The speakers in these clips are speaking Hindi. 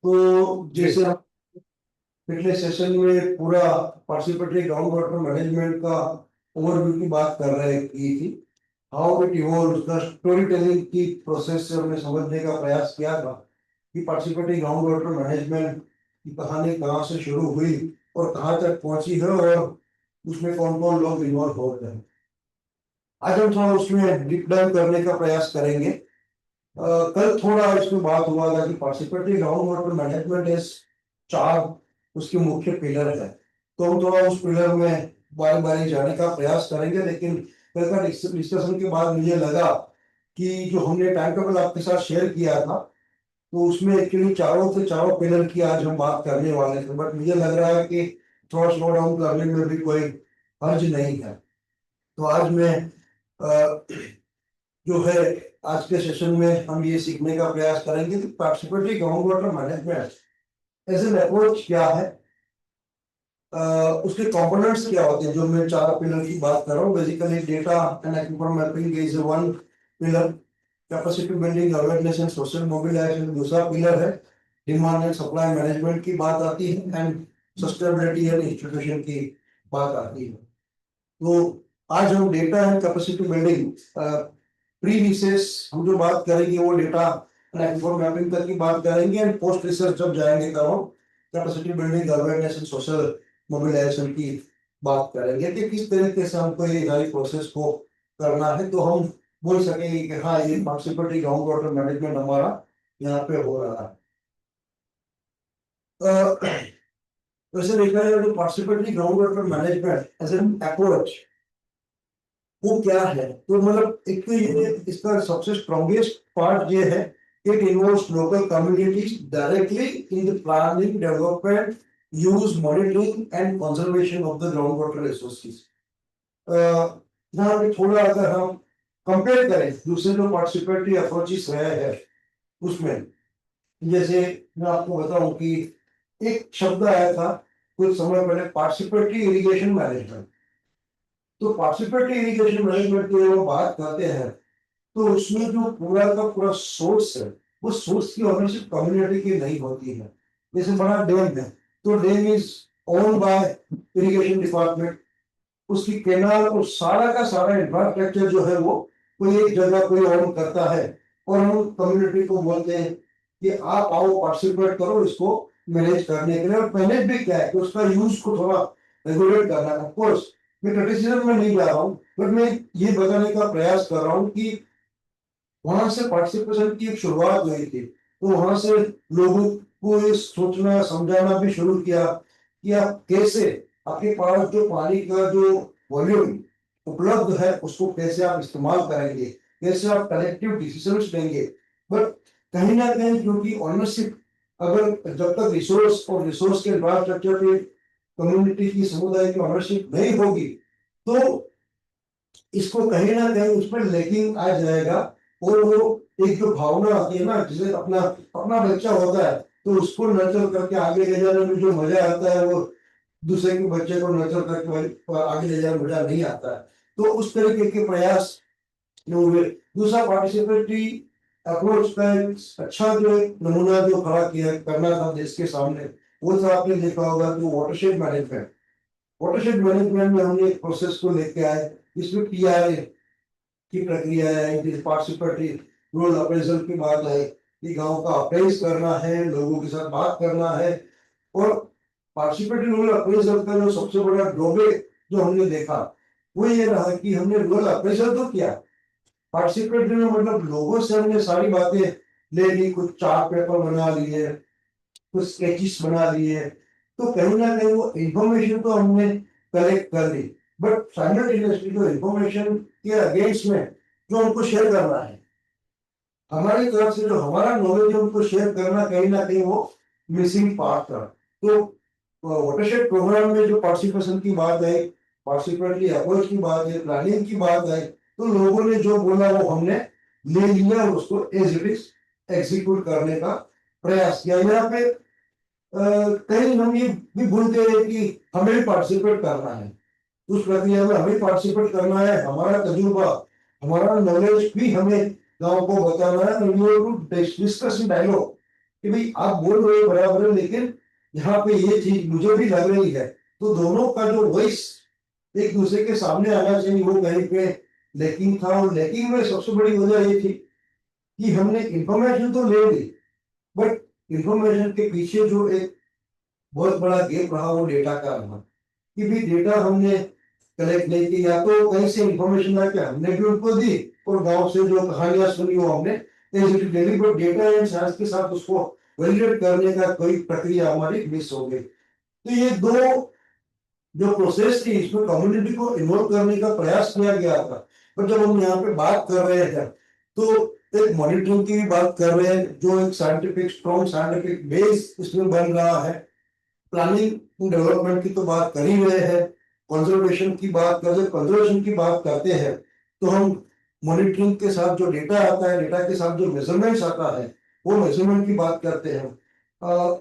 तो जी। जैसे हम पिछले सेशन में पूरा पार्टिसिपेटरी ग्राउंड वाटर मैनेजमेंट का ओवरव्यू की बात कर रहे की थी, how it evolve, the story telling की प्रोसेस से हमने समझने का प्रयास किया था कि पार्टिसिपेटरी ग्राउंड वाटर मैनेजमेंट की कहानी कहाँ से शुरू हुई और कहाँ तक पहुंची है और उसमें कौन कौन लोग इन्वॉल्व हो रहे हैं। आज हम थोड़ा उसमें डीप डाइव करने का प्रयास करेंगे। कल थोड़ा इसमें बात हुआ था कि पार्टिसिपेटरी ग्राउंड वाटर मैनेजमेंट इस चार उसके मुख्य पिलर है, तो हम थोड़ा उस पिलर में बारी बारी जाने का प्रयास करेंगे। लेकिन कल का डिस्कशन के बाद मुझे लगा कि जो हमने टाइम टेबल आपके साथ शेयर किया था, तो उसमें एक्चुअली चारों के चारों पिलर की आज हम बात करने वाले थे, बट मुझे लग रहा है कि थोड़ा स्लो डाउन करने में भी कोई हर्ज नहीं है। तो आज मैं जो है आज के सेशन में हम ये सीखने का प्रयास करेंगे कि participatory ground water management as an approach क्या है, उसके कंपोनेंट्स क्या होते हैं। जो मैं चार पिलर की बात कर रहा हूँ, basically data and equipment mapping is one pillar, capacity building awareness and social mobilisation दूसरा पिलर है, डिमांड एंड सप्लाई मैनेजमेंट की बात आती है, एंड सस्टेनेबिलिटी एंड इंस्टीट्यूशन की बात आती है। तो आज हम data and capacity building pre research हम जो बात करेंगे वो डेटा नेटवर्क मैपिंग तक की बात करेंगे, एंड पोस्ट रिसर्च जब जाएंगे तब हम capacity building awareness and social mobilization की बात करेंगे कि किस तरीके से हमको ये सारी प्रोसेस को करना है, तो हम बोल सकेंगे कि हाँ ये पार्टिसिपेटरी ग्राउंड वाटर मैनेजमेंट हमारा यहाँ पे हो रहा है। वैसे देखा जाए तो participatory ground water management as an approach वो क्या है, तो मतलब एक तो ये इसका सबसे स्ट्रॉन्गेस्ट पार्ट ये है, it involves local communities directly in the planning development use monitoring and conservation of the ground water resources. यहाँ पे थोड़ा अगर हम कंपेयर करें दूसरे जो पार्टिसिपेटरी अप्रोचेस रहे हैं उसमें, जैसे मैं आपको बताऊं कि एक शब्द आया था कुछ समय पहले, पार्टिसिपेटरी इरिगेशन मैनेजमेंट। तो पार्टिसिपेटरी इरिगेशन मैनेजमेंट की जब हम बात करते हैं, तो उसमें जो पूरा का पूरा सोर्स है, वो सोर्स की ओनरशिप कम्युनिटी की नहीं होती है। जैसे बड़ा डैम है, तो dam is own by irrigation department, उसकी कैनाल और सारा का सारा इंफ्रास्ट्रक्चर जो है वो कोई एक जगह कोई ओन करता है, और हम कम्युनिटी को बोलते हैं कि आप आओ पार्टिसिपेट करो इसको मैनेज करने के लिए। और मैनेज भी क्या है कि उसका यूज को थोड़ा रेगुलेट करना है। ऑफकोर्स मैं क्रिटिसिज्म में नहीं जा रहा हूँ, बट मैं ये बताने का प्रयास कर रहा हूँ कि वहां से पार्टिसिपेशन की एक शुरुआत हुई थी, तो वहां से लोगों को ये सोचना समझाना भी शुरू किया कि आप कैसे आपके पास जो पानी का जो वॉल्यूम उपलब्ध है उसको कैसे आप इस्तेमाल करेंगे, कैसे आप कलेक्टिव डिसीजंस लेंगे। बट कहीं ना कहीं क्योंकि ऑनरशिप, अगर जब तक रिसोर्स और रिसोर्स के इंफ्रास्ट्रक्चर पे कम्युनिटी की समुदाय की ऑनरशिप नहीं होगी, तो इसको कहीं ना कहीं उस पर लेकिन आ जाएगा। और वो एक जो भावना आती है ना, जिसे अपना अपना बच्चा होता है, तो उसको नर्चर करके आगे ले जाने में जो मजा आता है वो दूसरे के बच्चे को नर्चर करके आगे ले जाने में मजा नहीं आता है। तो उस तरीके के प्रयास जो हुए। दूसरा पार्टिसिपेटरी अप्रोच का एक अच्छा जो एक नमूना जो खड़ा किया करना था देश के सामने, वो था आपने देखा होगा कि वाटरशेड मैनेजमेंट। वाटरशेड मैनेजमेंट में हमने एक प्रोसेस को लेके आए, इसमें पीआरए की प्रक्रिया है, पार्टिसिपेटरी रोल अप्रेजल की बात है कि गांव का अप्रेज करना है, लोगों के साथ बात करना है। और पार्टिसिपेटरी रोल अप्रेजल का जो सबसे बड़ा ड्रॉबैक जो हमने देखा वो ये रहा कि हमने रोल अप्रेजल तो किया, पार्टिसिपेटरी में मतलब लोगों से हमने सारी बातें ले ली, कुछ चार्ट पेपर बना लिए, कुछ स्केचेस बना लिए, तो कहीं ना कहीं वो इंफॉर्मेशन तो हमने कलेक्ट कर ली, बट साइमल्टेनियसली जो इंफॉर्मेशन के अगेंस्ट में जो हमको शेयर करना है, हमारी तरफ से जो हमारा नॉलेज है उनको शेयर करना, कहीं ना कहीं वो मिसिंग पार्ट था। तो वाटरशेड प्रोग्राम में जो पार्टिसिपेशन की बात है, पार्टिसिपेटरी अप्रोच की बात है, प्लानिंग की बात है, तो लोगों ने जो बोला वो हमने ले लिया और उसको एज इट इज एग्जीक्यूट करने का प्रयास किया। यहाँ पे कहीं हम ये भी भूलते हैं कि हमें भी पार्टिसिपेट करना है उस प्रक्रिया में, हमें पार्टिसिपेट करना है, हमारा तजुर्बा हमारा नॉलेज भी हमें गांव को बताना है, डिस्कस इन डायलॉग कि भाई आप बोल रहे हो बराबर है, लेकिन यहाँ पे ये चीज मुझे भी लग रही है। तो दोनों का जो वॉइस एक दूसरे के सामने आना चाहिए, वो कहीं पे लैकिंग था। और लैकिंग में सबसे बड़ी वजह ये थी कि हमने इंफॉर्मेशन तो ले ली, बट इंफॉर्मेशन के पीछे जो एक बहुत बड़ा गेप रहा वो डेटा का रहा। कि भी डेटा हमने कलेक्ट नहीं की, या तो कहीं से इंफॉर्मेशन लाके हमने भी उनको दी, और गांव से जो कहानियां सुनी वो हमने daily, but data and science के साथ उसको वैलिडेट करने का कोई प्रक्रिया हमारी मिस हो गई। तो ये दो जो प्रोसेस थी, इसमें कम्युनिटी को इन्वॉल्व करने का प्रयास किया गया था। पर जब हम यहाँ पे बात कर रहे हैं तो एक मॉनिटरिंग की भी बात कर रहे हैं, जो एक साइंटिफिक स्ट्रॉन्ग साइंटिफिक बेस इसमें बन रहा है। प्लानिंग डेवलपमेंट की तो बात कर ही रहे हैं, कंजर्वेशन की बात कर, जब कंजर्वेशन की बात करते हैं तो हम मॉनिटरिंग के साथ जो डेटा आता है, डेटा के साथ जो मेजरमेंट्स आता है, वो मेजरमेंट की बात करते हैं।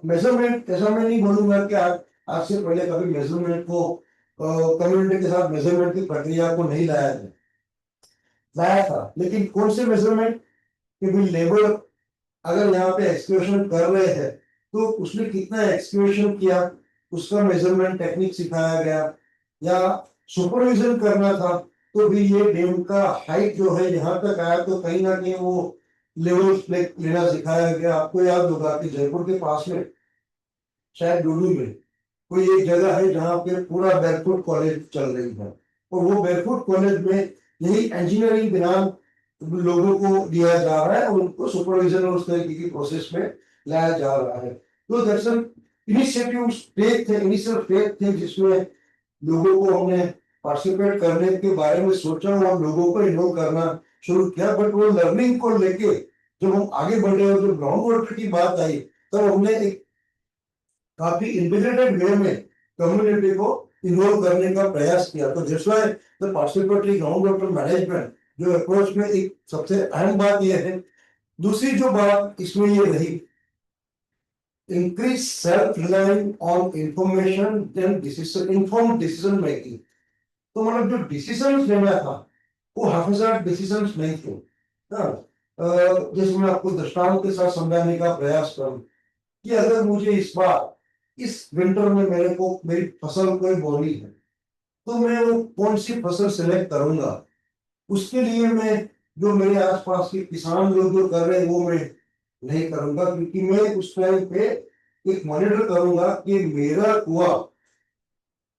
मेजरमेंट ऐसा मैं नहीं बोलूंगा कि आज से पहले कभी मेजरमेंट को कम्युनिटी के साथ मेजरमेंट की प्रक्रिया को नहीं लाया था, लेकिन कौन से मेजरमेंट, कि भाई लेबर अगर यहाँ पे एक्सक्यूशन कर रहे हैं तो उसने कितना एक्सक्यूशन किया, उसका मेजरमेंट टेक्निक सिखाया गया। या सुपरविजन करना था तो भी ये डैम का हाइट जो है यहाँ तक आया, तो कहीं ना कहीं वो लेवल लेना सिखाया गया। आपको याद होगा कि जयपुर के पास में शायद डूडू में कोई एक जगह है जहाँ पे पूरा बैरफुट कॉलेज चल रही है, और वो बैरफुट कॉलेज में यही इंजीनियरिंग ज्ञान लोगों को दिया जा रहा है, और उनको सुपरविजन और उस तरीके की प्रोसेस में लाया जा रहा है। तो दरअसल इनिशिएटिव टेक थे, इनिशियल फेज थे, जिसमें लोगों को हमने पार्टिसिपेट करने के बारे में सोचा और लोगों को इन्वॉल्व करना शुरू किया। बट वो लर्निंग को लेके जब हम आगे बढ़े और जब ग्राउंड वाटर की बात आई, तब हमने एक काफी इंटीग्रेटेड वे में कम्युनिटी को इन्वॉल्व करने का प्रयास किया। तो that's why the participatory ground water management जो अप्रोच में एक सबसे अहम बात यह है। दूसरी जो बात इसमें ये रही, increase self relying on information then decision, informed decision making. तो मतलब जो डिसीजन लेना था वो हाफिजात डिसीजन नहीं थे। हाँ, जैसे मैं आपको दृष्टांत के साथ समझाने का प्रयास करूं कि अगर मुझे इस बार इस विंटर में मेरे को मेरी फसल कोई बोनी है, तो मैं वो कौन सी फसल सिलेक्ट करूंगा। उसके लिए मैं जो मेरे आसपास के किसान लोग जो कर रहे हैं वो मैं नहीं करूंगा, क्योंकि मैं उस टाइम पे एक मॉनिटर करूंगा कि मेरा कुआ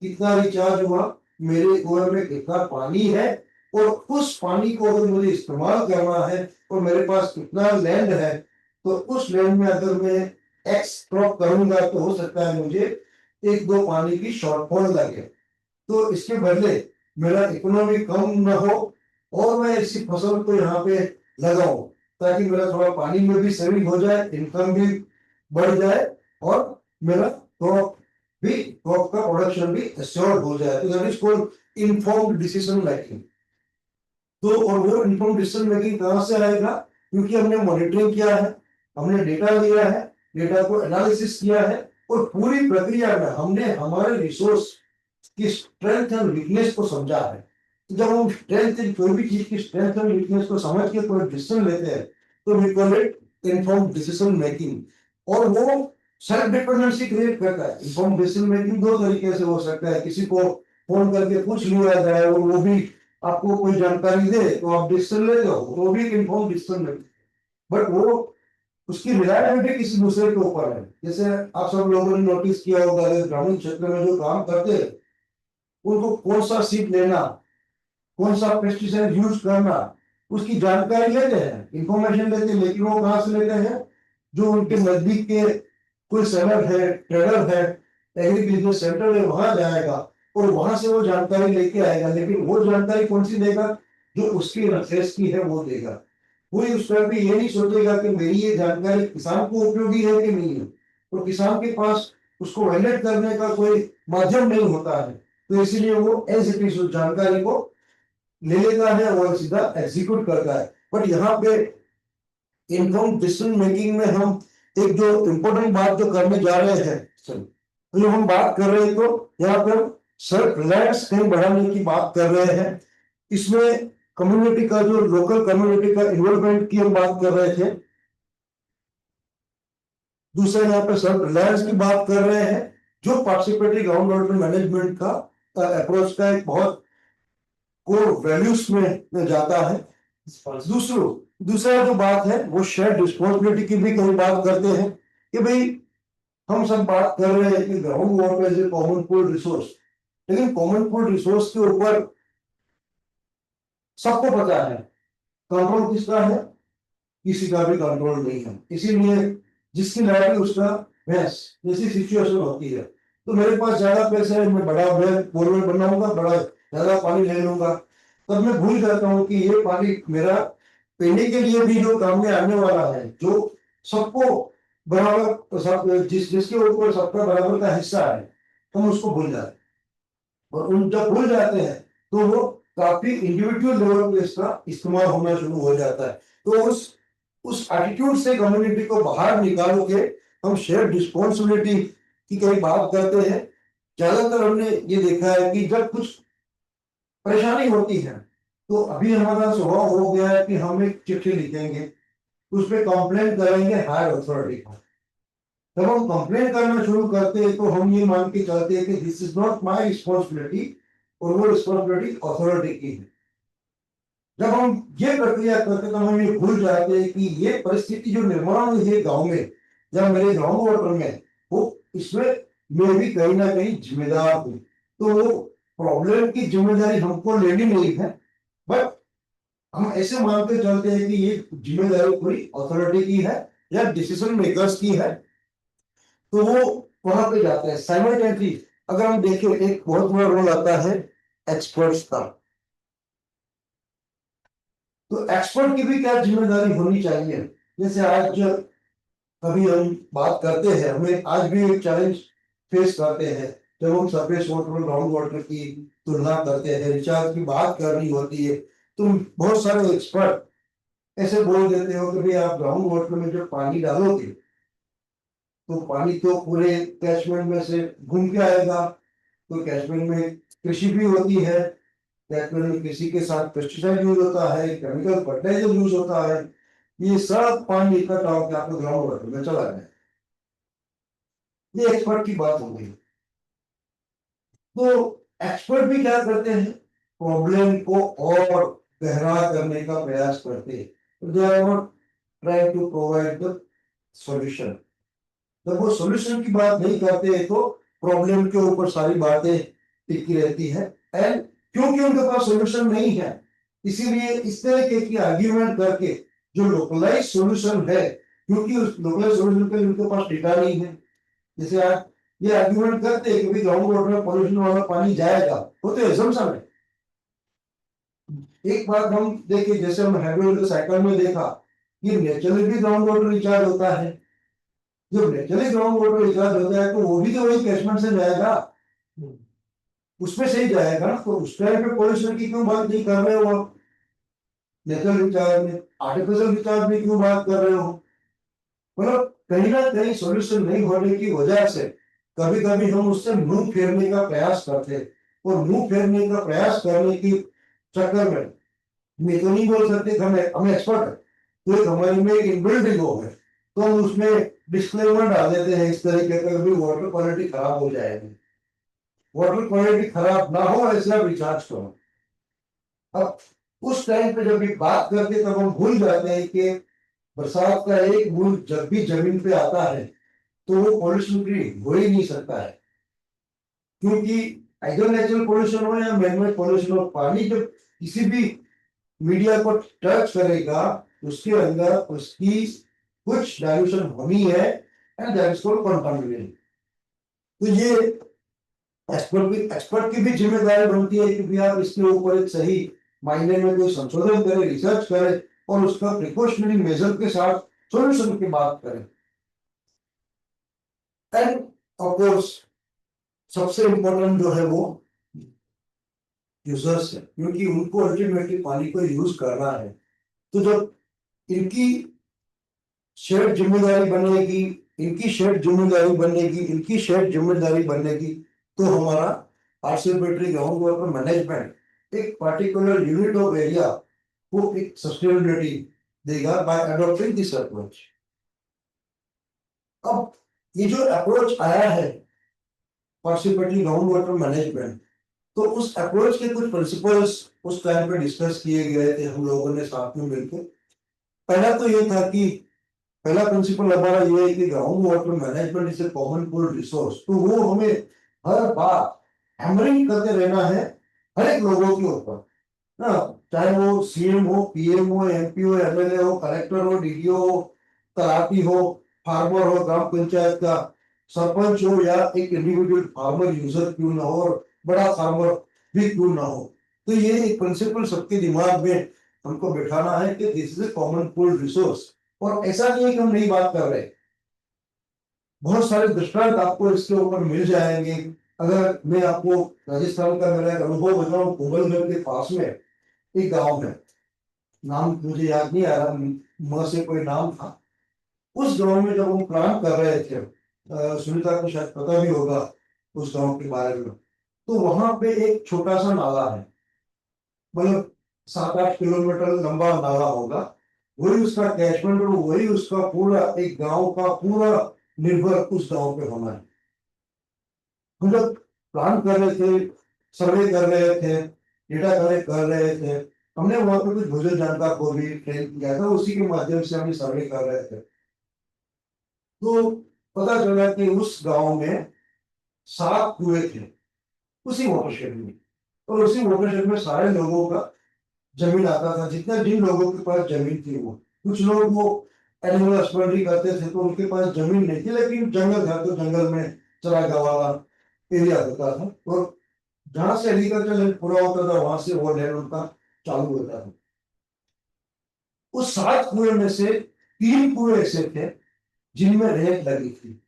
कितना रिचार्ज हुआ, मेरे कुएं में कितना पानी है, और उस पानी को अगर मुझे इस्तेमाल करना है और मेरे पास कितना लैंड है, तो उस लैंड में अगर मैं एक्स क्रॉप करूंगा तो हो सकता है मुझे एक दो पानी की शॉर्टफॉल लगे। तो इसके बदले मेरा इकोनॉमी कम न हो और मैं इसी फसल को यहाँ पे लगाऊं, ताकि मेरा थोड़ा पानी में भी सेविंग हो जाए, इनकम भी बढ़ जाए, और मेरा क्रॉप भी, क्रॉप का प्रोडक्शन भी एश्योर्ड हो जाए। तो that is called informed decision making. तो और वो इन्फॉर्म डिसीजन मेकिंग कहाँ से आएगा, क्योंकि हमने मॉनिटरिंग किया है, हमने डेटा लिया है, डेटा को एनालिसिस किया है, और पूरी प्रक्रिया में हमने हमारे रिसोर्स की स्ट्रेंथ एंड वीकनेस को समझा है। तो जब हम स्ट्रेंथ, कोई भी चीज की स्ट्रेंथ एंड वीकनेस को समझ के कोई डिसीजन लेते हैं, तो we call it inform decision making. और वो सेल्फ डिपेंडेंसी क्रिएट करता है। इन्फॉर्म डिसीजन मेकिंग दो तरीके से हो सकता है, किसी को फोन करके पूछ लिया जाए और वो भी आपको कोई जानकारी दे तो आप डिसीजन ले लो, वो भी इन्फॉर्म डिसीजन मेकिंग। बट वो उसकी रिलायबिलिटी किसी दूसरे के ऊपर है। जैसे आप सब लोगों ने नोटिस किया होगा, ग्रामीण क्षेत्र में जो काम करते हैं उनको कौन सा सीड लेना, कौन सा पेस्टिसाइड यूज करना, उसकी जानकारी लेते हैं, इंफॉर्मेशन लेते हैं, लेकिन वो कहाँ से लेते हैं, जो उनके नजदीक के कोई सेलर है, ट्रेडर है, एग्री बिजनेस सेंटर है, वहां जाएगा और वहां से वो जानकारी लेके आएगा। लेकिन वो जानकारी कौन सी देगा, जो उसकी इंटरेस्ट की है वो देगा। कोई उस पर भी ये नहीं सोचेगा कि मेरी ये जानकारी किसान को उपयोगी है कि नहीं है, तो किसान के पास उसको वैलिडेट करने का कोई माध्यम नहीं होता है। तो इसीलिए वो एज इट इज उस जानकारी को ले लेता है और सीधा एग्जीक्यूट करता है। बट यहाँ पे इन्फॉर्म डिसीजन मेकिंग में हम एक जो इम्पोर्टेंट बात जो करने जा रहे हैं, तो जो हम बात कर रहे हैं, तो यहाँ पे हम सेल्फ रिलायंस कहीं बढ़ाने की बात कर रहे हैं। इसमें कम्युनिटी का, जो लोकल कम्युनिटी का इन्वॉल्वमेंट की हम बात कर रहे थे। दूसरा यहाँ पे सेल्फ रिलायंस की बात कर रहे हैं, जो पार्टिसिपेटरी ग्राउंड वाटर मैनेजमेंट का अप्रोच का एक बहुत कोर वैल्यूज में जाता है। दूसरा जो बात है वो शेयर्ड रिस्पॉन्सिबिलिटी की भी कई बात करते हैं कि भाई हम सब बात कर रहे हैं कि ground water is a common pool resource, लेकिन कॉमन पूल रिसोर्स के ऊपर सबको पता है कंट्रोल किसका है, किसी का भी कंट्रोल नहीं है। इसीलिए जिसकी लड़ाई उसका भैंस जैसी सिचुएशन होती है। तो मेरे पास ज्यादा पैसे है, मैं बड़ा बोरवेल बनाऊंगा, बड़ा ज्यादा पानी ले लूंगा, तब मैं भूल जाता हूँ कि ये पानी मेरा पीने के लिए भी जो काम में आने वाला है, जो सबको बराबर सब जिसके ऊपर सबका बराबर का हिस्सा है, हम उसको भूल जाते हैं। और उन जब भूल जाते हैं तो वो काफी इंडिविजुअल लेवल पे इसका इस्तेमाल होना शुरू हो जाता है। तो उस एटीट्यूड से कम्युनिटी को बाहर निकाल के हम शेयर रिस्पॉन्सिबिलिटी की कई बात करते हैं। ज्यादातर हमने ये देखा है कि जब कुछ परेशानी होती है तो अभी हमारा स्वभाव हो गया है कि हम एक चिट्ठी लिखेंगे, उस पर कंप्लेन करेंगे हायर अथॉरिटी को। जब हम कंप्लेन करना शुरू करते हैं तो हम ये मान के चलते हैं कि this is not my responsibility, और वो रिस्पॉन्सिबिलिटी अथॉरिटी की है। जब हम ये प्रक्रिया करते तो हम ये भूल जाते हैं कि ये परिस्थिति जो निर्माण हुई है गांव में, जब मेरे ग्राउंड वाटर में, वो इसमें मैं भी कहीं ना कहीं जिम्मेदार हूँ। तो वो प्रॉब्लम की जिम्मेदारी हमको लेनी नहीं है, बट हम ऐसे मानते चलते हैं कि ये जिम्मेदारी पूरी अथॉरिटी की है या डिसीजन मेकर्स की है, तो वो वहां पे जाते हैं। साइमल्टेनियसली अगर हम देखें एक बहुत बड़ा रोल आता है एक्सपर्ट्स का। तो एक्सपर्ट की भी क्या जिम्मेदारी होनी चाहिए। जैसे आज कभी हम बात करते हैं, हमें आज भी एक चैलेंज फेस करते हैं जब हम सरफेस वाटर और ग्राउंड वाटर की तुलना करते हैं, रिचार्ज की बात करनी होती है, तो बहुत सारे एक्सपर्ट ऐसे बोल देते हो कि भाई आप ग्राउंड वाटर में जो पानी डालोगे तो पानी तो पूरे कैचमेंट में से घूम के आएगा। तो कैचमेंट में कृषि भी होती है, कैचमेंट में कृषि के साथ पेस्टिसाइड यूज होता है, केमिकल फर्टिलाइजर यूज होता है, ये सब पानी इकट्ठा होकर आपको ग्राउंड वाटर में चला जाए। ये एक्सपर्ट की बात हो गई। तो एक्सपर्ट भी क्या करते हैं, प्रॉब्लम को और गहरा करने का प्रयास करते हैं। They are not trying to provide the solution. जब वो सॉल्यूशन की बात नहीं करते तो प्रॉब्लम के ऊपर सारी बातें टिकी रहती है। एंड क्योंकि उनके पास सॉल्यूशन नहीं है, इसीलिए इस तरीके की आर्ग्यूमेंट करके जो लोकलाइज सॉल्यूशन है, क्योंकि उस लोकलाइज सॉल्यूशन के लिए उनके पास डेटा नहीं है। जैसे आप ये आर्ग्यूमेंट करते हैं कि ग्राउंड वाटर में पॉल्यूशन वाला पानी जाएगा, वो तो एजम्पशन है। एक बात हम देखें, जैसे हम हाइड्रोलॉजिकल साइकिल में देखा कि नेचुरली भी ग्राउंड वाटर रिचार्ज होता है। जब नेचुरली ग्राउंड वाटर रिचार्ज होता है तो वो भी तो वही कैचमेंट से जाएगा, उसमें से ही जाएगा ना। तो उस टाइम पे पॉल्यूशन की क्यों बात नहीं कर रहे हो आप, नेचुरल रिचार्ज में आर्टिफिशियल रिचार्ज में क्यों बात कर रहे हो। मतलब कहीं ना कहीं सॉल्यूशन नहीं होने की वजह से कभी कभी हम उससे मुंह फेरने का प्रयास करते हैं, और मुंह फेरने का प्रयास करने की चक्कर में मैं तो नहीं बोल सकते कि हमें एक्सपर्ट है, तो एक हमारी में इनबिल्ट ईगो है, तो हम उसमें डिस्क्लेमर डाल देते हैं इस तरीके का भी वाटर क्वालिटी खराब हो जाएगी, वाटर क्वालिटी खराब ना हो ऐसे आप रिचार्ज करो। अब उस टाइम पे जब ये बात करते तब हम भूल जाते हैं कि बरसात का एक बूंद जब भी जमीन पे आता है तो वो पॉल्यूशन फ्री हो ही नहीं सकता है, क्योंकि आइदर नेचुरल पॉल्यूशन हो या मैनमेड पॉल्यूशन हो, पानी जब किसी भी मीडिया को टच करेगा उसके अंदर उसकी कुछ डाइल्यूशन होनी है, and that is called contamination. तो ये एक्सपर्ट की भी जिम्मेदारी बनती है कि भी आप इसके ऊपर एक सही मायने में कोई संशोधन करें, रिसर्च करें, और उसका प्रिकॉशनरी मेजर के साथ सॉल्यूशन की बात करें। एंड ऑफ कोर्स सबसे इंपॉर्टेंट जो है वो यूजर्स है, क्योंकि उनको अल्टीमेटली पानी को यूज करना है। तो जब इनकी शेयर जिम्मेदारी बनेगी, इनकी शेयर जिम्मेदारी बनेगी, इनकी शेयर जिम्मेदारी बनेगी, तो हमारा पार्टिसिपेटरी ग्राउंड वाटर मैनेजमेंट एक पर्टिकुलर यूनिट ऑफ एरिया को एक सस्टेनेबिलिटी देगा बाय अडॉप्टिंग दिस अप्रोच। अब ये जो अप्रोच आया है पार्टिसिपेटरी ग्राउंड वाटर मैनेजमेंट, तो उस अप्रोच के कुछ प्रिंसिपल्स उस टाइम पे डिस्कस किए गए थे हम लोगों ने साथ में मिलकर। पहला तो ये था कि पहला प्रिंसिपल हमारा ये है कि ground water management is a common pool resource, तो वो हमें हर बार हैमरिंग करते रहना है हर एक लोगों के ऊपर ना, चाहे वो सीएम हो, पीएम हो, एमपी हो, एमएलए हो, कलेक्टर हो, डीडीओ हो, तलाटी हो, फार्मर हो, ग्राम पंचायत का सरपंच हो, या एक इंडिविजुअल फार्मर यूजर क्यों ना हो और बड़ा फार्मर भी क्यों ना हो। तो ये एक प्रिंसिपल सबके दिमाग में हमको बिठाना है कि this is a common pool resource. और ऐसा नहीं है कि हम नई बात कर रहे हैं, बहुत सारे दृष्टांत आपको इसके ऊपर मिल जाएंगे। अगर मैं आपको राजस्थान का मेरा एक अनुभव बताऊं, कुंभलगढ़ के पास में एक गांव है, नाम मुझे याद नहीं आ रहा, म से कोई नाम था। उस गांव में जब हम प्लान कर रहे थे, सुनीता को शायद पता भी होगा उस गांव के बारे में, तो वहां पे एक छोटा सा नाला है, मतलब 7-8 किलोमीटर लंबा नाला होगा। वही उसका कैचमेंट और वही उसका पूरा एक गांव का पूरा निर्भर उस गांव पे होना है। हम लोग प्लान कर रहे थे, सर्वे कर रहे थे, डेटा कलेक्ट कर रहे थे। हमने वहां पे कुछ भूजल जानकार को भी ट्रेन किया था, उसी के माध्यम से हम सर्वे कर रहे थे। तो पता चला कि उस गांव में 7 कुएं थे उसी वाटरशेड में, और उसी वाटरशेड में सारे लोगों का जमीन आता था, जितने जिन लोगों के पास जमीन थी वो। कुछ लोग वो एनिमल हस्बेंड्री करते थे तो उनके पास जमीन नहीं थी, लेकिन जंगल था तो जंगल में चरागाह वाला एरिया होता था, और जहां से एग्रीकल्चर लैंड पूरा होता था वहां से वो लैंड उनका चालू होता था। उस 7 कुएं में से 3 कुएं ऐसे थे जिनमें रेत लगी थी,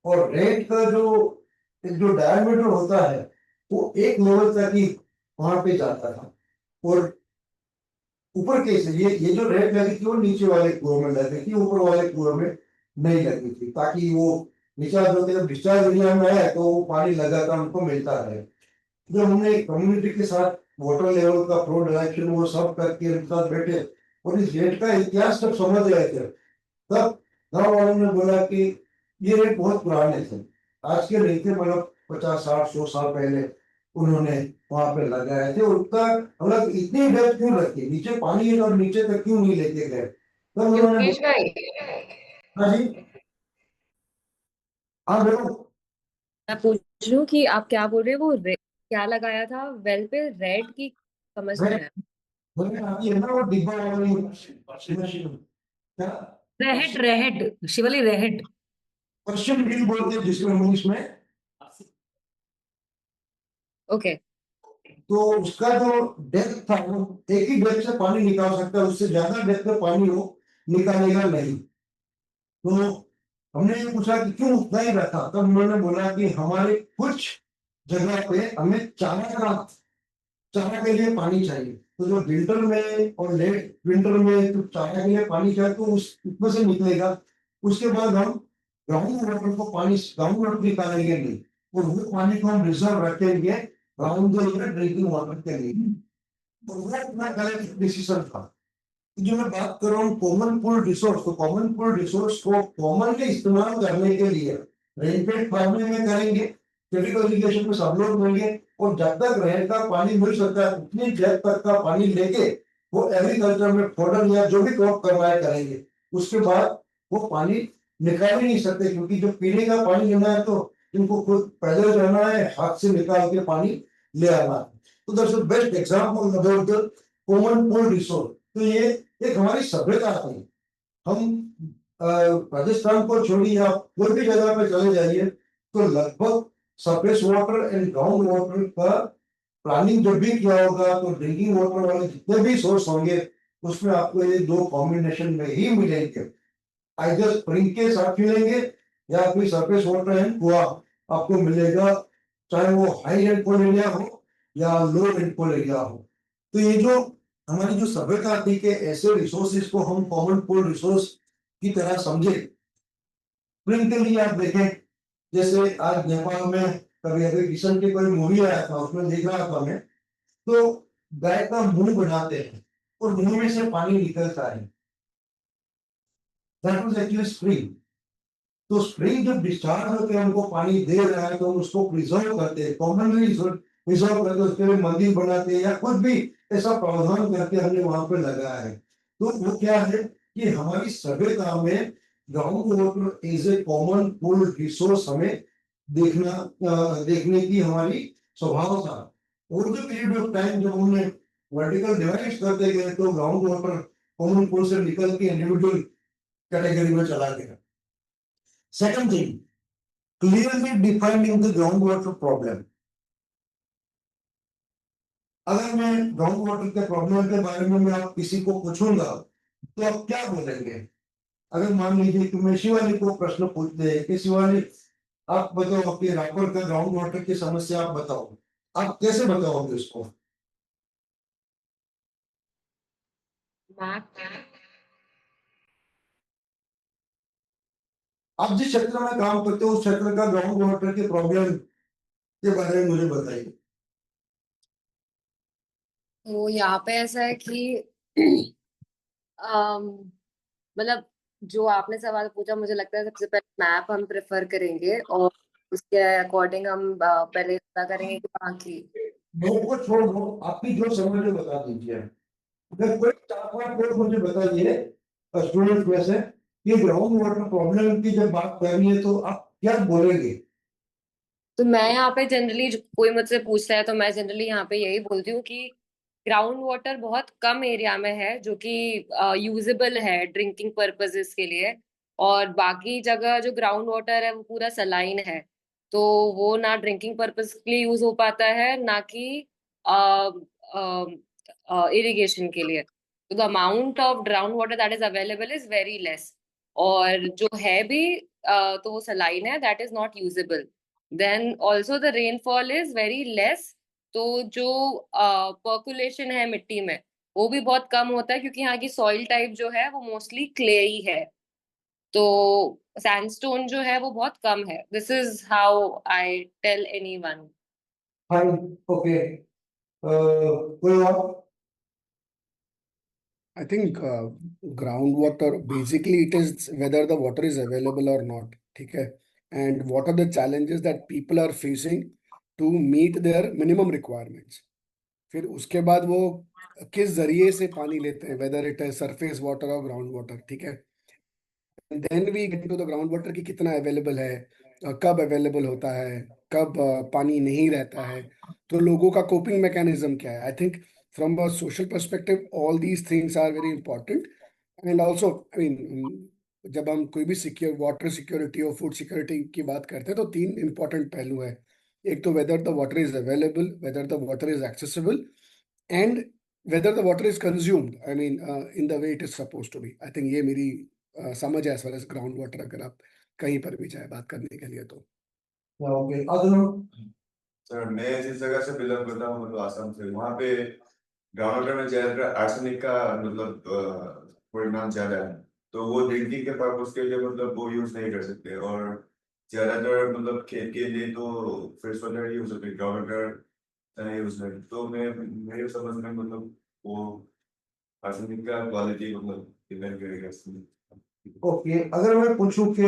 और रेत का जो एक जो डायमीटर होता है वो एक लेवल तक ही वहां पे जाता था। और ऊपर के से ये जो रेत लगी थी वो नीचे वाले कुएं में लगी थी, ऊपर वाले कुएं में नहीं लगी थी, ताकि वो डिस्चार्ज होते जब डिस्चार्ज एरिया में आए तो वो पानी लगातार उनको मिलता रहे। जो हमने कम्युनिटी के साथ वाटर लेवल का फ्लो डायरेक्शन वो सब करके उनके साथ बैठे और इस रेट का इतिहास जब समझ रहे थे, तब गांव वालों ने बोला कि ये रेट बहुत पुराने थे, आज के नहीं थे, मतलब 50-60-100 साल पहले उन्होंने वहां पे लगाए थे। और उनका मतलब इतनी डेप्थ क्यों रखी, नीचे पानी है और नीचे तक क्यों नहीं लेके गए, तब उन्होंने योगेश भाई, हाँ जी, हाँ बोलो। मैं पूछ रही हूँ कि आप क्या बोल रहे हो, क्या लगाया था वेल पे, रेड की? समझ नहीं आया। बोले हाँ, ये ना वो डिब्बा वाली मशीन, क्या रेहेड रेहेड शिवली रेहेड। पर्शियन ग्रीन बोलते हैं जिसमें इंग्लिश में। ओके। तो उसका जो डेप्थ था वो एक ही डेप्थ से पानी निकाल सकता है, उससे ज्यादा डेप्थ में पानी वो निकालेगा नहीं। तो हमने ये पूछा कि क्यों उतना ही रखा, तब उन्होंने बोला कि हमारे कुछ जगह पे हमें चारा के लिए पानी चाहिए, तो जो विंटर में और लेट विंटर में तो चारा के लिए पानी चाहिए तो उस उसमें से निकलेगा। उसके बाद हम ग्राउंड वाटर को पानी ग्राउंड वाटर निकालेंगे नहीं, और वो पानी को हम रिजर्व रखेंगे ग्राउंड के लिए ड्रिंकिंग वाटर के लिए। तो वो अपना गलत डिसीजन था। जो मैं बात कर रहा हूँ कॉमन पूल रिसोर्स, तो कॉमन पूल रिसोर्स को कॉमनली इस्तेमाल करने के लिए रेनफेड फार्मिंग में करेंगे, क्रिटिकल इरिगेशन में सब लोग होंगे, और जब तक रेन का पानी मिल सकता है उतनी डेप्थ तक का पानी लेके वो एग्रीकल्चर में फॉडर या जो भी क्रॉप करना है करेंगे। उसके बाद वो पानी निकाल ही नहीं सकते, क्योंकि जो पीने का पानी लेना है तो इनको खुद पैदल जाना है, हाथ से निकाल के पानी ले आना है। तो that's the best example about the common pool resource. तो ये एक हमारी सभ्यता थी। हम राजस्थान को छोड़िए, आप कोई भी जगह पे चले जाइए तो लगभग surface water and ground water का प्लानिंग जब भी किया होगा तो ड्रिंकिंग वाटर वाले जितने भी सोर्स होंगे उसमें आपको ये दो कॉम्बिनेशन में ही मिलेंगे। आइदर स्प्रिंग के साथ मिलेंगे या कोई सरफेस वाटर एंड कुआ आपको मिलेगा, चाहे वो हाई रेनफॉल एरिया हो या लो रेनफॉल एरिया हो। तो ये जो हमारी जो सभ्यता थी कि ऐसे रिसोर्सेज को हम कॉमन पूल रिसोर्स की तरह समझे। स्प्रिंग के लिए आप देखें, जैसे आज नेपाल में कभी अभी रिसेंटली कोई मूवी आया था उसमें देख रहा था मैं, तो गाय का मुंह बनाते हैं और मुंह में से पानी निकलता है। That was actually spring. तो स्प्रिंग जब डिस्चार्ज होकर हमको पानी दे रहा है तो हम उसको प्रिजर्व करते हैं, कॉमनली प्रिजर्व करके उसके लिए मंदिर बनाते हैं या कुछ भी ऐसा प्रावधान करके हमने वहां पे लगाया है। तो वो क्या है कि हमारी सभ्यता में ground water is a common food resource हमें देखने की हमारी स्वभाव था। और जो पीरियड ऑफ टाइम जब हमने वर्टिकल डिवाइड करते गए तो ग्राउंड वाटर कॉमन फूड से निकल के इंडिविजुअल कैटेगरी में चला गया। Second thing, clearly defining the groundwater problem. अगर मैं ग्राउंड वाटर के प्रॉब्लम के बारे में मैं आप किसी को पूछूंगा तो आप क्या बोलेंगे? अगर मान लीजिए कि मैं शिवानी को प्रश्न पूछते हैं कि शिवानी आप बताओ आपके रायपुर का ग्राउंड वाटर की समस्या आप बताओ, आप कैसे बताओगे उसको? मैप आप जिस क्षेत्र में काम करते हो उस क्षेत्र का ग्राउंड वाटर के प्रॉब्लम के बारे में मुझे बताइए। तो यहाँ पे ऐसा है कि अम, मतलब जो आपने सवाल पूछा, मुझे लगता है सबसे पहले मैप हम प्रेफर करेंगे और उसके अकॉर्डिंग हम पहले पता करेंगे कि वहाँ की लोगों को छोड़ दो, आपकी जो समझ है बता दीजिए। अगर कोई 4-5 लोग मुझे बताइए स्टूडेंट में से कि ग्राउंड वाटर प्रॉब्लम की जब बात करनी है तो आप क्या बोलेंगे? तो मैं यहाँ पे जनरली, कोई मुझसे पूछता है तो मैं जनरली यहाँ पे यही बोलती हूँ कि ग्राउंड वाटर बहुत कम एरिया में है जो कि यूजेबल है ड्रिंकिंग पर्पसेस के लिए, और बाकी जगह जो ग्राउंड वाटर है वो पूरा सलाइन है, तो वो ना ड्रिंकिंग पर्पस के लिए यूज हो पाता है ना कि इरिगेशन के लिए। तो the amount of ground water that is available is very less, और जो है भी तो वो सलाइन है, that is not usable. Then also the rainfall is very less, तो जो पर्कुलेशन है मिट्टी में वो भी बहुत कम होता है क्योंकि यहाँ की सॉइल टाइप जो है वो मोस्टली क्ले ही है, तो सैंडस्टोन जो है वो बहुत कम है। This is how I tell anyone. Fine, okay. कोई और? I think groundwater basically it is whether the water is available or not. ठीक है, and what are the challenges that people are facing to meet their minimum requirements. फिर उसके बाद वो किस जरिए से पानी लेते हैं, whether it is surface water or ground water. ठीक है, then we get to the ground water की कितना अवेलेबल है, कब अवेलेबल होता है, कब पानी नहीं रहता है, तो लोगों का कोपिंग मैकेनिज्म क्या है. I think from a social perspective all these things are very important. And also I mean जब हम कोई भी सिक्योर वाटर सिक्योरिटी और फूड सिक्योरिटी की बात करते हैं तो तीन इंपॉर्टेंट पहलू है. एक तो whether the water is available, whether the water is accessible, and whether the water is consumed I mean in the way it is suppose to be. I think ये मेरी समझ है as far as ground water अगर आप कहीं पर भी जाए बात करने के लिए तो. ओके, अगर सर मैं जिस जगह से बिलोंग करता हूँ मतलब आसाम से, वहाँ पे ग्राउंड में ज्यादा आर्सेनिक का मतलब परिमाण ज्यादा है, तो वो ड्रिंकिंग के पर्पज के लिए मतलब वो यूज नहीं कर सकते, और ज्यादातर मतलब खेत के लिए तो फ्रेश वाटर यूज होते हैं, ग्राउंड वाटर नहीं यूज करते। तो मैं मेरे समझ में मतलब वो आर्सेनिक का क्वालिटी मतलब डिपेंड करेगा इसमें। ओके, अगर मैं पूछूं कि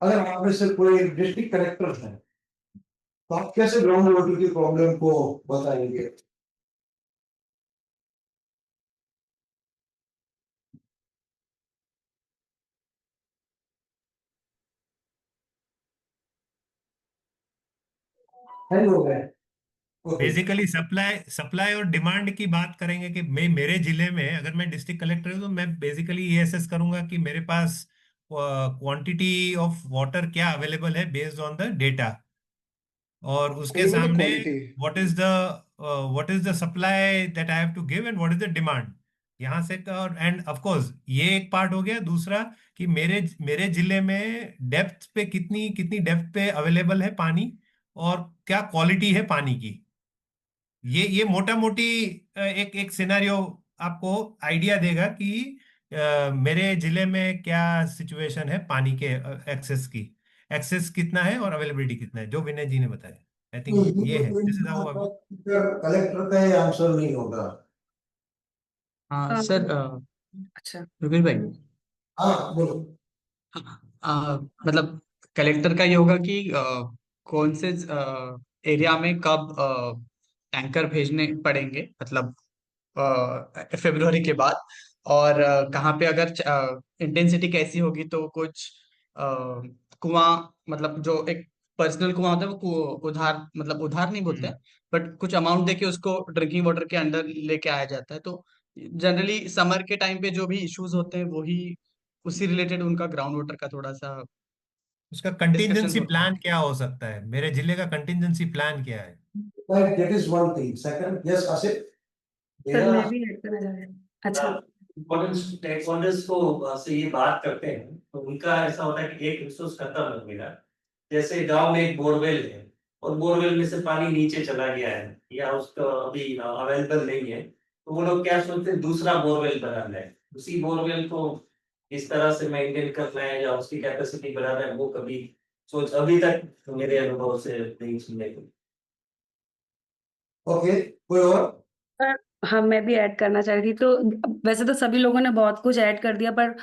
अगर आप में से कोई डिस्ट्रिक्ट कलेक्टर है तो आप कैसे ग्राउंड वाटर की प्रॉब्लम को बताएंगे? हेलो है। ओके, बेसिकली सप्लाई सप्लाई और डिमांड की बात करेंगे कि मैं मेरे जिले में अगर मैं डिस्ट्रिक्ट कलेक्टर हूं तो मैं बेसिकली ये असेस करूंगा कि मेरे पास क्वांटिटी ऑफ वाटर क्या अवेलेबल है बेस्ड ऑन द डेटा, और उसके ओनली द सामने quality. What is the supply that I have to give and what is the demand. यहाँ से और एंड ऑफ कोर्स ये एक पार्ट हो गया। दूसरा कि मेरे मेरे जिले में डेप्थ पे कितनी कितनी डेप्थ पे अवेलेबल है पानी, और क्या क्वालिटी है पानी की। ये मोटा मोटी एक एक सिनेरियो आपको आइडिया देगा कि मेरे जिले में क्या सिचुएशन है पानी के एक्सेस की। एक्सेस कितना है और अवेलेबिलिटी कितना है, जो विनय जी ने बताया। आई तो थिंक ये है, दिस इज हाउ। कलेक्टर का ये आंसर नहीं होगा। हाँ अ, सर, अच्छा। रुबिल भाई, हाँ बोलो। मतलब कलेक्टर का ये होगा कि कौन से एरिया में कब टैंकर भेजने पड़ेंगे, मतलब फरवरी के बाद, और कहाँ पे अगर इंटेंसिटी कैसी होगी तो कुछ कुआं, मतलब जो एक पर्सनल कुआं होता है वो उधार, मतलब उधार नहीं बोलते हैं, बट कुछ अमाउंट देके उसको ड्रिंकिंग वाटर के अंडर लेके आया जाता है। तो जनरली समर के टाइम पे जो भी इश्यूज होते हैं वही उसी रिलेटेड उनका ग्राउंड वाटर का थोड़ा सा उसका डिस्कशन कंटिजेंसी होता है। प्लान क्या हो सकता है, मेरे जिले का कंटिजेंसी प्लान क्या है? Like that is one thing. Second, yes, Asif. Sir मेरा मैं भी ऐड करना चाह रही हूँ। अच्छा इम्पोर्टेंट स्टेक होल्डर्स को से ये बात करते हैं तो उनका ऐसा होता है कि एक रिसोर्स खत्म हो गया, जैसे गांव में एक बोरवेल है और बोरवेल में से पानी नीचे चला गया है या उसका अभी अवेलेबल नहीं है, तो वो लोग क्या सोचते हैं दूसरा बोरवेल बनाना है, उसी बोरवेल को इस तरह से मेंटेन करना है या उसकी कैपेसिटी बढ़ाना है, वो कभी सोच अभी तक मेरे अनुभव से नहीं सुनने को। ओके, कोई और? सर हाँ मैं भी ऐड करना चाह रही थी। तो वैसे तो सभी लोगों ने बहुत कुछ ऐड कर दिया, पर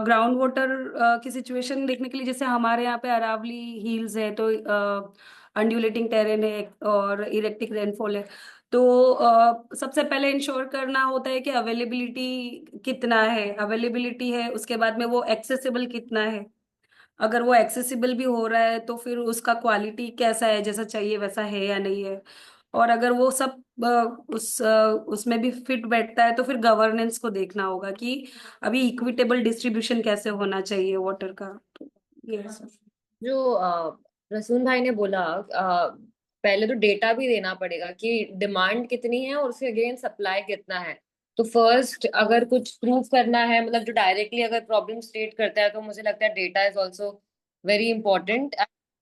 ग्राउंड वाटर की सिचुएशन देखने के लिए, जैसे हमारे यहाँ पे अरावली हिल्स है तो अंड्यूलेटिंग टेरेन है और इरेक्टिक रेनफॉल है। तो सबसे पहले इंश्योर करना होता है कि अवेलेबिलिटी कितना है, अवेलेबिलिटी है, उसके बाद में वो एक्सेसिबल कितना है। अगर वो एक्सेसिबल भी हो रहा है तो फिर उसका क्वालिटी कैसा है, जैसा चाहिए वैसा है या नहीं है। और अगर वो सब उसमें भी फिट बैठता है तो फिर गवर्नेंस को देखना होगा कि अभी इक्विटेबल डिस्ट्रीब्यूशन कैसे होना चाहिए वाटर का। तो ये है सब। जो रसून भाई ने बोला, पहले तो डेटा भी देना पड़ेगा कि डिमांड कितनी है और उसके अगेंस्ट सप्लाई कितना है। तो फर्स्ट अगर कुछ प्रूव करना है, मतलब जो डायरेक्टली अगर प्रॉब्लम स्टेट करता है, तो मुझे लगता है data is also very important.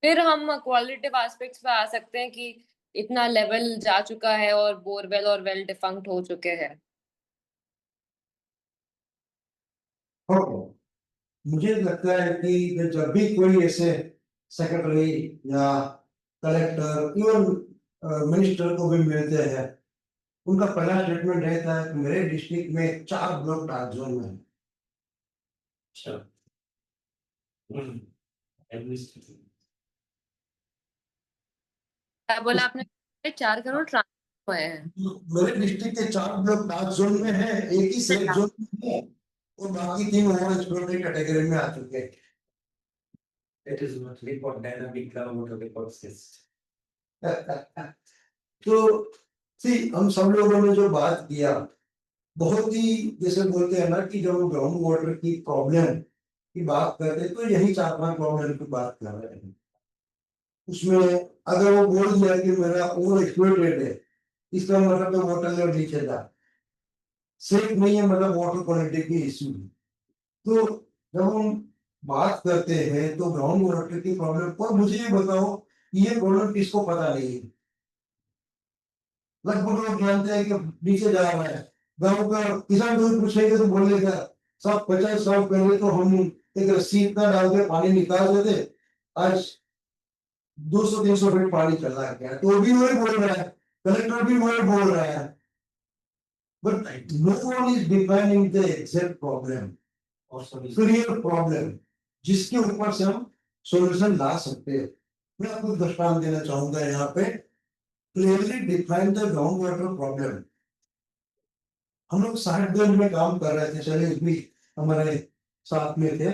फिर हम क्वालिटेटिव एस्पेक्ट्स पे आ सकते हैं कि इतना लेवल जा चुका है और बोरवेल और वेल डिफंक्ट हो चुके हैं। ओके, मुझे लगता है कि जब भी कोई ऐसे सेक्रेटरी या कलेक्टर इवन मिनिस्टर को भी मिलते हैं, उनका पहला स्टेटमेंट रहता है कि मेरे डिस्ट्रिक्ट में 4 ब्लॉक डार्क जोन में है। अच्छा। क्या बोला आपने? 4 करोड़ ट्रांसफर हुए हैं। मेरे डिस्ट्रिक्ट के 4 ब्लॉक डार्क जोन में है, एक ही सेफ जोन में है, और बाकी 3 ओवर एक्सप्लोरेटरी कैटेगरी में आ चुके हैं। It is not report dynamic groundwater report system. तो सी हम सब लोगों ने जो बात किया, बहुत ही जैसे बोलते हैं ना कि जब हम ग्राउंड वाटर की प्रॉब्लम की बात करते हैं तो यही 4-5 प्रॉब्लम की बात कर रहे हैं। उसमें अगर वो बोल दिया कि मेरा ओवर एक्सप्लोइटेड है, इसका मतलब है वाटर लेवल नीचे जा, सेफ नहीं है, मतलब वाटर क्वालिटी की इश्यू है। तो जब हम बात करते हैं तो ग्राउंड वाटर की प्रॉब्लम, और मुझे ये बताओ ये प्रॉब्लम किसको पता नहीं है? लगभग लोग जानते हैं कि नीचे जा रहा है। गांव का किसान को पूछेंगे तो बोलेगा साहब 50 साल पहले तो हम एक रस्सी इतना डाल के पानी निकाल देते, आज 200-300 फीट पानी चला गया, तो भी वही बोल रहा है, कलेक्टर भी वही बोल रहा है, but no one is defining the exact problem और रियल प्रॉब्लम जिसके ऊपर से हम सॉल्यूशन ला सकते हैं। मैं आपको दृष्टांत देना चाहूंगा यहाँ पे, clearly define the ground water problem. हम लोग साहिबगंज में काम कर रहे थे, चले भी हमारे साथ में थे,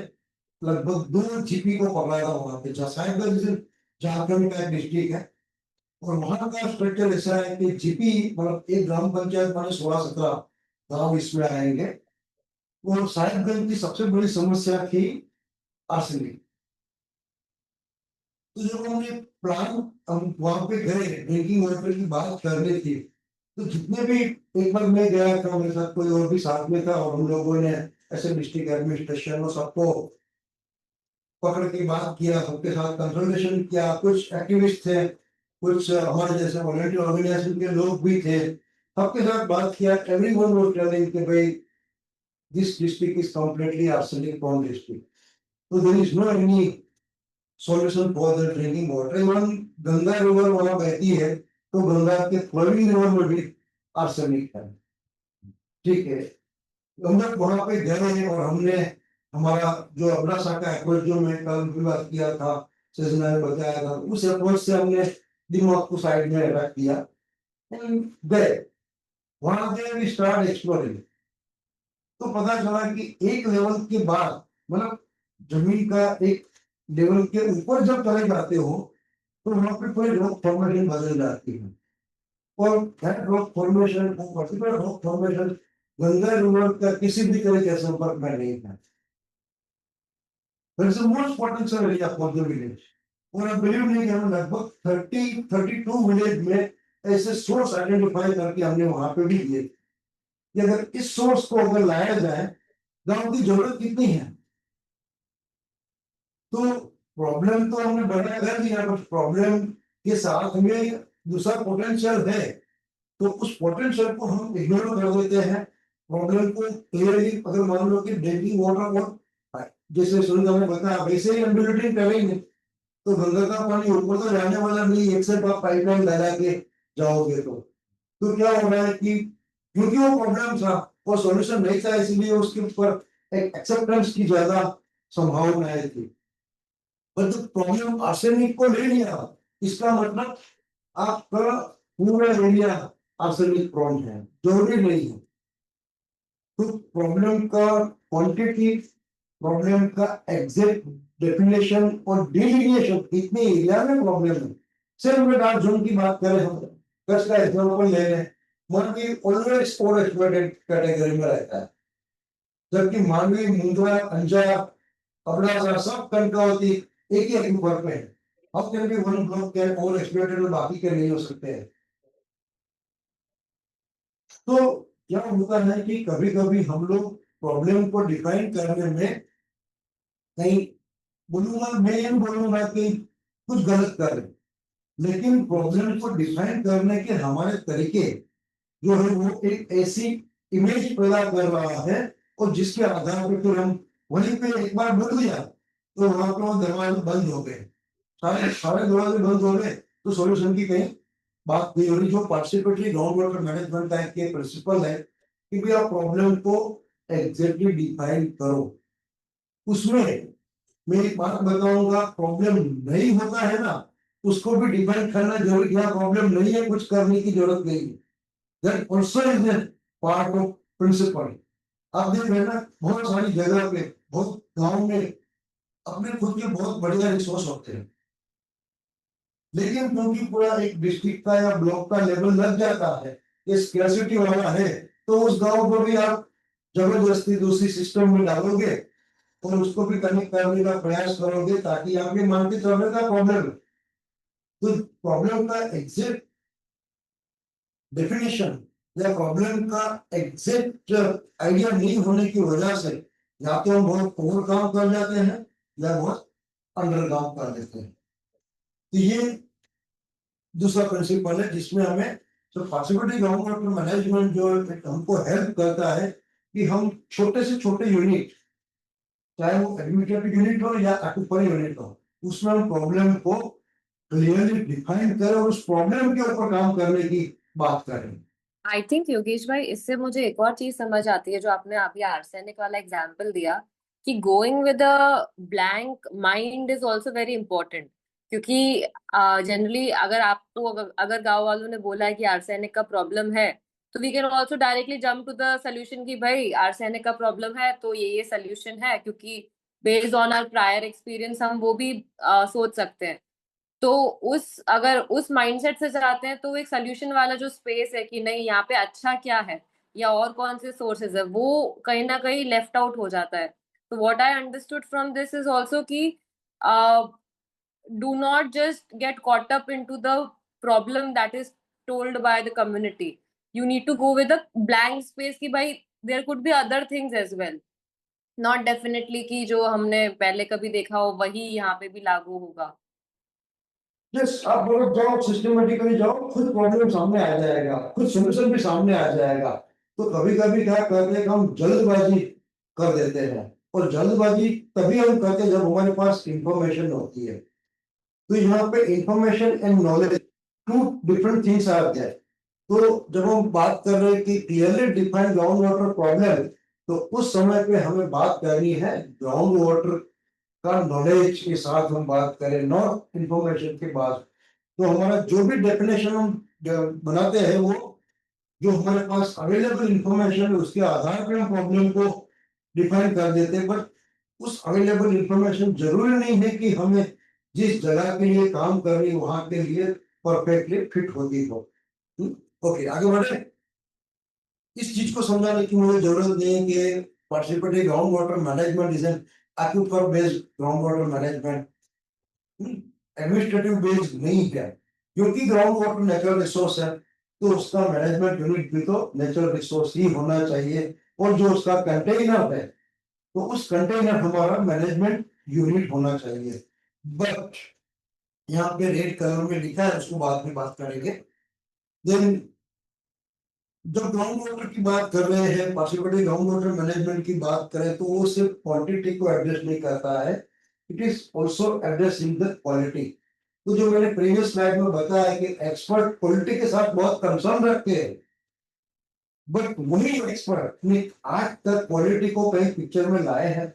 लगभग 2 जीपी को पकड़ा था वहां पे। साहिबगंज झारखंड का एक डिस्ट्रिक्ट है और वहां का स्ट्रक्चर ऐसा है कि जीपी मतलब एक ग्राम पंचायत में 16-17 गांव इसमें आएंगे। और साहिबगंज की सबसे बड़ी समस्या थी आर्सेनिक। तो जब हमने प्लान, हम वहां पे गए, ड्रिंकिंग वाटर की बात करनी थी, तो जितने भी, एक बार मैं गया था, मेरे साथ कोई और भी साथ में था, और हम लोगों ने ऐसे डिस्ट्रिक्ट एडमिनिस्ट्रेशन और सबको पकड़ के बात किया, सबके साथ कंसल्टेशन किया। कुछ एक्टिविस्ट थे, कुछ हमारे जैसे वॉलंटियर ऑर्गेनाइजेशन के लोग भी थे, सबके साथ बात किया। एवरीवन वाज टेलिंग कि भाई this district is completely arsenic prone district, तो there is no any solution for the drinking water. Even Ganga river वहां बहती है, तो गंगा के फ्लोइंग रिवर में भी आर्सेनिक है। ठीक है, हम लोग वहां पे गए और हमने हमारा जो अबडासा का अप्रोच जो मैं कल भी बात किया था, सजना ने बताया था, उस अप्रोच से हमने दिमाग को साइड में रख दिया एंड गए वहां पे वी स्टार्ट एक्सप्लोरिंग। तो पता चला कि एक लेवल के बाद मतलब जमीन का एक लेवल के ऊपर जब चले जाते हो तो वहां पे कोई रॉक फॉर्मेशन बदल जाती है और that rock formation particular rock formation Ganga river का किसी भी तरह के संपर्क में नहीं था। That is the most potential area for the village. और आप बिलीव नहीं कि हम लगभग 32 विलेज में ऐसे सोर्स आइडेंटिफाई करके हमने वहां पे भी दिए कि अगर इस सोर्स को अगर लाया जाए गांव की जरूरत कितनी है। तो प्रॉब्लम तो हमने बढ़िया कर दिया बट प्रॉब्लम के साथ में दूसरा पोटेंशियल है तो उस पोटेंशियल को हम इग्नोर कर देते हैं। प्रॉब्लम को क्लियरली अगर मान लो कि ड्रिंकिंग वाटर और जैसे सुनीता ने बताया वैसे ही हम बिल्डिंग करेंगे तो गंगा का पानी ऊपर तो जाने वाला नहीं, एक से आप पाइपलाइन लगा के जाओगे तो क्या हो रहा है कि क्योंकि वो प्रॉब्लम था वो सॉल्यूशन नहीं था इसलिए उसके ऊपर एक एक्सेप्टेंस की ज्यादा संभावनाएं थी। पर जब प्रॉब्लम आर्सेनिक को ले लिया इसका मतलब आपका पूरा एरिया आर्सेनिक प्रोन है, जरूरी नहीं है। तो प्रॉब्लम का क्वांटिटी, प्रॉब्लम का एग्जैक्ट डेफिनेशन और डिलिनिएशन इतने एरिया में प्रॉब्लम है। सिर्फ में डार्क जोन की बात करें हम कच्छ का एग्जांपल ले लें, मानवी ऑलवेज और एक्सप्लॉइटेड कैटेगरी में रहता है जबकि मानवी, मुंद्रा, अंजार, अबडासा सब कनकावती एक ही एक्यूफर में है। How can be one block can all exploited और बाकी के नहीं हो सकते हैं। तो क्या होता है कि कभी कभी हम लोग प्रॉब्लम को डिफाइन करने में कहीं बोलूंगा, मैं ये बोलूंगा कि कुछ गलत कर रहे, लेकिन प्रॉब्लम को डिफाइन करने के हमारे तरीके जो है वो एक ऐसी इमेज पैदा कर रहा है और जिसके आधार पर फिर हम वहीं पे एक बार बोल दिया तो वहां पर वो दरवाजे बंद हो गए, सारे सारे दरवाजे बंद हो गए तो सॉल्यूशन की कहीं बात नहीं हो रही। जो participatory ground water management act के प्रिंसिपल है कि भी आप प्रॉब्लम को एग्जैक्टली डिफाइन करो। उसमें मैं एक बात बताऊंगा, प्रॉब्लम नहीं होता है ना उसको भी डिफाइन करना जरूरी है। प्रॉब्लम नहीं है कुछ करने की जरूरत नहीं है, that also is a part of principle. आप देख रहे हैं ना बहुत सारी जगह पे बहुत गांव में अपने खुद के बहुत बढ़िया रिसोर्स होते हैं लेकिन क्योंकि पूरा एक डिस्ट्रिक्ट का या ब्लॉक का लेवल लग जाता है, ये स्कैर्सिटी वाला है तो उस गांव को भी आप जबरदस्ती दूसरी सिस्टम में डालोगे और उसको भी कनेक्ट करने का प्रयास करोगे ताकि आपके मानते चलने का प्रॉब्लम। तो प्रॉब्लम का एग्जैक्ट डेफिनेशन या प्रॉब्लम का एग्जैक्ट आइडिया नहीं होने की वजह से या तो हम बहुत ओवर काम कर जाते हैं या बहुत अंडर काम कर देते हैं। तो ये दूसरा प्रिंसिपल है जिसमें हमें तो पॉसिबिलिटी ग्राउंड वाटर मैनेजमेंट जो हमको हेल्प करता है कि हम छोटे से छोटे यूनिट चाहे वो एडमिनिस्ट्रेटिव यूनिट हो या एक्यूफर यूनिट हो उसमें हम प्रॉब्लम को क्लियरली डिफाइन करें और उस प्रॉब्लम के ऊपर काम करने की बात करें। आई थिंक योगेश भाई इससे मुझे एक और चीज समझ आती है जो आपने अभी आर्सेनिक वाला एग्जांपल दिया कि going with a blank mind is also very important क्योंकि जनरली अगर आपको अगर गांव वालों ने बोला है कि आर्सेनिक का प्रॉब्लम है तो we can also directly jump to the solution कि भाई आर्सेनिक का प्रॉब्लम है तो ये सोल्यूशन है क्योंकि based on our prior experience हम वो भी सोच सकते हैं। तो अगर उस माइंडसेट से जाते हैं तो एक सोल्यूशन वाला जो स्पेस है कि नहीं यहाँ पे अच्छा क्या है या और कौन से सोर्सेज है वो कहीं ना कहीं लेफ्ट आउट हो जाता है। तो what I understood from this is also कि do not just get caught up into the problem that is told by the community, you need to go with a blank space कि भाई there could be other things as well, not definitely कि जो हमने पहले कभी देखा हो वही यहाँ पे भी लागू होगा। यस, आप अगर जाओ सिस्टमेटिकली जाओ खुद प्रॉब्लम सामने आ जाएगा, खुद सॉल्यूशन भी सामने आ जाएगा। तो कभी कभी क्या करते हैं हम जल्दबाजी कर देते हैं और जल्दबाजी तभी हम करते हैं जब हमारे पास इंफॉर्मेशन होती है। तो यहाँ पे information and knowledge two different things are there. तो जब हम बात कर रहे हैं कि clearly defined ground water problem तो उस समय पे हमें बात करनी है ग्राउंड वाटर का नॉलेज के साथ हम बात करें, नॉट इंफॉर्मेशन के बाद। तो हमारा जो भी डेफिनेशन हम बनाते हैं वो जो हमारे पास अवेलेबल इंफॉर्मेशन है उसके आधार पर हम प्रॉब्लम को डिफाइन कर देते हैं। बट उस अवेलेबल इंफॉर्मेशन जरूरी नहीं है कि हमें जिस जगह के लिए काम कर रही वहां के लिए परफेक्टली फिट होती हो। ओके, आगे बढ़े। इस चीज को समझाने की मुझे जरूरत नहीं है कि participatory ground water management is an aquifer based ground water management, administrative based नहीं है, क्योंकि ग्राउंड वाटर नेचुरल रिसोर्स है तो उसका मैनेजमेंट यूनिट भी तो नेचुरल रिसोर्स ही होना चाहिए, और जो उसका कंटेनर है तो उस कंटेनर हमारा मैनेजमेंट यूनिट होना चाहिए। बट यहाँ पे रेड कलर में लिखा है, उसको बाद में बात करेंगे। देन जब ग्राउंड वाटर की बात कर रहे हैं, पार्टिसिपेटरी ग्राउंड वाटर मैनेजमेंट की बात करें तो वो सिर्फ क्वांटिटी को एड्रेस नहीं करता है, it is also addressing the quality. तो जो मैंने प्रीवियस स्लाइड में बताया कि एक्सपर्ट क्वालिटी के साथ बहुत कंसर्न रखते हैं, बट वही एक्सपर्ट ने आज तक क्वालिटी को कहीं पिक्चर में लाए हैं।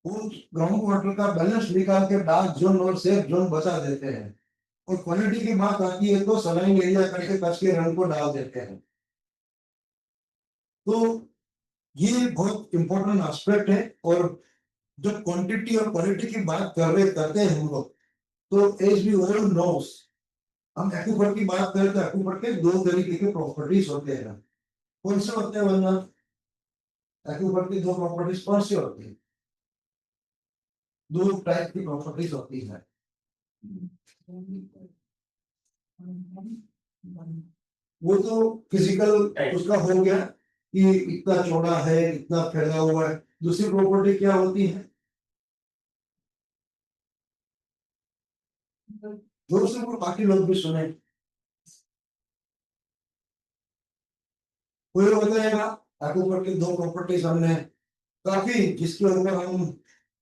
वो ग्राउंड वाटर का बैलेंस निकाल के डार्क जोन और सेफ जोन बचा देते हैं, और क्वालिटी की बात आती है तो सलाइन एरिया करके कस के रंग को डाल देते हैं। तो ये बहुत इंपॉर्टेंट एस्पेक्ट है। और जब क्वांटिटी और क्वालिटी की बात करते हैं हम लोग, तो एज वी ऑल नोस, हम एक्यूफर की बात करें तो एक्यूफर के दो तरीके के प्रॉपर्टीज होते हैं। कौन से होते हैं वरना? एक्यूफर की दो प्रॉपर्टीज कौन सी होती है? दो टाइप की प्रॉपर्टीज होती है। वो तो फिजिकल उसका हो गया कि इतना चौड़ा है, इतना फैला हुआ है। दूसरी प्रॉपर्टी क्या होती है? जोर से वो बाकी लोग भी सुने, कोई बताएगा। एक्यूफर की दो प्रॉपर्टीज हमने काफी, जिसके ऊपर हम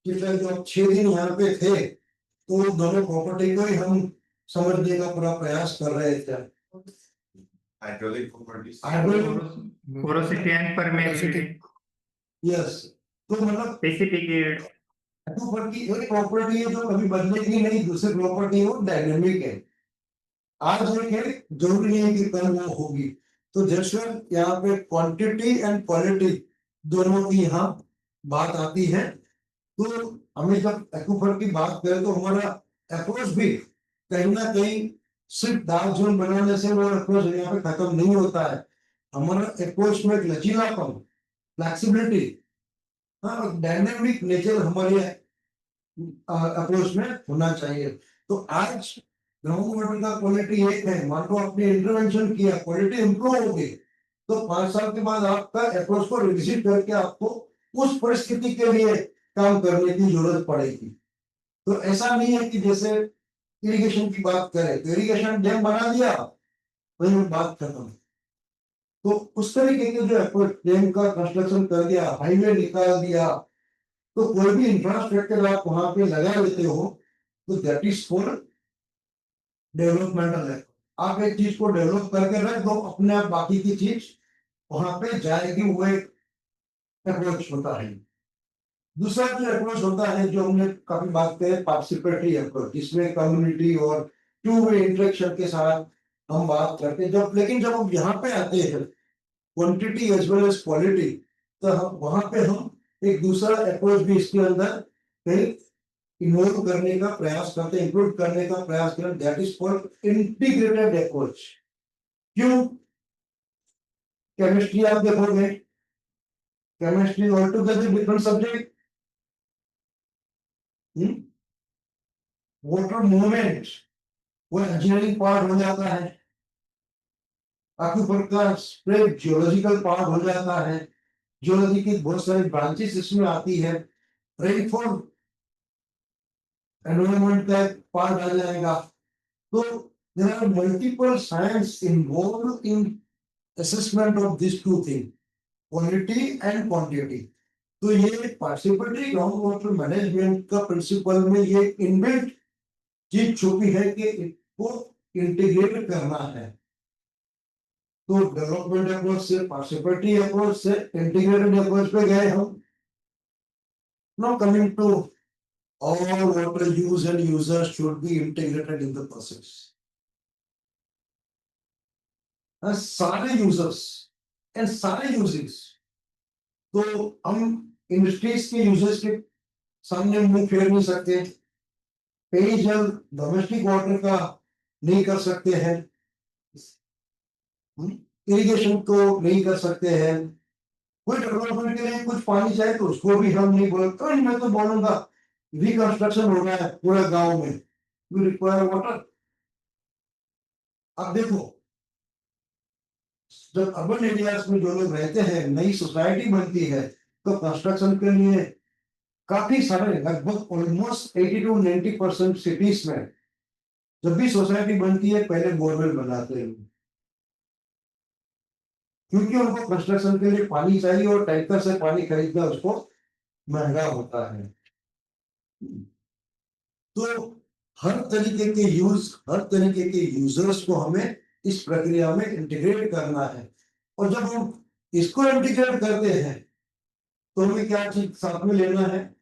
पिछले जो 6 दिन यहाँ पे थे तो दोनों प्रॉपर्टी को ही हम समझने का पूरा प्रयास कर रहे थे। Hydraulic properties, porosity and permeability, yes. तो मतलब स्पेसिफिक एक्यूफर की एक प्रॉपर्टी है जो कभी बदलेगी नहीं, दूसरी प्रॉपर्टी वो डायनेमिक है। आज एक है, जरूरी नहीं है कि कल वो होगी। तो जैसे यहाँ पे क्वांटिटी एंड क्वालिटी दोनों की यहाँ बात आती है। तो हमें जब एक्यूफर की बात करें तो हमारा अप्रोच भी कहीं ना कहीं सिर्फ डार्क जोन बनाने से वो अप्रोच यहाँ पे खत्म नहीं होता है। हमारा अप्रोच में एक लचीलापन, फ्लेक्सिबिलिटी, हाँ, डायनेमिक नेचर हमारे अप्रोच में होना चाहिए। तो आज ग्राउंड वाटर का क्वालिटी एक है, मान लो आपने इंटरवेंशन किया, क्वालिटी इंप्रूव हो गई, तो 5 साल के बाद आपका अप्रोच को रिविजिट करके आपको उस परिस्थिति के लिए काम करने की जरूरत पड़ेगी। तो ऐसा नहीं है कि जैसे इरिगेशन की बात करें तो इरिगेशन डैम बना दिया, वही बात खत्म। तो उस तरीके के जो अप्रोच, डैम का कंस्ट्रक्शन कर दिया, हाईवे निकाल दिया, तो कोई भी इंफ्रास्ट्रक्चर आप वहां पे लगा लेते हो तो दैट इज फॉर डेवलपमेंटल है। आप एक चीज को डेवलप करके रख दो, अपने आप बाकी की चीज वहां पे जाएगी, वो एक अप्रोच होता है। दूसरा जो अप्रोच होता है, जो हमने काफी बात करें, पार्टिसिपेटरी अप्रोच, जिसमें कम्युनिटी और टू वे इंटरेक्शन के साथ हम बात करते हैं। जब लेकिन जब हम यहाँ पे आते हैं quantity as well as quality, तो हम वहां पे हम एक दूसरा अप्रोच भी इसके अंदर कहीं इन्वॉल्व करने का प्रयास करते हैं, इंक्लूड करने का प्रयास करते हैं, that is called integrated approach. क्यों? केमिस्ट्री आप देखोगे, chemistry all together different subject, water movement वो इंजीनियरिंग पार्ट हो जाता है, एक्यूफर का स्प्रेड जियोलॉजिकल पार्ट हो जाता है, जियोलॉजी की बहुत सारी ब्रांचेस इसमें आती है, रेनफॉल एनवायरनमेंट का पार्ट आ जाएगा। तो there are multiple science involve in assessment of this two thing, quality and quantity. तो ये पार्टिसिपेटरी ग्राउंड वाटर मैनेजमेंट का प्रिंसिपल में ये इनबिल्ट चीज छुपी है कि इसको इंटीग्रेट करना है। तो डेवलपमेंट अप्रोच से पार्टिसिपेटरी अप्रोच से इंटीग्रेटेड अप्रोच पे गए हम। Now coming to all water use and users should be integrated in the process. सारे यूजर्स एंड सारे यूजेस, तो हम इंडस्ट्रीज के यूजर्स के सामने मुंह फेर नहीं सकते, पेयजल डोमेस्टिक वाटर का नहीं कर सकते हैं, इरिगेशन को नहीं कर सकते हैं, कोई डेवलपमेंट के लिए कुछ पानी चाहिए तो उसको भी हम नहीं बोलते। मैं तो बोलूंगा रिकंस्ट्रक्शन हो रहा है पूरे गांव में, वी रिक्वायर वाटर। अब देखो, जब अर्बन एरियाज में जो लोग रहते हैं, नई सोसाइटी बनती है, तो कंस्ट्रक्शन के लिए काफी सारे, लगभग ऑलमोस्ट 80 to 90% सिटीज में जब भी सोसाइटी बनती है पहले बोरवेल बनाते हैं, क्योंकि उनको कंस्ट्रक्शन के लिए पानी चाहिए और टैंकर से पानी खरीदना उसको महंगा होता है। तो हर तरीके के यूजर्स को हमें इस प्रक्रिया में इंटीग्रेट करना है। और जब हम इसको इंटीग्रेट करते हैं तो हमें क्या चीज साथ में लेना है?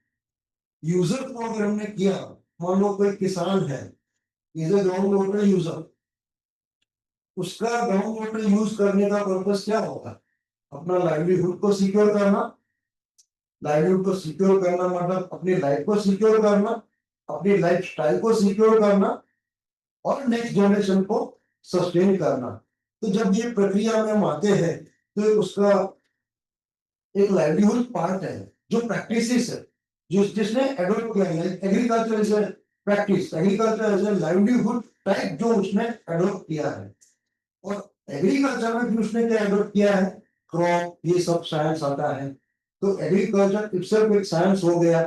यूजर को अगर हमने किया, मान लो कोई किसान है, is a ground water user, उसका ग्राउंड वाटर यूज करने का पर्पस क्या होगा? अपना लाइवलीहुड को सिक्योर करना। लाइवलीहुड को सिक्योर करना मतलब अपनी लाइफ को सिक्योर करना, अपनी लाइफ स्टाइल को सिक्योर करना और नेक्स्ट जनरेशन को सस्टेन करना। तो जब ये प्रक्रिया में हम आते हैं तो उसका एक लाइवलीहुड पार्ट है, जो प्रैक्टिसेस है, जो जिसने एडॉप्ट किया है। Agriculture is a practice, agriculture is a livelihood type जो उसने एडॉप्ट किया है। और एग्रीकल्चर में भी उसने क्या एडॉप्ट किया है? क्रॉप, ये सब साइंस आता है। तो एग्रीकल्चर इटसेल्फ एक साइंस हो गया,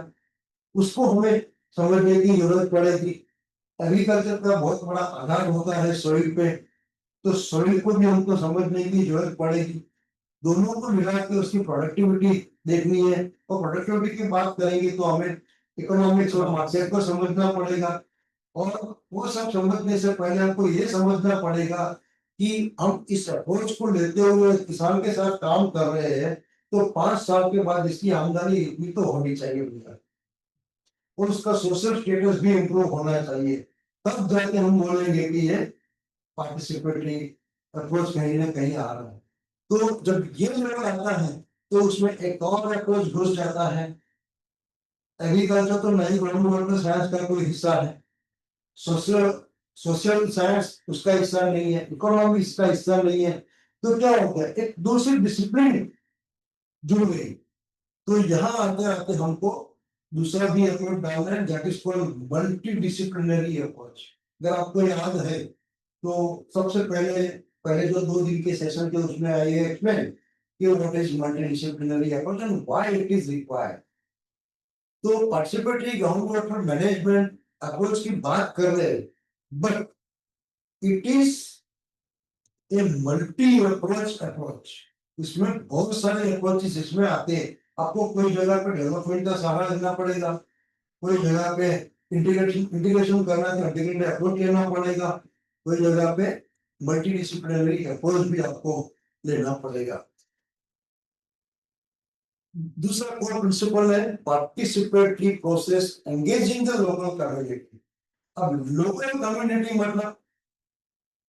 उसको हमें समझने की जरूरत पड़ेगी। एग्रीकल्चर का बहुत बड़ा आधार होता है सॉइल पे, तो सॉइल को भी हमको समझने की जरूरत पड़ेगी। दोनों को मिला के उसकी प्रोडक्टिविटी देखनी है, और प्रोडक्टिविटी की बात करेंगे तो हमें इकोनॉमिक्स और मार्केट को समझना पड़ेगा। और वो सब समझने से पहले हमको ये समझना पड़ेगा कि हम इस अप्रोच को लेते हुए किसान के साथ काम कर रहे हैं, तो 5 साल के बाद इसकी आमदनी इतनी तो होनी चाहिए भैया, और उसका सोशल स्टेटस भी इम्प्रूव होना चाहिए। तब जाके हम बोलेंगे कि ये पार्टिसिपेटरी अप्रोच कहीं ना कहीं आ रहा है। तो जब ये लेवल आता है तो उसमें एक और अप्रोच घुस जाता है। एग्रीकल्चर तो नहीं, ग्राउंड वाटर साइंस का कोई हिस्सा है, सोशल साइंस उसका हिस्सा नहीं है, इकोनॉमी इसका हिस्सा नहीं है। तो क्या हो गया, एक दूसरी डिसिप्लिन जुड़ गई। तो यहाँ आते आते हमको दूसरा भी अप्रोच डालना है, that is called multi disciplinary approach. अगर आपको याद है तो सबसे पहले जो 2 दिन के सेशन के उसमें आई है एक्सप्लेन कि what is multi disciplinary approach and why it is required. तो participatory ground water management approach की बात कर रहे हैं, but it is a multi approach. इसमें बहुत सारे अप्रोचेस इसमें आते हैं। आपको कोई जगह पे डेवलपमेंट का सहारा लेना पड़ेगा, कोई जगह पे इंटीग्रेशन करना है तो इंटीग्रेटेड अप्रोच लेना पड़ेगा, कोई जगह पे मल्टी डिसिप्लिनरी अप्रोच भी आपको लेना पड़ेगा। दूसरा कोर प्रिंसिपल है participatory process engaging the local community. अब लोकल कम्युनिटी मतलब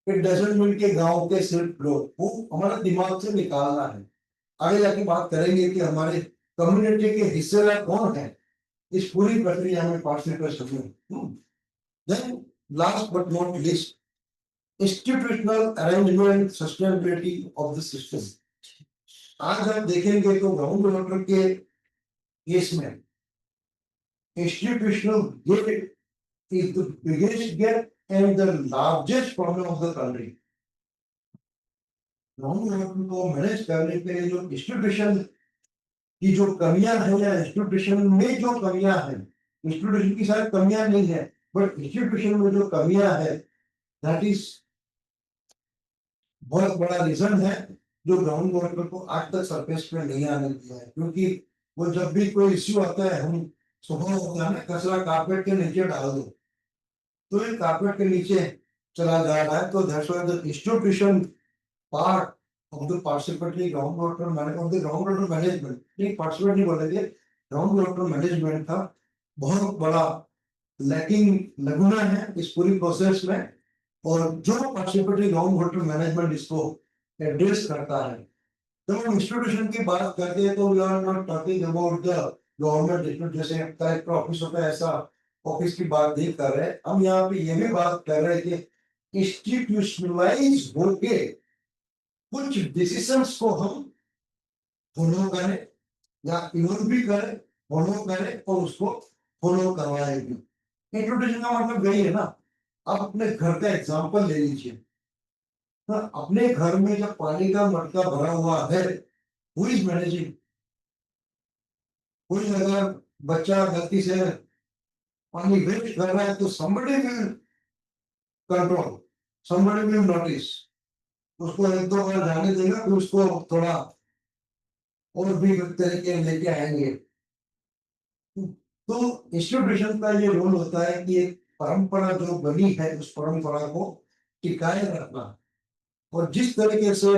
इट डजंट मीन के गांव के सिर्फ लोग, वो हमारा दिमाग से निकालना है। आगे जाके बात करेंगे कि हमारे कम्युनिटी के हिस्सेदार कौन है इस पूरी प्रक्रिया में पार्टिसिपेट में। Then last but not least, institutional arrangement sustainability of the system. आज आप देखेंगे तो ग्राउंड वाटर के केस में institutional gate is the biggest gap and the largest problem of the country. Ground water को मैनेज करने के लिए जो इंस्टीट्यूशन की जो कमियां है या इंस्टीट्यूशन में जो कमियां है, इंस्टीट्यूशन की सारी कमियां नहीं है, बट इंस्टीट्यूशन में जो कमियां है दैट इज बहुत बड़ा रीजन है जो ग्राउंड वाटर को आज तक सरफेस पे नहीं आने दिया है। क्योंकि वो जब भी कोई इश्यू आता है, हम सुबह होता है ना, कचरा कारपेट के नीचे डाल दो, तो ये कारपेट के नीचे चला जा रहा है। तो that's why the institution part of the participatory groundwater management, नहीं participatory नहीं बोलेंगे, groundwater management का बहुत बड़ा लैकिंग लगना है इस पूरी प्रोसेस में, और जो पार्टिसिपेटरी ग्राउंड वाटर मैनेजमेंट इसको एड्रेस करता है। जब हम इंस्टीट्यूशन की बात करते हैं तो we are not talking about the government institute, जैसे कलेक्टर ऑफिस होता है ऐसा ऑफिस की बात नहीं कर रहे, हम यहाँ पे ये भी बात कर रहे हैं कि इंस्टीट्यूशनलाइज होके कुछ डिसीजंस को हम फॉलो करें या इग्नोर भी करें, फॉलो करें और उसको फॉलो करवाएंगे। इंट्रोडक्शन का मतलब वही है ना। आप अपने घर का एग्जांपल ले लीजिए, हाँ, अपने घर में जब पानी का मटका भरा हुआ है, हु इज मैनेजिंग? कोई अगर बच्चा गलती से पानी वेस्ट कर रहा है तो somebody will control, somebody will notice, उसको एक दो बार जाने देगा, फिर उसको थोड़ा और भी तरीके लेके आएंगे। तो इंस्टीट्यूशन का ये रोल होता है कि एक परंपरा जो बनी है उस परंपरा को टिकाए रखना, और जिस तरीके से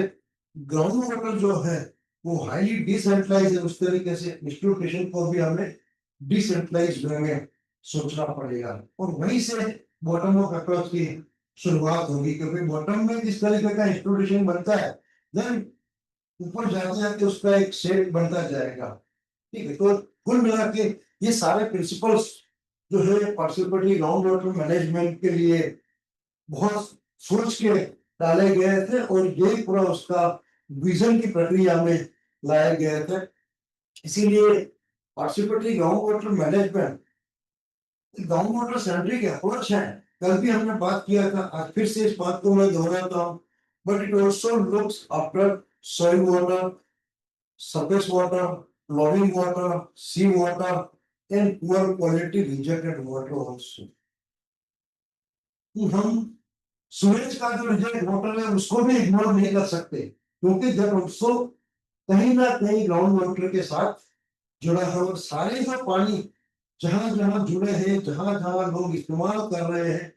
ग्राउंड वाटर जो है वो हाईली डिसेंट्रलाइज है, उस तरीके से इंस्टीट्यूशन को भी हमें डिसेंट्रलाइज वे में सोचना पड़ेगा, और वहीं से बॉटम ऑफ अप्रोच की शुरुआत होगी। क्योंकि बॉटम में जिस तरीके का इंस्टीट्यूशन बनता है, देन ऊपर जाते जाते उसका एक शेप बनता जाएगा। ठीक है, तो कुल मिला के ये सारे प्रिंसिपल्स जो है पार्टिसिपेटरी ग्राउंड वाटर मैनेजमेंट के लिए बहुत सोच के डाले गए थे, और ये पूरा उसका विजन की प्रक्रिया में लाए गए थे। इसीलिए participatory ground water management ground water centric approach है। कल भी हमने बात किया था, आज फिर से इस बात को मैं दोहराता हूँ, but it also looks after soil water, surface water, flowing water, sea water, and poor quality rejected water also. कि हम सूरज का जो रिजेक्ट वाटर है उसको भी इग्नोर नहीं कर सकते, क्योंकि दैट ऑल्सो कहीं ना कहीं ग्राउंड वाटर के साथ जुड़ा है, और सारे जो पानी जहां जहां जुड़े हैं, जहां जहां लोग इस्तेमाल कर रहे हैं,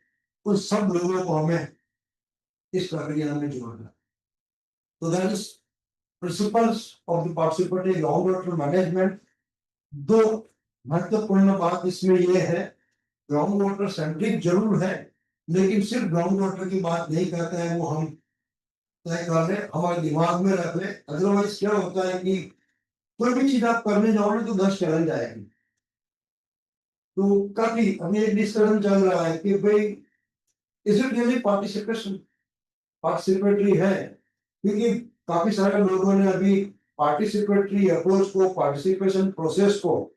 उन सब लोगों को हमें इस प्रक्रिया में जोड़ना। तो that is principles of the participatory ground water management. दो महत्वपूर्ण बात इसमें यह है, ग्राउंड वाटर सेंट्रिक जरूर है, लेकिन सिर्फ ग्राउंड वाटर की बात नहीं करते हैं, वो हम तय कर ले, हमारे दिमाग में रख ले। अदरवाइज क्या होता है कि कोई भी चीज आप करने जाओगे तो 10 चैलेंज आएगी। तो काफी अभी एक डिस्कशन चल रहा है कि भाई इज इट रियली पार्टिसिपेटरी है, क्योंकि काफी सारे लोगों ने अभी पार्टिसिपेटरी अप्रोच को, पार्टिसिपेशन प्रोसेस को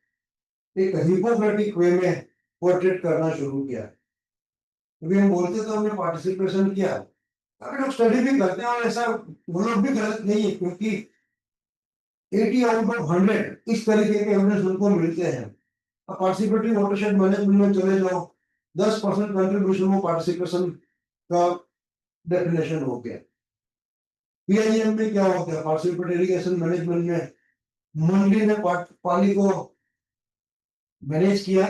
एक हिपोक्रेटिक वे में पोर्ट्रेट करना शुरू किया। अभी हम बोलते तो हमने पार्टिसिपेशन किया, अभी लोग स्टडी भी करते हैं, और ऐसा वो लोग भी गलत नहीं है, क्योंकि 80 आउट ऑफ 100 इस तरीके के एविडेंस उनको मिलते हैं। अब पार्टिसिपेटरी वाटरशेड मैनेजमेंट में चले जाओ, 10% कंट्रीब्यूशन वो पार्टिसिपेशन का डेफिनेशन हो गया। पीआईएम में क्या हो गया, पार्टिसिपेटरी इरिगेशन मैनेजमेंट में मंडी ने पानी को मैनेज किया,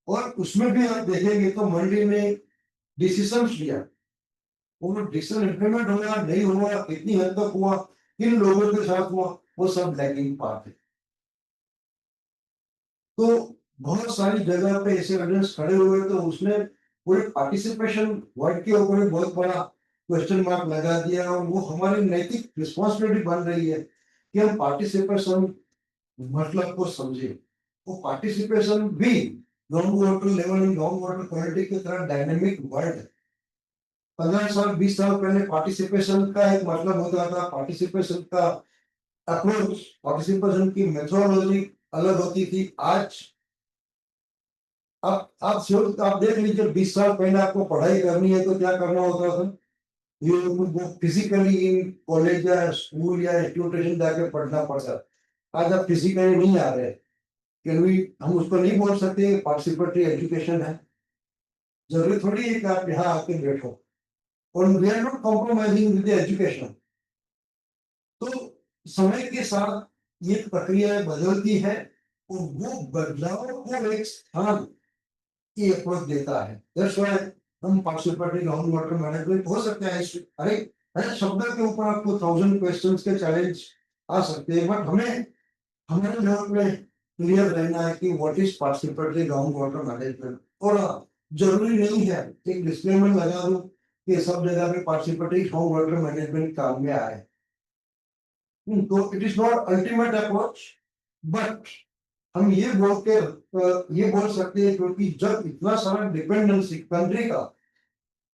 और उसमें भी आप देखेंगे तो मंडी ने डिसीजन लिया, वो डिसीजन इम्प्लीमेंट हुआ नहीं हुआ, कितनी हद तक हुआ, किन लोगों के साथ हुआ, वो सब लैगिंग पार्ट है। तो बहुत सारी जगह पे ऐसे एविडेंस खड़े हुए, तो उसने पूरे पार्टिसिपेशन वर्ड के ऊपर एक बहुत बड़ा क्वेश्चन मार्क लगा दिया, और वो हमारी नैतिक रिस्पॉन्सिबिलिटी बन रही है कि हम पार्टिसिपेशन मतलब को समझे। वो पार्टिसिपेशन भी ground water level and ground water quality की तरह डायनेमिक वर्ड है। 15 साल 20 साल पहले पार्टिसिपेशन का एक मतलब होता था, पार्टिसिपेशन का अप्रोच, पार्टिसिपेशन की मेथोडोलॉजी अलग होती थी। आज आप देख लीजिए, 20 साल पहले आपको पढ़ाई करनी है तो क्या करना होता था, ये वो फिजिकली इन कॉलेज या स्कूल या इंस्टीट्यूशन जाके पढ़ना पड़ता। आज आप फिजिकली नहीं आ रहे, क्योंकि हम उसको नहीं बोल सकते पार्टिसिपेटरी एजुकेशन है। जरूरी थोड़ी है कि आप यहाँ आके बैठो, और we are not compromising with education. तो समय के साथ ये प्रक्रिया बदलती है, और वो बदलाव को एक स्थान की अप्रोच देता है। दैट्स व्हाई हम पार्टिसिपेटरी ग्राउंड वाटर मैनेजमेंट हो सकता है। अरे हर शब्द के ऊपर आपको 1000 क्वेश्चंस के चैलेंज आ सकते हैं, बट हमें हमारे लेवल में क्लियर रहना है कि what is participatory ground water management. और जरूरी नहीं है, एक डिस्क्लेमर लगा दूं कि सब जगह पे पार्टिसिपेटरी ग्राउंड वाटर मैनेजमेंट काम में आए। तो it is not ultimate approach, but हम ये ये बोल सकते हैं क्योंकि जब इतना सारा डिपेंडेंसी कंट्री का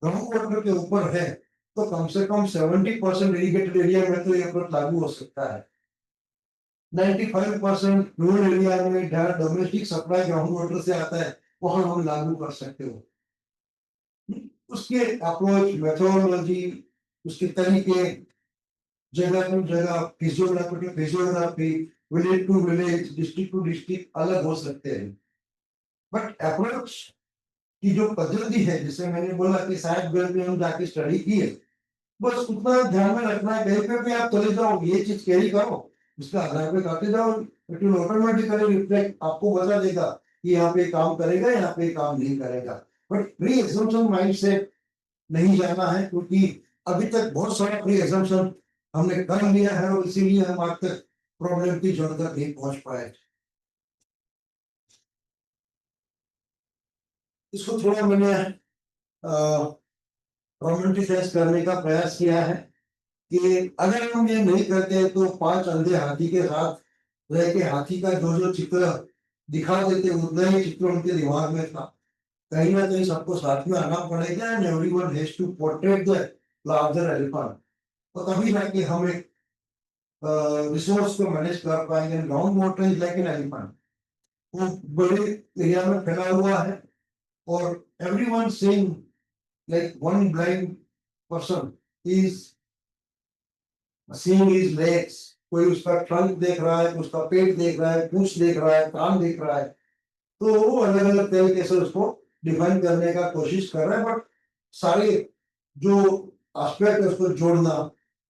ग्राउंड वाटर के ऊपर है, तो कम से कम 70% इरिगेटेड एरिया में तो ये अप्रोच लागू हो सकता है। 95% रूरल एरिया में डोमेस्टिक सप्लाई ग्राउंड वाटर से आता है, वहां हम लागू कर सकते हो। उसके अप्रोच, मेथोडोलॉजी, उसके तरीके, जगह टू जगह, physiography to physiography, village to village, district to district अलग हो सकते हैं, बट अप्रोच की जो पद्धति है, जिसे मैंने बोला कि शायद गर्ल में हम जाके स्टडी की है, बस उतना ध्यान में रखना है। कहीं पे भी आप चले जाओ, ये चीज कैरी करो, उसका आधार पे करते जाओ, इट विल ऑटोमेटिकली रिफ्लेक्ट, आपको बता देगा कि यहाँ पे काम करेगा, यहाँ पे काम नहीं करेगा। बट प्री एग्जाम्पशन माइंड से नहीं जाना है, क्योंकि अभी तक बहुत सारा प्री एग्जाम्पशन हमने कर लिया है और इसीलिए हम आज तक प्रॉब्लम की जड़ तक नहीं पहुंच पाए। इसको थोड़ा मैंने रोमांटिसाइज करने का प्रयास किया है कि अगर हम ये नहीं करते तो 5 अंधे हाथी के साथ रह के हाथी का जो जो चित्र दिखा देते, उतना ही चित्र उनके दिमाग में था। कहीं ना कहीं सबको साथ में आना पड़ेगा, and everyone has to portrait the larger elephant, तो तभी जाके हम एक रिसोर्स को मैनेज कर पाएंगे। Ground water is like an elephant, वो बड़े एरिया में फैला हुआ है, और everyone saying like one blind person is seeing his legs, कोई उसका ट्रंक देख रहा है, उसका पेट देख रहा है, पूंछ देख रहा है, कान देख रहा है, तो वो अलग अलग तरीके से उसको डिफाइन करने का कोशिश कर रहा है, बट सारे जो एस्पेक्ट है उसको जोड़ना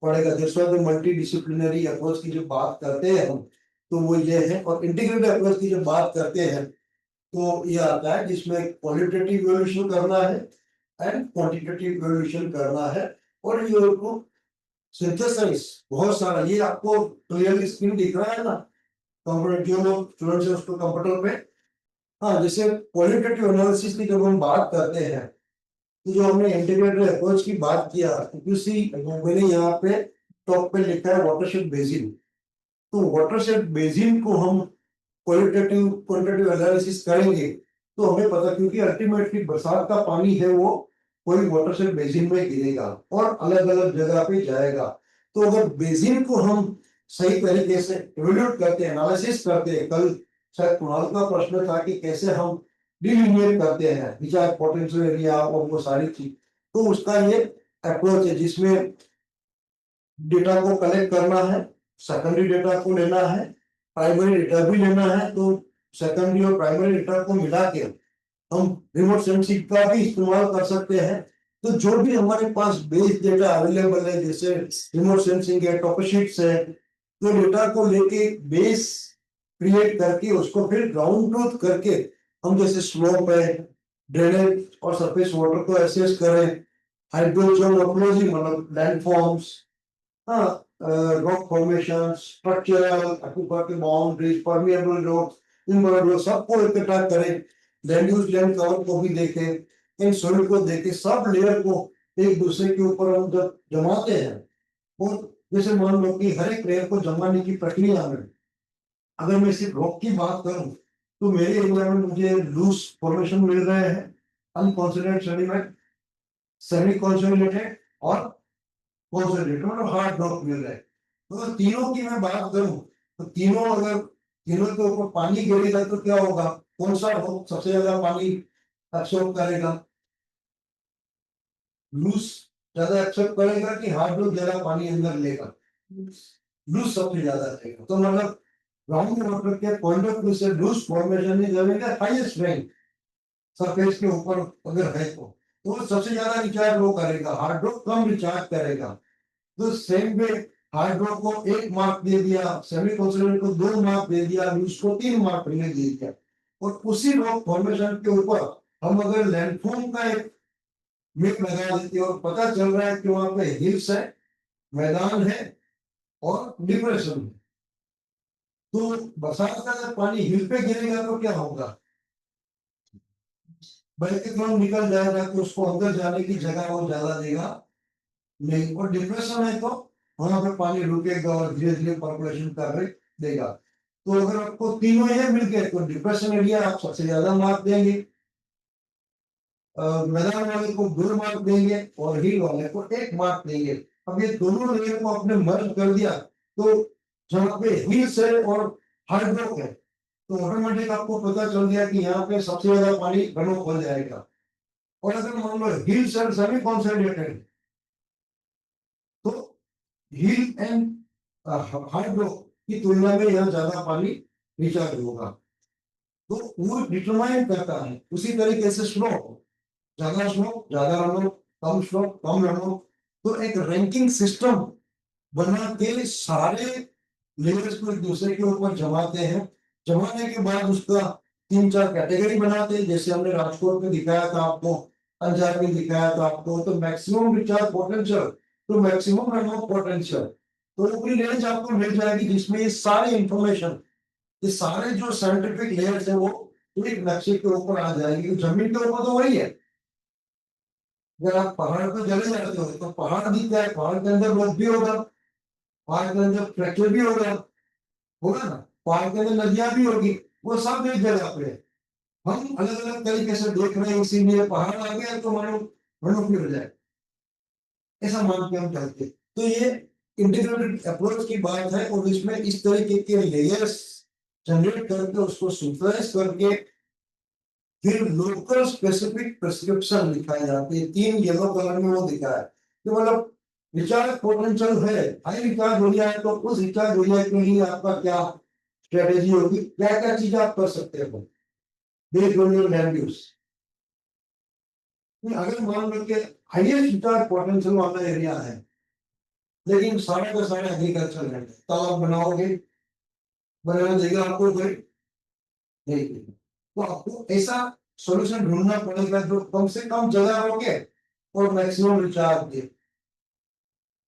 पड़ेगा। जैसे मल्टी डिसिप्लिनरी अप्रोच की जो बात करते हैं हम, तो वो ये है, और इंटीग्रेटेड अप्रोच की जो बात करते हैं तो ये आता है जिसमें क्वालिटेटिव इवोल्यूशन करना है एंड क्वांटिटेटिव इवोल्यूशन करना है, और ये को सिंथेसाइज बहुत सारा, ये आपको क्लियरली स्क्रीन दिख रहा है ना, कंप्यूटर जो लोग स्टूडेंट्स हैं उसको कंप्यूटर पे। हाँ, जैसे क्वालिटेटिव एनालिसिस की जब हम बात करते हैं, तो जो हमने इंटीग्रेटेड अप्रोच की बात किया, सी मैंने यहाँ पे टॉप पे लिखा है वाटरशेड बेसिन। तो वाटरशेड बेसिन को हम क्वालिटेटिव क्वांटिटेटिव एनालिसिस करेंगे तो हमें पता, क्योंकि अल्टीमेटली बरसात का पानी है वो कोई वाटरशेड बेसिन में गिरेगा और अलग अलग जगह पे जाएगा। तो अगर बेसिन को हम सही तरीके से इवैल्यूएट करते हैं, एनालिसिस करते हैं, कल शायद कुणाल का प्रश्न था कि कैसे हम डिलिनिएट करते हैं रिचार्ज पोटेंशियल एरिया और वो सारी चीज, तो उसका ये अप्रोच है जिसमें डेटा को कलेक्ट करना है, सेकेंडरी डेटा को लेना है, प्राइमरी डेटा भी लेना है, तो सेकेंडरी और प्राइमरी डेटा को मिला के हम रिमोट सेंसिंग का भी इस्तेमाल कर सकते हैं। तो जो भी हमारे पास बेस डेटा अवेलेबल है, जैसे रिमोट सेंसिंग है, टॉपोशीट्स है, तो डेटा को लेके बेस क्रिएट करके उसको फिर ग्राउंड ट्रूथ करके हम जैसे स्लोप है, ड्रेनेज और सरफेस वाटर को एसेस करें, हाइड्रोजियोमोर्फोलॉजी मतलब लैंडफॉर्म्स, हाँ, रॉक फॉर्मेशन, स्ट्रक्चरल एक्विफर के boundaries, permeable rocks, inward rocks, सबको इकट्ठा करें, लैंड यूज लैंड कवर को भी देखें, इन सॉइल को देखें, सब लेयर को एक दूसरे के ऊपर हम जब जमाते हैं, और जैसे मान लो कि हर एक लेयर को जमाने की प्रक्रिया में अगर मैं सिर्फ रॉक की बात करूं तो मेरे एरिया में मुझे लूज फॉर्मेशन मिल रहे हैं, अनकॉन्सोलिडेटेड सेडिमेंट, सेमी कॉन्सोलिडेटेड और कॉन्सोलिडेटेड और हार्ड रॉक मिल रहे हैं। तो तीनों की मैं बात करूं तो तीनों अगर तीनों के ऊपर पानी गिरेगा तो क्या होगा, कौन सा रॉक सबसे ज्यादा पानी एब्सॉर्ब करेगा, लूज ज्यादा एब्सॉर्ब करेगा कि हार्ड रॉक ज्यादा पानी अंदर लेगा, लूज सबसे ज्यादा लेगा। तो मतलब ग्राउंड वाटर के पॉइंट ऑफ व्यू से loose formation is having the highest rank surface के ऊपर अगर है तो सबसे ज्यादा रिचार्ज वो करेगा, हार्ड रॉक कम रिचार्ज करेगा। तो सेम वे हार्ड रॉक को 1 मार्क दे दिया, सेमी कॉन्सोलिडेटेड को 2 मार्क दे दिया, लूज को 3 मार्क दे दिया, और उसी रॉक फॉर्मेशन के ऊपर हम अगर लैंडफॉर्म का एक मैप लगा देते और पता चल रहा है कि वहां पे हिल्स है मैदान है और डिप्रेशन है। तो बरसात का जब पानी हिल पे गिरेगा तो क्या होगा, बल्कि तो निकल जाएगा, तो उसको अंदर जाने की जगह वो ज्यादा देगा नहीं। और डिप्रेशन है तो वहां पे पानी रुकेगा और धीरे धीरे पॉपुलेशन का रेट देगा। तो अगर आपको तीनों ये मिल गए तो डिप्रेशन एरिया आप सबसे ज्यादा मार्क देंगे, मैदान वाले को 2 मार्क देंगे और हिल वाले को 1 मार्क देंगे। अब ये दोनों लेयर को आपने मर्ज कर दिया तो जहाँ पे हिल्स है और हार्ड रॉक है तो ऑटोमेटिक आपको पता चल गया कि यहाँ पे सबसे ज्यादा पानी घनों हो जाएगा। और अगर मान लो हिल्स एंड सेमी कॉन्सेंट्रेटेड तो हिल एंड हार्ड रॉक की तुलना में यहाँ ज्यादा पानी रिचार्ज होगा। तो वो डिटरमाइन करता है। उसी तरीके से स्लोप, ज्यादा स्लोप ज्यादा रनो, कम स्लोप कम रनो। तो एक रैंकिंग सिस्टम बना के सारे लेयर्स को एक दूसरे के ऊपर जमाते हैं। जमाने के बाद उसका 3-4 कैटेगरी बनाते हैं, जैसे हमने राजकोट में दिखाया था आपको, अंजार में दिखाया था आपको। तो मैक्सिमम रिचार्ज पोटेंशियल तो मैक्सिमम रन ऑफ पोटेंशियल, तो पूरी रेंज आपको मिल जाएगी जिसमें ये सारी इंफॉर्मेशन, ये सारे जो साइंटिफिक लेयर्स है वो एक नक्शे के ऊपर आ जाएंगे। जमीन के ऊपर तो वही है। अगर आप पहाड़ पे चले जाते हो तो पहाड़ दिखता है, पहाड़ के अंदर रोक भी होगा, पहाड़ के अंदर फ्रैक्चर भी होगा ना, पहाड़ के अंदर नदियां भी होगी, वो सब एक जगह पे है। हम अलग अलग तरीके से देख रहे हैं, इसीलिए पहाड़ आ गया तो मानो मानो फिर जाए, ऐसा मान के हम चलते। तो ये इंटीग्रेटेड अप्रोच की बात है और इसमें इस तरीके के लेयर्स जनरेट करके उसको सिंथेसाइज करके फिर लोकल स्पेसिफिक प्रिस्क्रिप्शन लिखाए जाते हैं। 3 येलो कलर में वो दिखा है कि मतलब रिचार्ज पोटेंशियल है, हाई रिचार्ज एरिया है, तो उस रिचार्ज एरिया के लिए आपका क्या स्ट्रेटेजी होगी, क्या क्या चीजें आप कर सकते हो based on your land use. अगर मान लो कि हाईएस्ट रिचार्ज पोटेंशियल वाला एरिया है लेकिन सारा का सारा एग्रीकल्चर लैंड है, तालाब बनाओगे, बनाना देगा आपको कोई नहीं देगा। तो आपको ऐसा सॉल्यूशन ढूंढना पड़ेगा जो कम से कम जगह रोके और मैक्सिमम रिचार्ज दे।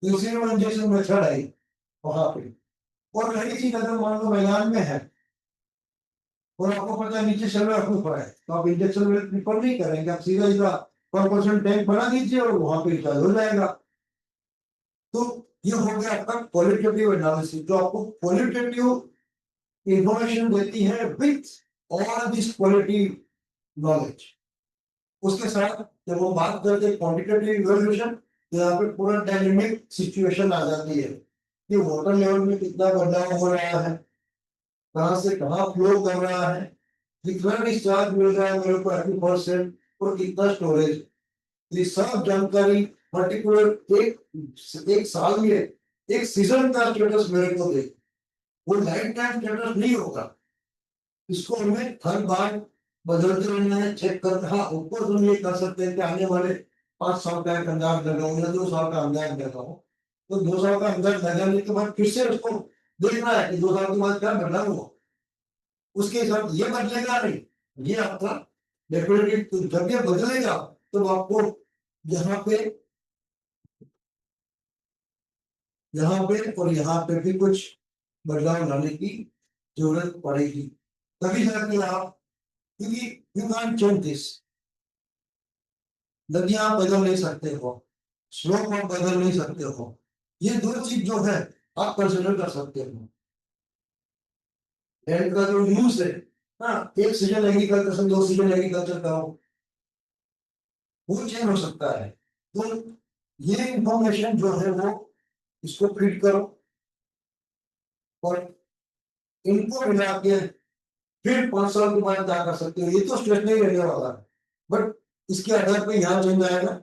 इंजेक्शन मेथड है वहां पे। और रही चीज अगर मान लो मैदान में है और आपको पता है नीचे सर्वे रखना पड़ा है तो आप इंजेक्शन में प्रिफर नहीं करेंगे, आप सीधा सीधा कॉर्पोरेशन टैंक बना दीजिए और वहां पे रिचार्ज हो जाएगा। तो ये हो गया आपका क्वालिटेटिव एनालिसिस जो आपको क्वालिटेटिव इंफॉर्मेशन देती है with all this quality knowledge. उसके साथ जब हम बात करते हैं क्वांटिटेटिव इवैल्यूएशन तो यहाँ पे पूरा डायनेमिक सिचुएशन आ जाती है कि वाटर लेवल में कितना बदलाव हो रहा है, कहाँ से कहाँ फ्लो कर रहा है, कितना डिस्चार्ज मिल रहा है मेरे को 80% और कितना स्टोरेज। ये सब जानकारी पर्टिकुलर एक साल में एक सीजन का स्टेटस मेरे को दे, वो लाइफ टाइम स्टेटस नहीं होगा। इसको हमें हर बार बदलते रहना है, चेक करना। हाँ, ऊपर हम ये कर सकते हैं कि आने वाले 5 साल का एक अंदाज लगाओ या 2 साल का अंदाज लगाओ। तो 2 साल का अंदाज लगाने के बाद फिर से उसको देखना है कि 2 साल के बाद क्या बदलाव हुआ, उसके हिसाब ये बदलेगा नहीं, ये आपका डेफिनेटली जब ये बदलेगा तो आपको यहाँ पे और यहाँ पे भी कुछ बदलाव लाने की जरूरत पड़ेगी, तभी जाके आप, क्योंकि यू कांट चेंज दिस। नदियां आप बदल नहीं सकते हो, स्लोप आप बदल नहीं सकते हो, ये 2 चीज जो है आप कंसिडर कर सकते हो। लैंड का जो यूज है, हाँ, एक सीजन एग्रीकल्चर से 2 सीजन एग्रीकल्चर करो, वो चेंज हो सकता है। तो ये इंफॉर्मेशन जो है वो इसको फीड करो और इनको मिला के फिर 5 साल के बाद क्या कर सकते हो। ये तो स्ट्रेस नहीं रहने वाला है, बट इसके आधार पे यहाँ चेंज आएगा।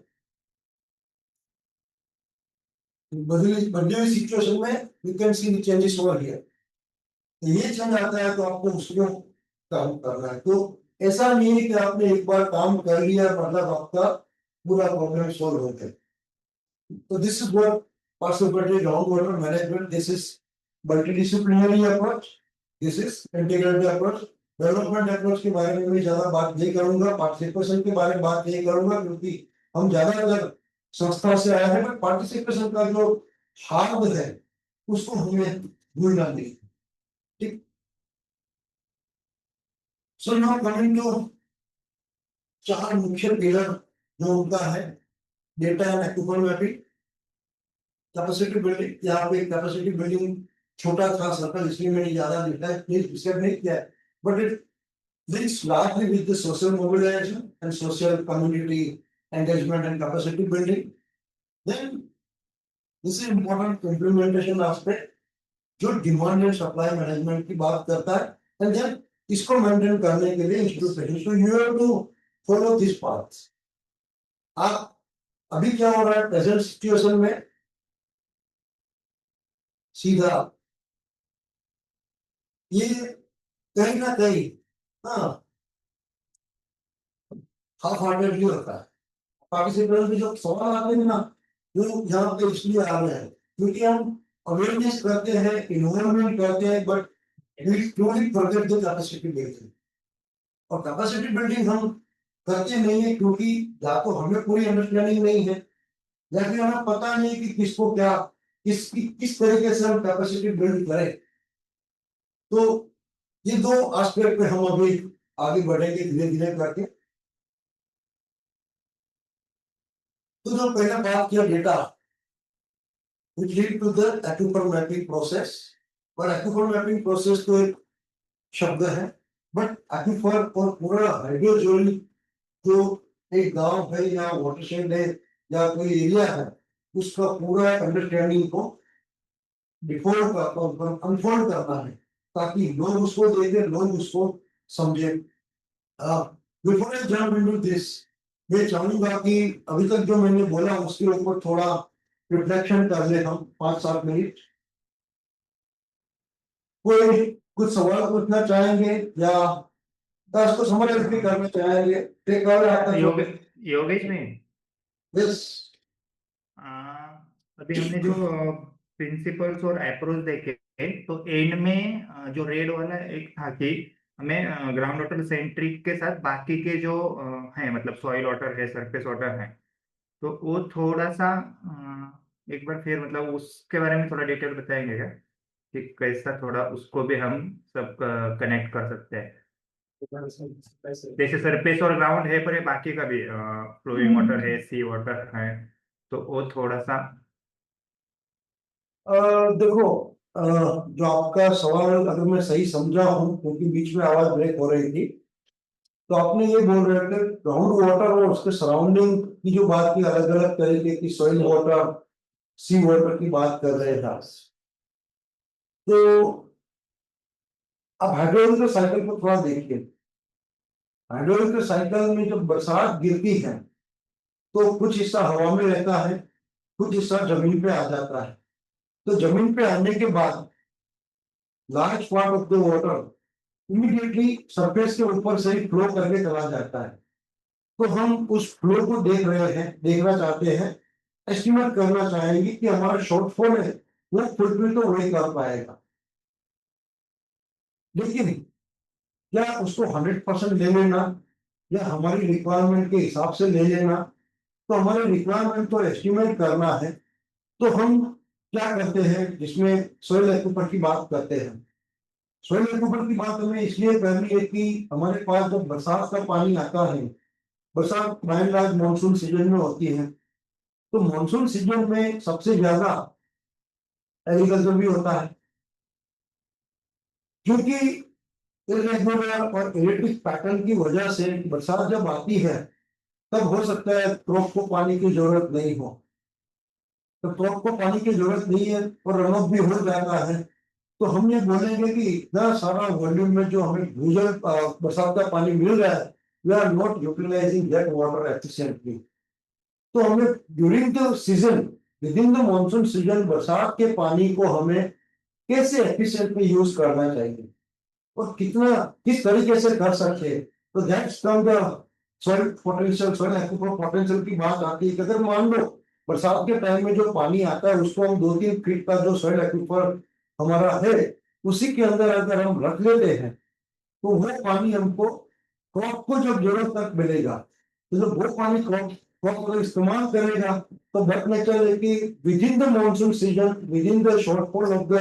बदली हुई सिचुएशन में you can see the changes over here. ये चेंज आता है तो आपको उसको काम करना है। तो ऐसा नहीं है कि आपने एक बार काम कर लिया मतलब आपका पूरा प्रॉब्लम सॉल्व हो गया। तो this is what participatory ground water management, this is multidisciplinary approach, this is integrated approach. Development approach के बारे में मैं ज्यादा बात नहीं करूंगा, पार्टिसिपेशन के बारे में बात नहीं करूंगा, क्योंकि हम ज्यादातर संस्था से आए हैं, बट पार्टिसिपेशन का जो हार्ड है उसको हमें भूल डालनी है। ठीक। सो नाउ कमिंग टू 4 मुख्य पिलर जो उनका है, data and aquifer mapping, capacity building. यहाँ पे कैपेसिटी बिल्डिंग छोटा था सर्कल, इसलिए मैंने ज्यादा लिखा है, प्लीज डिस्टर्ब नहीं किया है, but it links largely with the social mobilization and social community engagement and capacity building. Then this is important implementation aspect जो डिमांड एंड सप्लाई मैनेजमेंट की बात करता है, एंड देन इसको मेंटेन करने के लिए institute, so you have to follow this path. आप अभी क्या हो रहा है प्रेजेंट सिचुएशन में, सीधा ये कहीं ना कहीं हाँ हाफ हार्टेडली होता है। पार्टिसिपेंट भी जो सवाल आते हैं ना, जो यहाँ पे इसलिए आ रहे हैं क्योंकि हम अवेयरनेस करते हैं, इन्वॉल्वमेंट करते हैं, but we truly forget the capacity building. और कैपेसिटी बिल्डिंग हम करते नहीं है क्योंकि या तो हमें पूरी अंडरस्टैंडिंग नहीं है, या फिर हमें पता नहीं कि किसको क्या किस तरीके से हम कैपेसिटी बिल्ड करें। तो ये 2 एस्पेक्ट पे हम अभी आगे बढ़ेंगे धीरे धीरे करके। तो जो पहला बात किया data, which lead to the aquifer mapping process, और aquifer mapping process तो एक शब्द है, बट aquifer और पूरा हाइड्रोजोनिक जो एक गांव है या वाटरशेड है या कोई एरिया है, उसका पूरा अंडरस्टैंडिंग को अनफोल्ड करना है ताकि लोग उसको देखें, लोग उसको समझे। Before I jump into this, मैं चाहूंगा कि अभी तक जो मैंने बोला उसके ऊपर थोड़ा रिफ्लेक्शन कर ले हम 5-7 मिनट। कोई कुछ सवाल पूछना चाहेंगे या उसको समझ करके करना चाहेंगे? टेक ओवर आपका योगेश में यस। अभी हमने जो प्रिंसिपल्स और अप्रोच देखे, तो एंड में जो रेड वाला एक था कि हमें ग्राउंड वाटर सेंट्रिक के साथ बाकी के जो है, मतलब सॉइल वाटर है, सरफेस वाटर है, तो वो थोड़ा सा एक बार फिर मतलब उसके बारे में थोड़ा डिटेल बताएंगे क्या, कि कैसा थोड़ा उसको भी हम सब कनेक्ट कर सकते हैं। जैसे सरफेस और ग्राउंड है, पर ये बाकी का भी फ्लोइंग वाटर है, सी वाटर है, तो वो थोड़ा सा देखो, जो आपका सवाल अगर मैं सही समझा हूँ, क्योंकि बीच में आवाज ब्रेक हो रही थी, तो आपने ये बोल रहे थे ग्राउंड वाटर और उसके सराउंडिंग की जो बात की, अलग अलग तरीके की सॉइल वाटर, सी वाटर की बात कर रहे थे। तो अब हाइड्रोलॉजिकल साइकिल को थोड़ा देखिए। हाइड्रोलॉजिकल साइकिल में जब बरसात गिरती है तो कुछ हिस्सा हवा में रहता है, कुछ हिस्सा जमीन पे आ जाता है। तो जमीन पे आने के बाद large part of the water immediately surface के ऊपर से ही फ्लो करके चला जाता है। तो हम उस फ्लो को देख रहे हैं, देखना चाहते हैं, एस्टिमेट करना चाहेंगे कि हमारा शॉर्टफॉल है वो फुलफिल तो वही कर पाएगा, लेकिन क्या उसको 100% ले लेना या हमारी रिक्वायरमेंट के हिसाब से ले लेना। तो हमारे रिक्वायरमेंट को एस्टिमेट करना है, तो हम क्या करते हैं, जिसमें सोइल एक्यूपर की बात करते हैं। सोइल एक्यूपर की बात हमें इसलिए करनी है कि हमारे पास जब बरसात का पानी आता है, बरसात by and large monsoon season में होती है, तो मानसून सीजन में सबसे ज्यादा एग्रीकल्चर भी होता है, क्योंकि इरेगुलर और इरेक्टिव पैटर्न की वजह से बरसात जब आती है तब हो सकता है क्रॉप को पानी की जरूरत नहीं हो। तो क्रॉप को पानी की जरूरत नहीं है और रन ऑफ भी हो जाता है, तो हम ये बोलेंगे कि इतना सारा वॉल्यूम में जो हमें भूजल बरसात का पानी मिल रहा है, we are not utilizing that water efficiently. तो हमें during the season, within the monsoon season, बरसात के पानी को हमें कैसे एफिशिएंटली यूज करना चाहिए और कितना किस तरीके से कर सकते हैं। तो that's from the soil potential, soil aquifer potential की बात आती है कि अगर मान लो बरसात के टाइम में जो पानी आता है उसको हम 2-3 फीट का जो सॉइल एक्यूफर हमारा है उसी के अंदर अगर हम रख लेते हैं, तो वो पानी हमको क्रॉप को जब जरूरत तक मिलेगा, तो जब वो पानी क्रॉप को इस्तेमाल करेगा तो बट नेचर है कि with in the monsoon season, within the shortfall of the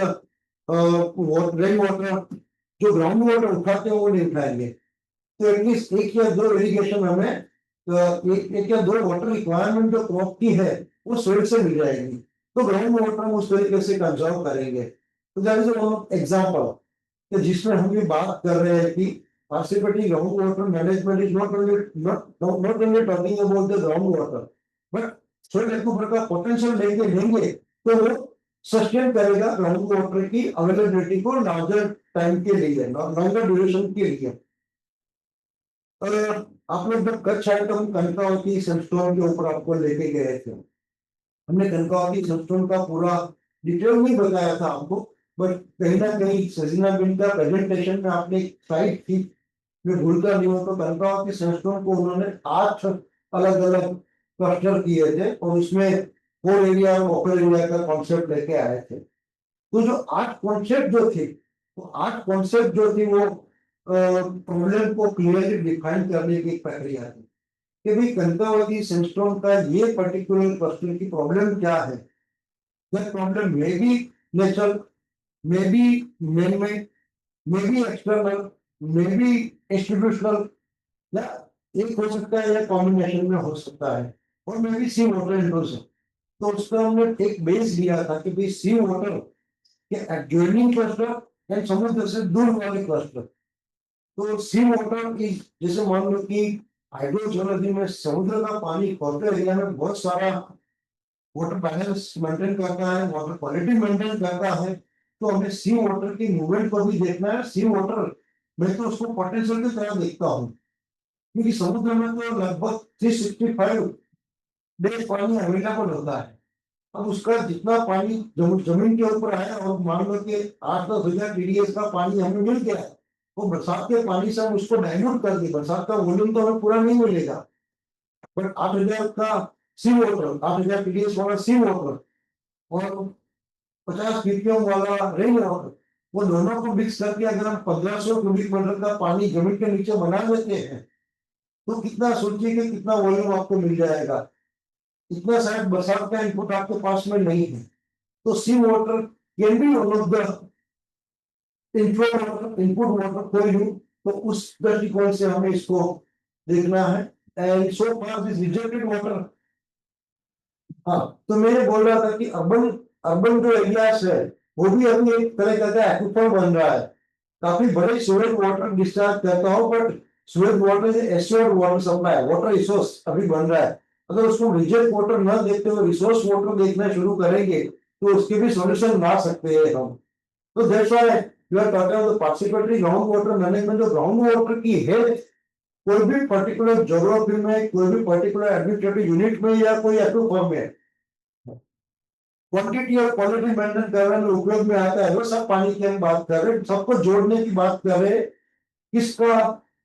rain water, जो ग्राउंड वाटर उठाते हैं वो नहीं उठाएंगे। तो एटलीस्ट एक या दो इरिगेशन हमें एक या दो वाटर रिक्वायरमेंट जो क्रॉप की है वो सोइल से मिल जाएगी, तो ग्राउंड वाटर हम उस तरीके से कंजर्व करेंगे। तो दैट इज वन एग्जांपल जिसमें हम ये बात कर रहे हैं कि participating ground water management is not only talking about the ground water, but soil aquifer का पोटेंशियल लेंगे तो वो सस्टेन करेगा ग्राउंड वाटर की अवेलेबिलिटी को लार्जर टाइम के लिए, लॉन्गर ड्यूरेशन के लिए। आप लोग जब कच्छ आए तो हम कनकावती सैंडस्टोन के ऊपर आपको लेके गए थे। हमने कनकावती सैंडस्टोन का पूरा डिटेल नहीं बताया था आपको, बट कहीं ना कहीं सजीना बिन का प्रेजेंटेशन में आपने एक स्लाइड थी, मैं भूलता नहीं हूँ, तो कनकावती सैंडस्टोन को उन्होंने 8 अलग अलग क्लस्टर किए थे और उसमें कोर एरिया और ओपन एरिया का कॉन्सेप्ट लेके आए थे। तो जो 8 कॉन्सेप्ट जो थे, वो 8 कॉन्सेप्ट जो थी वो प्रॉब्लम को क्लियरली डिफाइन करने की एक प्रक्रिया थी कि भाई कनकावती सैंडस्टोन का ये पर्टिकुलर क्लस्टर की प्रॉब्लम क्या है। That problem may be natural, may be man-made, may be external, may be institutional, या एक हो सकता है या कॉम्बिनेशन में हो सकता है, और maybe sea water intrusion. तो उसका हमने एक बेस लिया था कि भाई सी वाटर के एडजॉइनिंग क्लस्टर एंड समुद्र से दूर वाले क्लस्टर। तो सी वाटर की जैसे मान लो कि हाइड्रोजियोलॉजी में समुद्र का पानी कोस्टल एरिया में बहुत सारा वाटर बैलेंस मेंटेन करता है, वाटर क्वालिटी मेंटेन करता है, तो हमें सी वाटर की मूवमेंट को भी देखना है। सी वाटर मैं तो उसको पोटेंशियल की तरह देखता हूँ, क्योंकि समुद्र में तो लगभग 365 डेज पानी अवेलेबल होता है। अब उसका जितना पानी जमीन के ऊपर आया और मान लो कि 8-10 हजार TDS का पानी हमें मिल गया, वो बरसात के पानी से हम उसको डाइल्यूट कर दें, बरसात का वॉल्यूम तो हमें पूरा नहीं मिलेगा, बट 8,000 का सी वाटर, 8,000 TDS वाला सी वाटर और 50 PPM वाला रेन वाटर, वो दोनों को मिक्स करके अगर हम 1500 क्यूबिक मीटर का पानी जमीन के नीचे बना लेते हैं, तो कितना सोचिए कि कितना वॉल्यूम आपको मिल जाएगा। इतना शायद बरसात का इनपुट आपके पास में नहीं है। तो sea water can be one of the input water for you. तो उस दृष्टिकोण से हमें इसको देखना है। And so far this rejected water, हाँ, तो मैंने बोल रहा था कि अर्बन जो एरियाज है वो भी अभी एक तरह का एक्विफर बन रहा है, काफी बड़े सीवेज वाटर डिस्चार्ज करता हो, बट सीवेज वाटर से assured water supply, water resource अभी बन रहा है। अगर उसको रिजेक्ट वाटर न देखते हुए रिसोर्स वाटर देखना शुरू करेंगे तो उसके भी सॉल्यूशन ला सकते हैं हम। तो that's why we are talking about participatory ground water management. जो ग्राउंड वाटर की हेल्थ कोई भी पर्टिकुलर ज्योग्राफी में, कोई भी पर्टिकुलर एडमिनिस्ट्रेटिव यूनिट में या कोई एक्विफर में क्वांटिटी और क्वालिटी मेंटेन करने में उपयोग में आता है, वो सब पानी की हम बात कर रहे हैं, सबको जोड़ने की बात कर रहे हैं। किसका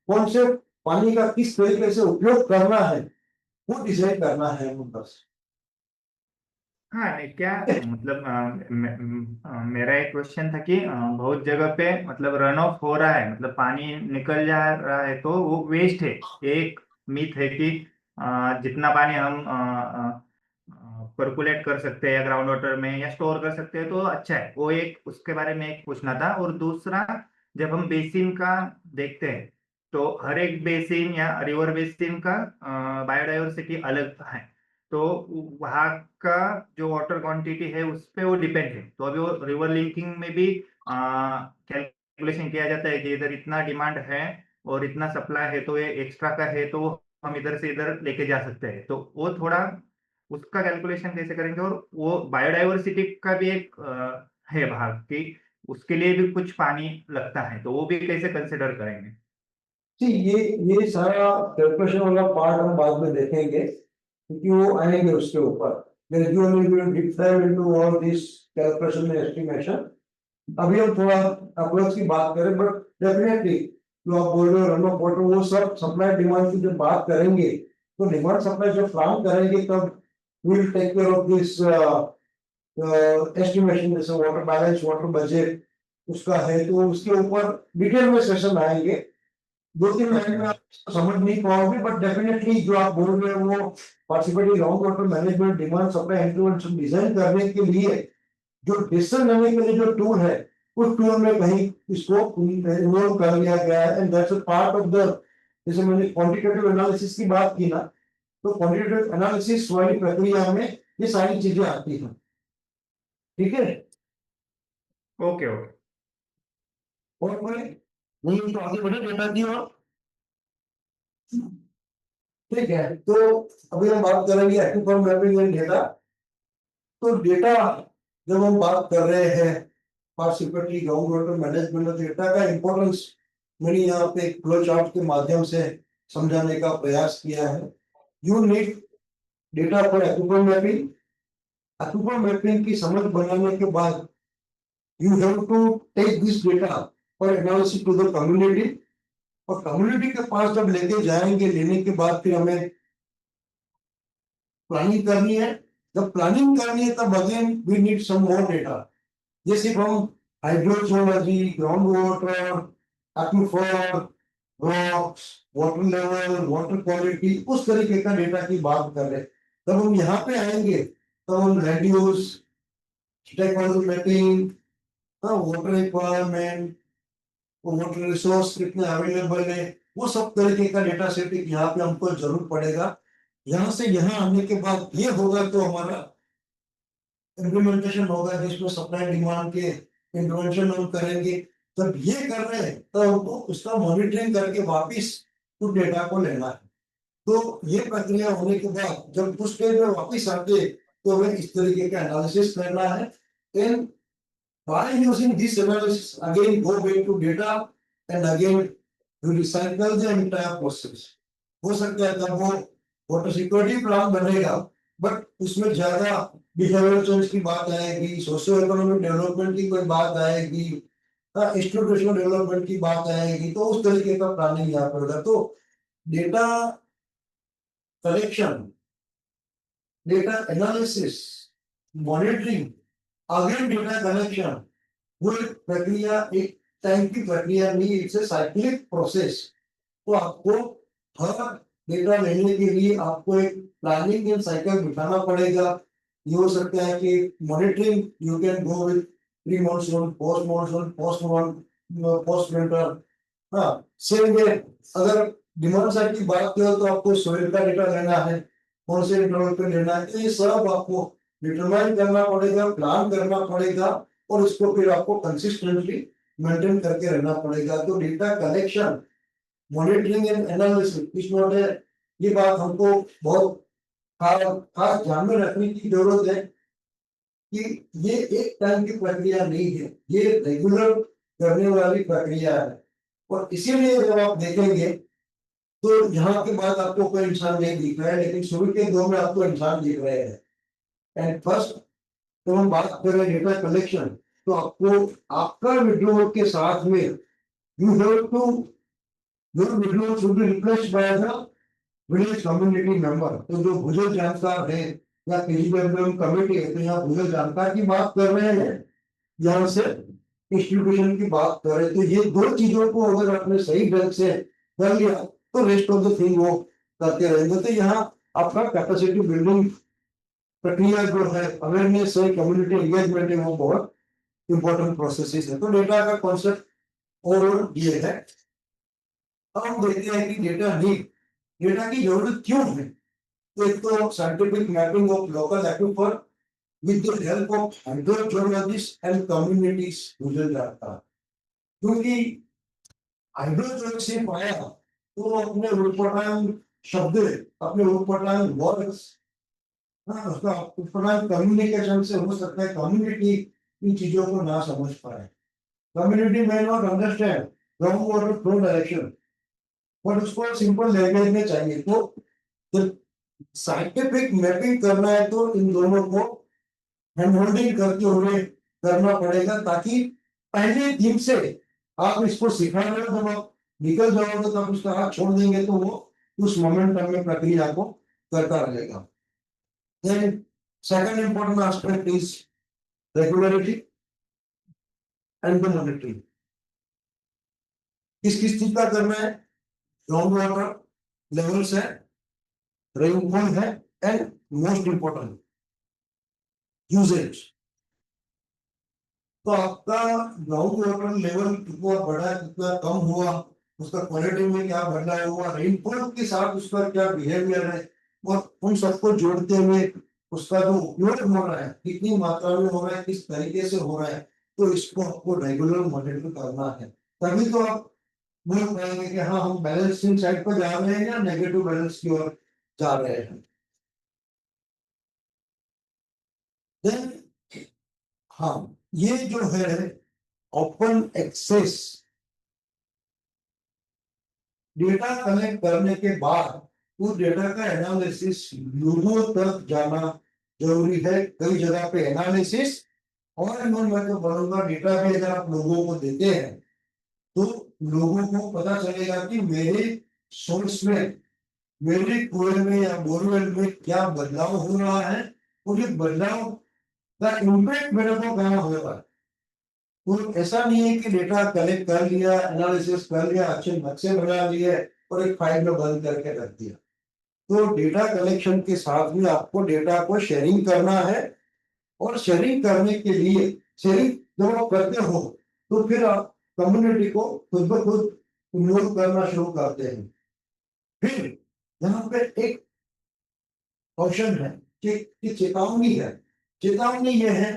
कौन से पानी का किस तरीके से उपयोग करना है वो डिसाइड करना है हम बस। हाँ नहीं, क्या मतलब मेरा एक क्वेश्चन था कि बहुत जगह पे मतलब रन ऑफ हो रहा है, मतलब पानी निकल जा रहा है तो वो वेस्ट है। एक मिथ है कि जितना पानी हम पर्कुलेट कर सकते हैं या ग्राउंड वाटर में या स्टोर कर सकते हैं तो अच्छा है, वो एक उसके बारे में एक पूछना था। और दूसरा, जब हम बेसिन का देखते हैं तो हर एक बेसिन या रिवर बेसिन का बायोडाइवर्सिटी अलग है, तो वहाँ का जो वाटर क्वांटिटी है उस पे वो डिपेंड है। तो अभी वो रिवर लिंकिंग में भी कैलकुलेशन किया जाता है कि इधर इतना डिमांड है और इतना सप्लाई है, तो ये एक्स्ट्रा का है तो हम इधर से इधर लेके जा सकते हैं। तो वो थोड़ा उसका कैलकुलेशन कैसे करेंगे, और वो बायोडाइवर्सिटी का भी एक है भाग कि उसके लिए भी कुछ पानी लगता है, तो वो भी कैसे कंसिडर करेंगे। जी, ये सारा कैलकुलेशन वाला पार्ट हम बाद में देखेंगे, क्योंकि वो आएंगे उसके ऊपर। Gradually we will deep dive into all this calculation and estimation. अभी हम थोड़ा अप्रोच की बात करें, बट डेफिनेटली जो आप बोल रहे हो रन ऑफ वाटर, वो सब सप्लाई डिमांड की जब बात करेंगे तो डिमांड सप्लाई जब प्लान करेंगे तब we will take care of this estimation. जैसे वाटर बैलेंस, वाटर बजट उसका है, तो उसके ऊपर डिटेल में सेशन आएंगे। 2-3 लाइन में आप समझ नहीं पाओगे, बट डेफिनेटली जो आप बोल रहे हो वो participatory ground water management demand supply intervention design करने के लिए जो डिसीजन लेने के लिए जो टूल है, उस टूल में कहीं इसको इन्वॉल्व कर लिया गया है, and that's a part of the, जैसे मैंने क्वांटिटेटिव एनालिसिस की बात की ना, तो क्वांटिटेटिव एनालिसिस वाली प्रक्रिया में ये सारी चीजें आती हैं। ठीक है, ओके ओके। और कोई नहीं तो आगे बढ़े डेटा की ओर। ठीक है, तो अभी हम बात करेंगे एक्टिव मैपिंग एंड डेटा। तो डेटा जब हम बात कर रहे हैं participatory ground water management, data का इंपॉर्टेंस मैंने यहाँ पे फ्लो चार्ट के माध्यम से समझाने का प्रयास किया है। You need data for active mapping. Active mapping की समझ बनाने के बाद you have to take this data for analysis to the community, और कम्युनिटी के पास जब लेके जाएंगे, लेने के बाद फिर हमें प्लानिंग करनी है। जब प्लानिंग करनी है तब again we need some more data, जैसे हम hydrogeology, ground water, aquifer, rocks, water level, water quality, उस तरीके का डेटा की बात कर रहे हैं। तब हम यहाँ पे आएंगे तब हम land use, stakeholder mapping, water requirement, water resource कितने अवेलेबल है, वो सब तरीके का डेटा सेट यहाँ पे हमको जरूर पड़ेगा। यहाँ से यहाँ आने के बाद ये होगा तो हमारा इम्प्लीमेंटेशन होगा, जिसमें सप्लाई डिमांड के इंटरवेंशन हम करेंगे। जब ये कर रहे हैं तो हमको उसका मॉनिटरिंग करके वापिस उस डेटा को लेना है। तो ये प्रक्रिया होने के बाद जब उस स्टेज में वापिस आते तो हमें इस तरीके का एनालिसिस करना है। And by using this analysis, again go back to data and again you recycle the entire process. हो सकता है तब वो वाटर सिक्योरिटी प्लान बनेगा, बट उसमें ज्यादा बिहेवियरल चेंज की बात आएगी, सोशियो इकोनॉमिक डेवलपमेंट की कोई बात आएगी, इंस्टीट्यूशनल डेवलपमेंट की बात आएगी, तो उस तरीके का प्लानिंग यहाँ पर होगा। तो data collection, data analysis, monitoring, again data collection, वो एक प्रक्रिया, एक टाइम की प्रक्रिया नहीं, इट्स ए साइक्लिक प्रोसेस। तो आपको हर डेटा लेने के लिए आपको एक प्लानिंग एंड साइकिल बिठाना पड़ेगा। ये हो सकता है कि monitoring you can go with pre monsoon, post winter. हाँ, सेम वे अगर डिमांड साइड की बात करो तो आपको सोइल का डेटा लेना है, कौन से इंटरवल पे लेना है, तो ये सब आपको डिटरमाइन करना पड़ेगा, प्लान करना पड़ेगा, और इसको फिर आपको कंसिस्टेंटली मेंटेन करके रहना पड़ेगा। तो data collection, monitoring and analysis, इस नोट है, ये बात हमको बहुत खास ध्यान में रखने की जरूरत है कि ये एक टाइम की प्रक्रिया नहीं है, ये रेगुलर करने वाली प्रक्रिया है। और इसीलिए जब आप देखेंगे तो यहाँ के बाद आपको कोई इंसान नहीं दिख रहा है, लेकिन शुरू के दो में आपको इंसान दिख रहे हैं। एंड फर्स्ट तो हम बात कर रहे हैं डेटा कलेक्शन, तो आपको आपका विड्रॉल के साथ में you have to, your withdrawal should be replaced by the village community member. तो जो भूजल जानकार है या केजीबीएम कमेटी है, तो यहाँ भूजल जानकार की बात कर रहे हैं, यहाँ से इंस्टीट्यूशन की बात कर रहे हैं। तो ये दो चीजों को अगर आपने सही ढंग से कर लिया तो रेस्ट ऑफ द थिंग वो करते रहेंगे। तो यहाँ आपका कैपेसिटी बिल्डिंग प्रक्रिया जो है, अवेयरनेस है, कम्युनिटी एंगेजमेंट है, वो बहुत इंपॉर्टेंट प्रोसेसेस है। तो डेटा का कॉन्सेप्ट ओवरऑल ये है। अब हम देखते हैं कि डेटा की जरूरत क्यों है। तो एक तो scientific mapping of local aquifer with the help of hydrogeologist and communities भूजल जानकार। क्योंकि हाइड्रोजियोलॉजी से पाया तो अपने उटपटांग शब्द, अपने उटपटांग वर्ड्स, उसका उटपटांग कम्युनिकेशन से हो सकता है कम्युनिटी इन चीजों को ना समझ पाए। Community may not understand ground water flow direction, but उसको सिंपल लैंग्वेज में चाहिए। तो जब साइंटिफिक मैपिंग करना है तो इन दोनों को हैंड होल्डिंग करके उन्हें करना पड़ेगा, ताकि पहले दिन से आप इसको सिखा रहे हो, जब आप निकल जाओगे तो आप उसका हाथ छोड़ देंगे तो वो उस मोमेंटम में प्रक्रिया को करता रहेगा। Then second important aspect is regularity and the monitoring। किस चीज का करना है, ग्राउंड वाटर लेवल्स है, रेनफॉल है, एंड मोस्ट इंपॉर्टेंट यूजेज। तो आपका ग्राउंड वाटर लेवल कितना बढ़ा, कितना कम हुआ, उसका क्वालिटी में क्या बदलाव हुआ, रेनफॉल के साथ उसका क्या बिहेवियर है, और उन सबको जोड़ते हुए उसका जो उपयोग हो रहा है कितनी मात्रा में हो रहा है, किस तरीके से हो रहा है, तो इसको आपको रेगुलर मॉनिटर करना है। तभी तो आप बोल पाएंगे कि हाँ हम बैलेंसिंग साइड पर जा रहे हैं या नेगेटिव बैलेंस की ओर जा रहे हैं। देन हाँ, ये जो है ओपन एक्सेस डेटा कलेक्ट करने के बाद उस डेटा का एनालिसिस लोगों तक जाना जरूरी है। कई जगह पे एनालिसिस और मैं तो बोलूंगा डेटा भी अगर आप लोगों को देते हैं तो लोगों को पता चलेगा कि मेरे सोर्स में, मेरे कुएं में या बोरवेल में क्या बदलाव हो रहा है, और ये बदलाव का इम्पैक्ट मेरे को कहाँ होगा। तो ऐसा नहीं है कि डेटा कलेक्ट कर लिया, एनालिसिस कर लिया, अच्छे नक्शे बना लिए और एक फाइल में बंद करके रख दिया। तो डेटा कलेक्शन के साथ भी आपको डेटा को शेयरिंग करना है, और शेयरिंग करने के लिए शेयरिंग जब आप करते हो तो फिर आप कम्युनिटी को खुद ब खुद इन्वॉल्व करना शुरू करते हैं। फिर यहाँ पे एक क्वेश्चन है कि चेतावनी है। चेतावनी ये है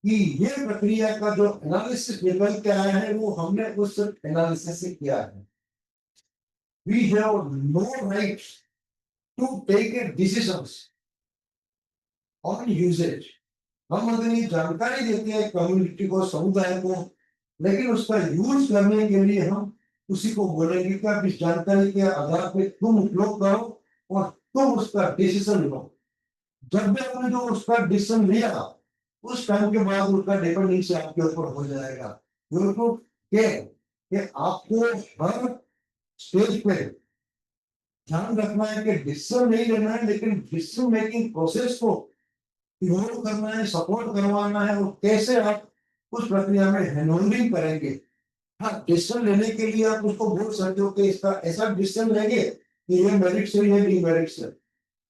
कि ये प्रक्रिया का जो एनालिसिस निकल के आया है वो हमने उस एनालिसिस से किया है। We have no right to take a decisions on usage। हम अगर ये जानकारी देते हैं कम्युनिटी को, समुदाय को, लेकिन उसका यूज करने के लिए हम उसी को बोलेंगे कि आप इस जानकारी के आधार पे तुम उपयोग करो और तुम उसका डिसीजन लो। जब भी आपने जो उसका डिसीजन लिया उस टाइम के बाद उसका डिपेंडेंसी आपके ऊपर हो जाएगा। कि आपको हर स्टेज पे ध्यान रखना है कि डिसीजन नहीं लेना है, लेकिन डिसीजन मेकिंग प्रोसेस को इन्वॉल्व करना है, सपोर्ट करवाना है, और कैसे आप उस प्रक्रिया में हैंडहोल्डिंग करेंगे। हाँ, डिसीजन लेने के लिए आप उसको बोल सकते हो कि इसका ऐसा डिसीजन लेंगे कि ये मेरिट से ये डिमेरिट से,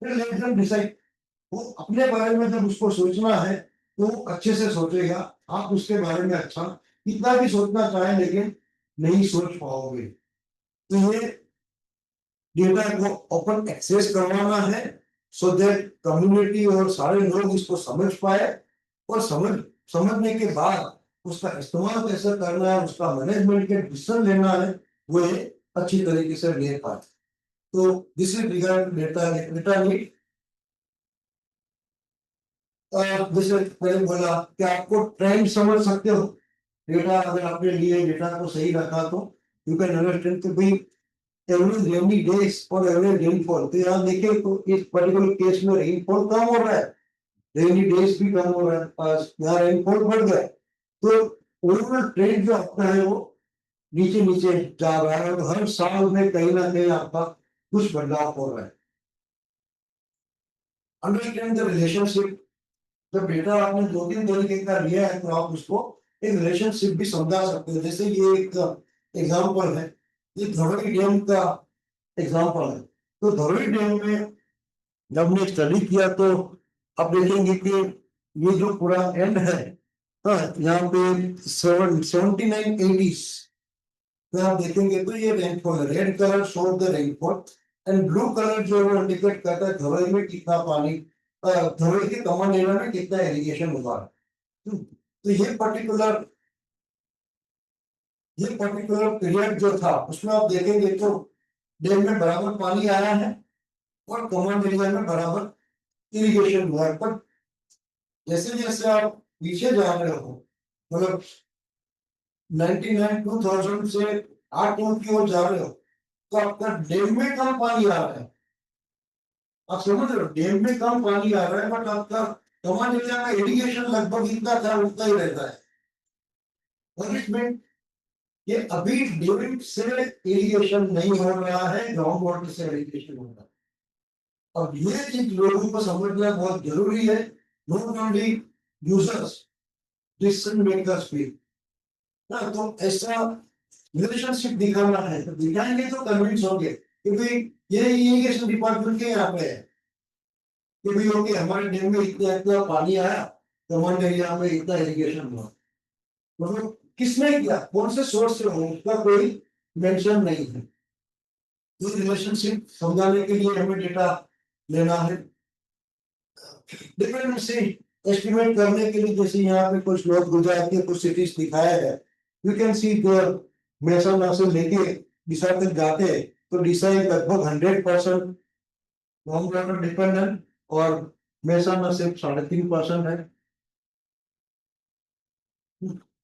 फिर लेट देम डिसाइड। वो अपने बारे में जब उसको सोचना है तो वो अच्छे से सोचेगा। आप उसके बारे में अच्छा कितना भी सोचना चाहें लेकिन नहीं सोच पाओगे। तो ये डेटा को ओपन एक्सेस करवाना है सो दैट कम्युनिटी और सारे लोग इसको समझ पाए, और समझने के बाद उसका इस्तेमाल कैसे करना है, उसका मैनेजमेंट के डिसीजन लेना है, वो अच्छी तरीके से ले पाए। तो this is regard data need. जैसे मैंने बोला कि आपको ट्रेंड समझ सकते हो। डेटा अगर आपने लिए, डेटा को सही रखा तो यू कैन अंडरस्टैंड कि भाई एवरेज रेनी डेज और एवरेज रेनफॉल। तो यहाँ देखिए तो इस पर्टिकुलर केस में रेनफॉल कम हो रहा है, रेनी डेज भी कम हो रहा है, यहाँ रेनफॉल बढ़ गया, तो ओवरऑल ट्रेंड जो आपका है वो नीचे नीचे जा रहा है, और हर साल में कहीं ना कहीं आपका कुछ बदलाव हो रहा है। Understand the relationship. जब डेटा आपने 2-3 तरीके का लिया है तो आप उसको एक रिलेशनशिप भी समझा सकते हो। जैसे ये एक एग्जांपल है, ये धरोई डैम का एग्जांपल है। तो धरोई डैम में जब हमने स्टडी किया तो आप देखेंगे कि ये जो पूरा एंड है, हाँ, यहाँ पे 79-80s तो आप देखेंगे तो ये rainfall, red colour show the rainfall and blue colour जो है इंडिकेट करता है धरोई में कितना पानी, धरोई के कॉमन एरिया में कितना इरिगेशन हुआ। तो ये पर्टिकुलर पीरियड जो था उसमें आप देखेंगे तो डैम में बराबर पानी आया है और कॉमन एरिया में बराबर इरिगेशन हुआ है। पर जैसे जैसे आप पीछे जा रहे हो, मतलब 99-2000 से 8 की ओर जा रहे हो, तो आपका डैम में कम पानी आ रहा है। आप समझ रहे हो, डैम में कम पानी आ रहा है बट आपका कॉमन एरिया का इरिगेशन लगभग इतना था उतना ही रहता है। और इसमें ये अभी डैम से इरिगेशन नहीं हो रहा है, ग्राउंड वाटर से इरिगेशन हो रहा है। अब ये चीज लोगों को समझना बहुत जरूरी है, not only users, decision makers भी। तो ऐसा रिलेशनशिप दिखाना है तो दिखाएंगे तो कन्विंस होंगे कि भाई ये इरिगेशन डिपार्टमेंट के यहाँ पे है कि भाई ओके हमारे डैम में इतना इतना पानी आया तो हमारे एरिया में इतना इरिगेशन हुआ, मतलब किसने किया, कौन से सोर्स से हो, उसका कोई मेंशन नहीं है। तो रिलेशनशिप समझाने के लिए हमें डेटा लेना है। डिपेंडेंसी एस्टिमेट करने के लिए जैसे यहाँ पे कुछ लोग गुजरात के कुछ सिटीज दिखाया है, you can see there Mehsana से लेके डिसा तक जाते हैं तो डिसा लगभग 100% ग्राउंड वाटर डिपेंडेंट और मेहसाणा सिर्फ 3.5% है।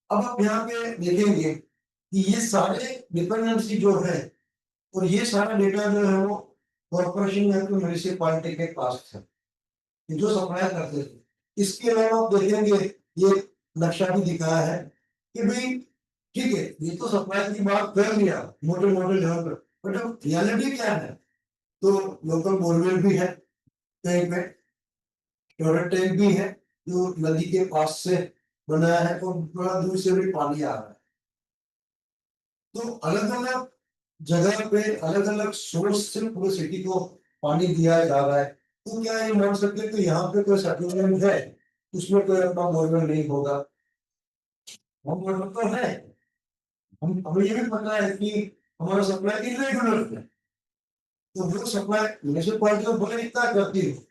अब आप यहाँ पे देखेंगे कि ये सारे डिपेंडेंसी जो है और ये सारा डेटा जो है वो कॉर्पोरेशन या तो म्यूनिसिपैलिटी के पास है जो सप्लाई करते थे। इसके अलावा आप देखेंगे ये नक्शा भी दिखाया है कि भाई ठीक है ये तो सप्लाई की बात कर लिया मोटे मोटे लेवल पर, बट अब रियलिटी क्या है, तो लोकल बोरवेल भी है कहीं पे, स्टोरेज टैंक भी है जो नदी के पास से बनाया है और बड़ा दूर से भी पानी आ रहा है। तो अलग अलग जगह पे अलग अलग सोर्स से पूरे सिटी को पानी दिया जा रहा है। तो क्या ये मान सकते कि यहाँ पे कोई सेटलमेंट है उसमें कोई अपना बोरवेल नहीं होगा, हम बोरवेल तो है, हमें ये भी पता है कि हमारा सप्लाई इरेगुलर है तो वो सप्लाई म्यूनिसिपैलिटी तो भले इतना करती हो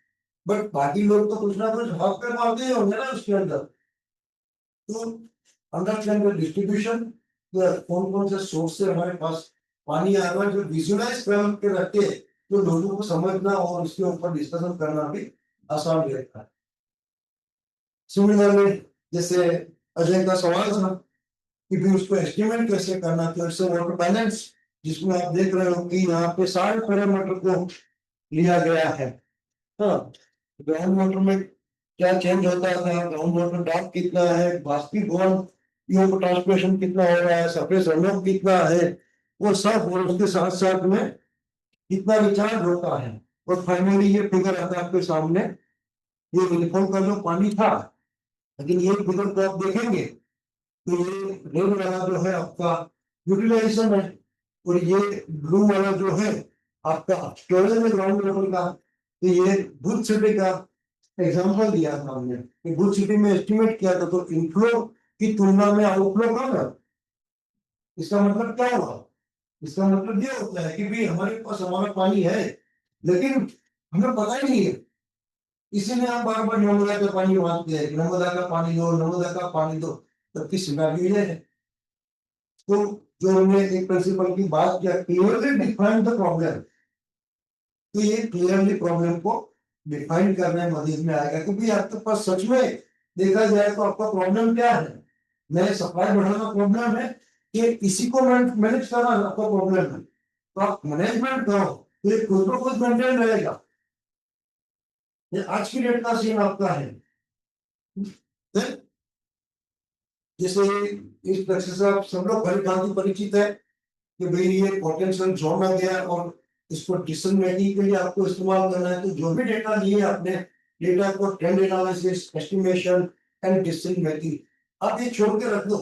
बट बाकी लोग तो कुछ ना कुछ हक पे मारते होंगे ना उसके अंदर। तो अंडरस्टैंड द डिस्ट्रीब्यूशन, कौन कौन से सोर्स से हमारे पास पानी आ रहा है, जो विजुअलाइज करके रखे तो लोगों को समझना और उसके ऊपर डिस्कशन करना भी आसान रहता है। सिमिलरली जैसे अजय का सवाल था कि भी उसको एस्टिमेट कैसे करना, तो इससे वाटर बैलेंस जिसमें आप देख रहे हो कि यहाँ पे सारे पैरामीटर को लिया गया है। हाँ, ग्राउंड वाटर में क्या चेंज होता है, ग्राउंड वाटर डेप्थ कितना है, बाष्पीभवन ट्रांसपिरेशन कितना हो रहा है, सरफेस रन ऑफ कितना है, वो सब, और उसके साथ साथ में कितना रिचार्ज होता है, और फाइनली ये फिगर आता है आपके सामने, ये यूनिफॉर्म का जो पानी था। लेकिन ये फिगर को आप देखेंगे तो ये रेड वाला जो है आपका यूटिलाइजेशन है और ये ब्लू वाला जो है आपका स्टोरेज में ग्राउंड लेवल का। तो ये भुज सिटी का एग्जांपल दिया था हमने कि भुज सिटी में एस्टिमेट किया था तो इनफ्लो की तुलना में आउटफ्लो कम है। इसका मतलब क्या हुआ, इसका मतलब ये होता है कि भी हमारे पास हमारा पानी है लेकिन हमें पता ही नहीं है, इसीलिए हम बार बार नर्मदा का पानी मांगते हैं, नर्मदा का पानी दो, नर्मदा का पानी दो, जबकि सिनेरियो ये है। तो जो हमने एक प्रिंसिपल की बात किया, क्लियरली डिफाइन द प्रॉब्लम, तो ये क्लियरली प्रॉब्लम को डिफाइन करने मदद में आएगा क्योंकि आपके पास सच में देखा जाए तो आपका प्रॉब्लम क्या है, नए सप्लाई बढ़ाना प्रॉब्लम है कि इसी को मैनेज करना आपका प्रॉब्लम है। तो आप मैनेजमेंट करो तो ये खुद को खुद मेंटेन रहेगा। ये आज की डेट का सीन आपका है। जैसे इस तरह से आप सब लोग भली भांति परिचित है कि भाई ये पोटेंशियल जोन आ गया और इसको डिसीजन मेकिंग के लिए आपको इस्तेमाल करना है। तो जो भी डेटा लिए आपने, डेटा को trend analysis, estimation and decision making, आप ये छोड़ के रख दो।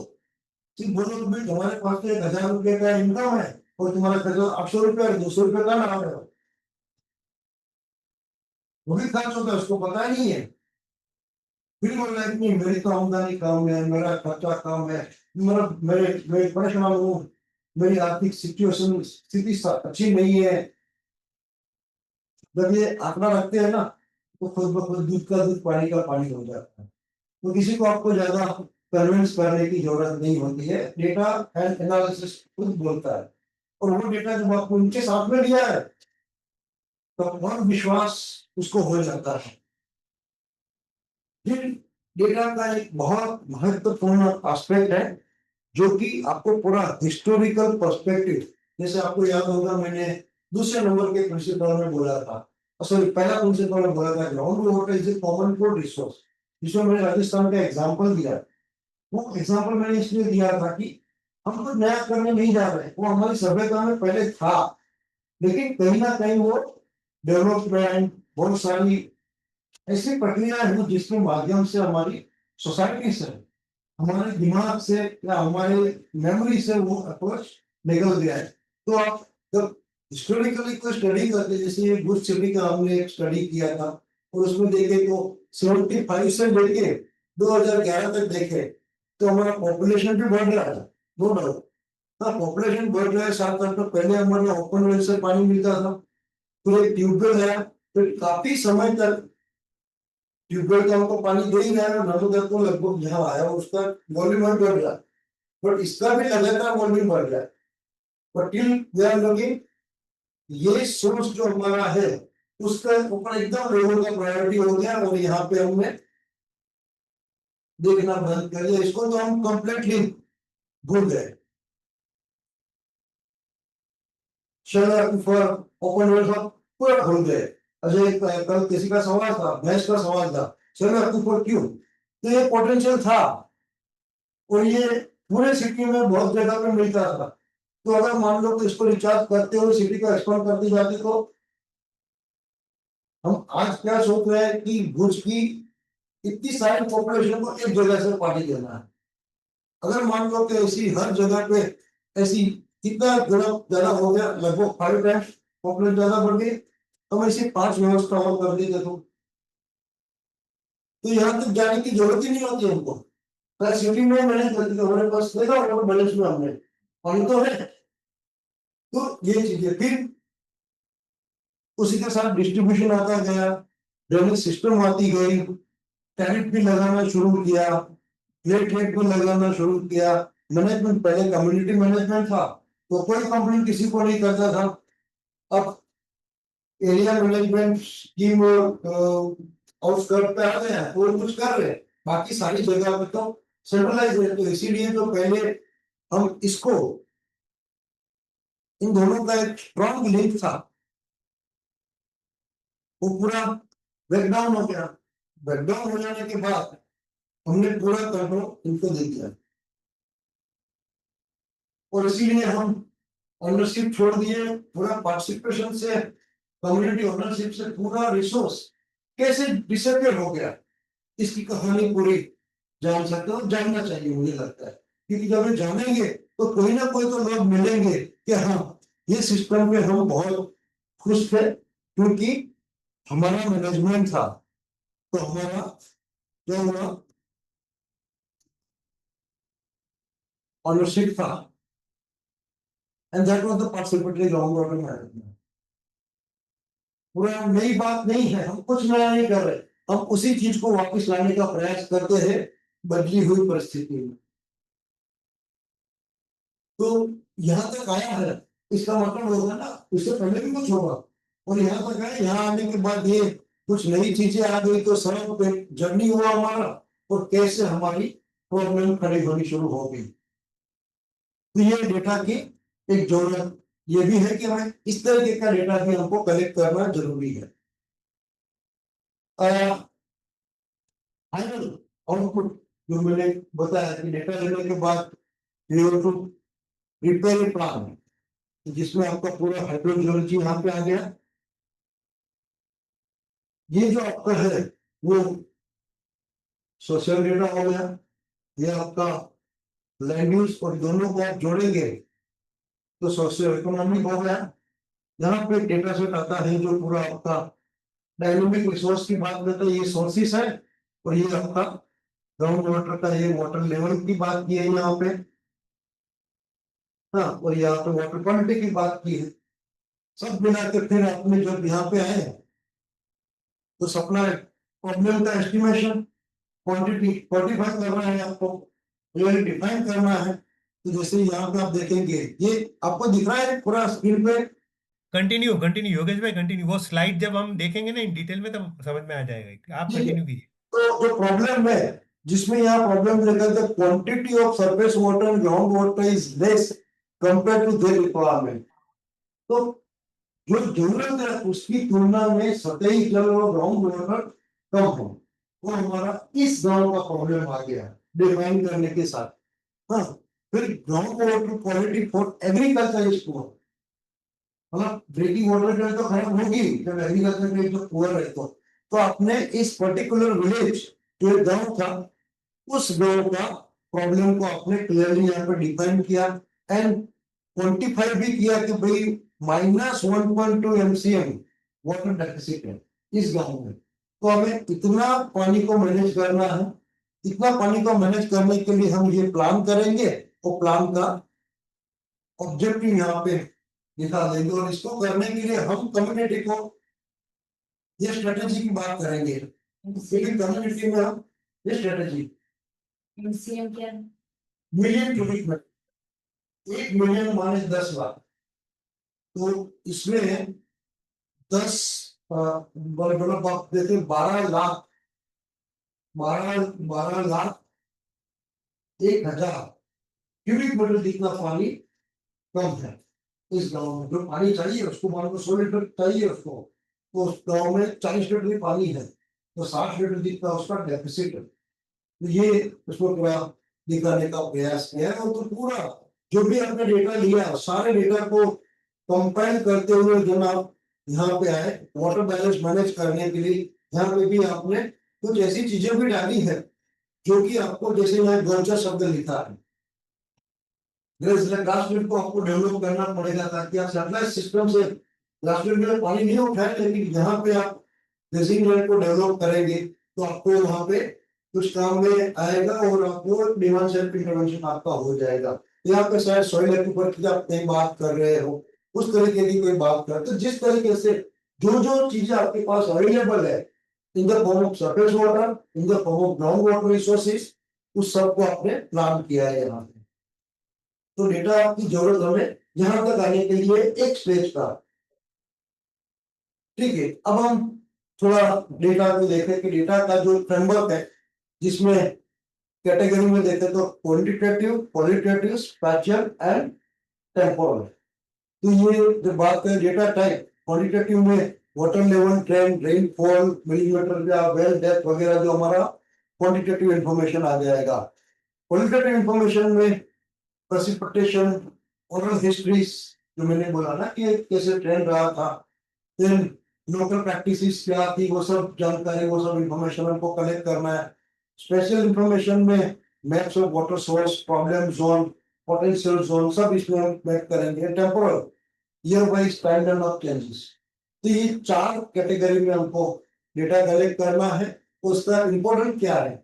सिर्फ बोलो कि भाई तुम्हारे पास तो 1000 रुपये का इनकम है और तुम्हारा खर्चा 800 रुपये और 200 रुपये का ना आ रहा हो, वो भी खर्च होता है, उसको पता नहीं है। फिर बोल रहा है कि मेरी तो आमदनी कम है, मेरा खर्चा कम है, मैं परेशान हूँ, मेरी आर्थिक सिचुएशन स्थिति अच्छी नहीं है। जब ये आंकड़ा रखते हैं ना तो खुद ब खुद दूध का दूध पानी का पानी हो जाता है। तो किसी को आपको ज्यादा कन्विंस करने की जरूरत नहीं होती है, डेटा एंड एनालिसिस खुद बोलता है। और वो डेटा जब आपको उनके साथ में दिया है तो और विश्वास उसको हो जाता है। फिर डेटा का एक बहुत महत्वपूर्ण एस्पेक्ट है जो कि आपको पूरा हिस्टोरिकल पर्सपेक्टिव, जैसे आपको याद होगा मैंने दूसरे नंबर के प्रिंसिपल में बोला था, सॉरी पहला प्रिंसिपल में बोला था ground water is a common food resource, जिसमें मैंने राजस्थान का एग्जांपल दिया। वो एग्जांपल मैंने इसलिए दिया था कि हम कुछ नया करने नहीं जा रहे, वो हमारी सभ्यता में पहले था लेकिन कहीं ना कहीं वो डेवलपमेंट, बहुत सारी ऐसी प्रक्रिया है जिसके माध्यम से हमारी सोसाइटी से, हमारे दिमाग से या हमारे मेमोरी से वो अप्रोच निकल गया है। तो आप जब हिस्टोरिकली कोई स्टडी करते, जैसे ये भुज सिटी का हमने एक स्टडी किया था और उसमें देखे तो 75 से लेके 2011 तक देखे तो हमारा पॉपुलेशन भी बढ़ रहा है, नो डाउट। हाँ, पॉपुलेशन बढ़ रहा है, साथ साथ तो पहले हमारे ओपन वेल से पानी मिलता था, फिर एक ट्यूबवेल है, फिर काफी समय तक ट्यूबवेल का हमको पानी दे ही रहा है, नर्मदा को लगभग यहाँ आया उसका वॉल्यूम बढ़ रहा है, बट इसका भी लगातार वॉल्यूम बढ़ रहा है। But till we are looking, ये सोर्स जो हमारा है उसका ऊपर एकदम लेवल का प्रायोरिटी हो गया और यहाँ पे हमने देखना बंद कर दिया, इसको तो हम कंप्लीटली भूल गए। फॉर ओपन वेल का पूरा भूल गए। अच्छा, कल किसी का सवाल था, भैंस का सवाल था, चलो ऊपर क्यों, तो ये पोटेंशियल था और ये पूरे सिटी में बहुत जगह पे मिलता था। तो अगर मान लो कि इसको रिचार्ज करते हुए सिटी को एक्सपांड करते जाते तो हम आज क्या सोच रहे हैं कि भुज की इतनी सारी पॉपुलेशन को एक जगह से पानी देना है। अगर मान लो कि ऐसी हर जगह पे ऐसी कितना ज्यादा हो गया, लगभग 5 टाइम्स पॉपुलेशन ज्यादा बढ़ गई, तो ऐसी 5 व्यवस्था और कर दी देखो, तो यहाँ तक जाने की जरूरत ही नहीं होती हमको। सिटी में मैनेज करती है, हमारे पास देखा और बैलेंस में हमने पानी तो है। तो ये चीजें फिर उसी के साथ डिस्ट्रीब्यूशन आता गया, ड्रेनेज सिस्टम आती गई, टैरिफ भी लगाना शुरू किया, प्लेट रेट भी लगाना शुरू किया। मैनेजमेंट पहले कम्युनिटी मैनेजमेंट था तो कोई कंप्लेंट किसी को नहीं करता था, अब एरिया मैनेजमेंट स्कीम आउटस्कर्ट पे आ गए हैं वो कुछ कर रहे हैं, बाकी सारी जगह पे तो सेंट्रलाइज है। तो इसीलिए तो पहले हम इसको, इन दोनों का एक स्ट्रॉन्ग लिंक था, वो पूरा ब्रेकडाउन हो गया। ब्रेकडाउन हो जाने के बाद हमने पूरा कंट्रोल इनको दे दिया और इसीलिए हम ओनरशिप छोड़ दिए, पूरा पार्टिसिपेशन से, कम्युनिटी ओनरशिप से पूरा रिसोर्स कैसे डिसअपियर हो गया, इसकी कहानी पूरी जान सकते हो, जानना चाहिए मुझे लगता है, क्योंकि जब ये जानेंगे तो कोई ना कोई तो लोग मिलेंगे कि हाँ ये सिस्टम में हम बहुत खुश थे क्योंकि हमारा मैनेजमेंट था। तो हमारा क्या हुआ, ओनरशिप था, and that was the participatory ground water management. पूरा नई बात नहीं है, हम कुछ नया नहीं कर रहे, हम उसी चीज को वापस लाने का प्रयास करते हैं बदली हुई परिस्थिति में। तो यहाँ तक आया है, इसका मतलब होगा ना इससे पहले भी कुछ होगा, और यहाँ तक आया, यहाँ आने के बाद ये कुछ नई चीजें आ गई तो सड़क पे जर्नी हुआ हमारा और कैसे हमारी प्रॉब्लम खड़ी होनी शुरू हो गई। तो ये डेटा की एक जरूरत ये भी है कि हमें इस तरीके का डेटा भी हमको कलेक्ट करना जरूरी है। फाइनल आउटपुट जो मैंने बताया कि डेटा लेने के बाद you have to prepare a plan, जिसमें आपका पूरा हाइड्रोजियोलॉजी यहाँ पे आ गया। ये जो आपका है वो सोशल डेटा हो गया, ये आपका लैंड यूज, और दोनों को आप जोड़ेंगे तो सोशियो इकोनॉमिक हो गया। यहाँ पे डेटा सेट आता है जो पूरा आपका डायनेमिक रिसोर्स की बात करते हैं, ये सोर्सेस है, और ये आपका ग्राउंड वाटर का, ये वाटर लेवल की बात की है यहाँ पे, हाँ, और यहाँ पे वाटर क्वालिटी की बात की है। सब मिला के फिर आपने जब यहाँ पे आए तो सप्लाई प्रॉब्लम का एस्टिमेशन, क्वांटिटी क्वांटिफाई करना है आपको, रियली डिफाइन करना है। तो जैसे यहाँ पे आप देखेंगे, ये आपको दिख रहा है पूरा स्क्रीन पे। कंटिन्यू कंटिन्यू योगेश भाई कंटिन्यू, वो स्लाइड जब हम देखेंगे ना इन डिटेल में तब समझ में आ जाएगा, आप कंटिन्यू कीजिए। तो जो प्रॉब्लम है, जिसमें यहाँ प्रॉब्लम देखा था, quantity of surface water and ground water is less compare to their requirement. तो जो जरूरत है उसकी तुलना में सतही जल और ग्राउंड वाटर कम हो, वो हमारा इस गांव का प्रॉब्लम आ गया डिफाइन करने के साथ। हाँ, फिर ground water quality for agriculture is poor, मतलब ड्रिंकिंग वाटर की तो खराब होगी जब एग्रीकल्चर में जो पुअर है। तो आपने इस पर्टिकुलर विलेज जो गांव था, उस गांव का प्रॉब्लम को आपने क्लियरली यहाँ पे डिफाइन किया, एंड क्वांटिफाई भी किया कि भाई -1.2 MCM वाटर डेफिसिट है इस गांव में, तो हमें इतना पानी को मैनेज करना है। इतना पानी को मैनेज करने के लिए हम ये प्लान करेंगे, और प्लान का ऑब्जेक्टिव यहाँ पे दिखा देंगे, और इसको करने के लिए हम कम्युनिटी को ये स्ट्रेटेजी की बात करेंगे। कम्युनिटी में हम ये स्ट्रेटेजी MCM क्या है? मिलियन क्यूबिक मीटर, 1 मिलियन माने 10 लाख, तो इसमें 10 मतलब आप देते 12 लाख 1,000 क्यूबिक मीटर जितना पानी कम है इस गांव में। जो पानी चाहिए उसको मान लो 100 लीटर चाहिए उसको, तो उस गांव में 40 लीटर ही पानी है, तो 60 लीटर जितना उसका डेफिसिट है। तो ये उसको पूरा दिखाने का प्रयास किया है। और तो पूरा जो भी आपने डेटा लिया, सारे डेटा को कंपाइल करते हुए जनाब यहाँ पे आए वाटर बैलेंस मैनेज करने के लिए। यहाँ पे भी आपने कुछ ऐसी चीजें भी डाली है जो कि आपको, जैसे यहाँ गौचा शब्द लिखा है, ग्रासलैंड को आपको डेवलप करना पड़ेगा, ताकि आप सप्लाई सिस्टम से ग्रासलैंड में पानी नहीं उठाए, लेकिन यहाँ पे आप ड्रेसिंग लैंड को डेवलप करेंगे तो आपको वहां पे कुछ काम में आएगा, और आपको डिमांड साइड इंटरवेंशन आपका हो जाएगा। यहाँ पे शायद सॉइल एक्यूपर की आप कहीं बात कर रहे हो, उस तरीके की कोई बात कर, तो जिस तरीके से जो जो चीजें आपके पास अवेलेबल है इन the form of surface water, in the form of ground water resources, उस सबको आपने प्लान किया है यहाँ पे। तो डेटा आपकी जरूरत हमें यहाँ तक आने के लिए एक स्टेज का, ठीक है। अब हम थोड़ा डेटा को देखें कि डेटा का जो फ्रेमवर्क है, जिसमें कैटेगरी में देखें तो क्वांटिटेटिव, क्वालिटेटिव, स्पैशियल एंड टेम्पोरल। तो ये जब बात करें डेटा टाइप, क्वांटिटेटिव में water level, trend, rainfall, millimetre या वेल डेप्थ वगैरह जो हमारा क्वांटिटेटिव इंफॉर्मेशन आ जाएगा। क्वालिटेटिव इंफॉर्मेशन में प्रेसिपिटेशन, ओरल हिस्ट्रीज जो मैंने बोला ना कि कैसे ट्रेंड रहा था, देन लोकल प्रैक्टिसेस क्या थी, वो सब जानकारी, वो सब इंफॉर्मेशन हमको कलेक्ट करना है। स्पेशल इंफॉर्मेशन में maps of water source, problem zone, potential zone, सब इसमें हम मैप करेंगे। Temporal, year wise pattern of changes. तो ये 4 कैटेगरी में हमको डेटा कलेक्ट करना है। उसका इंपॉर्टेंट क्या है,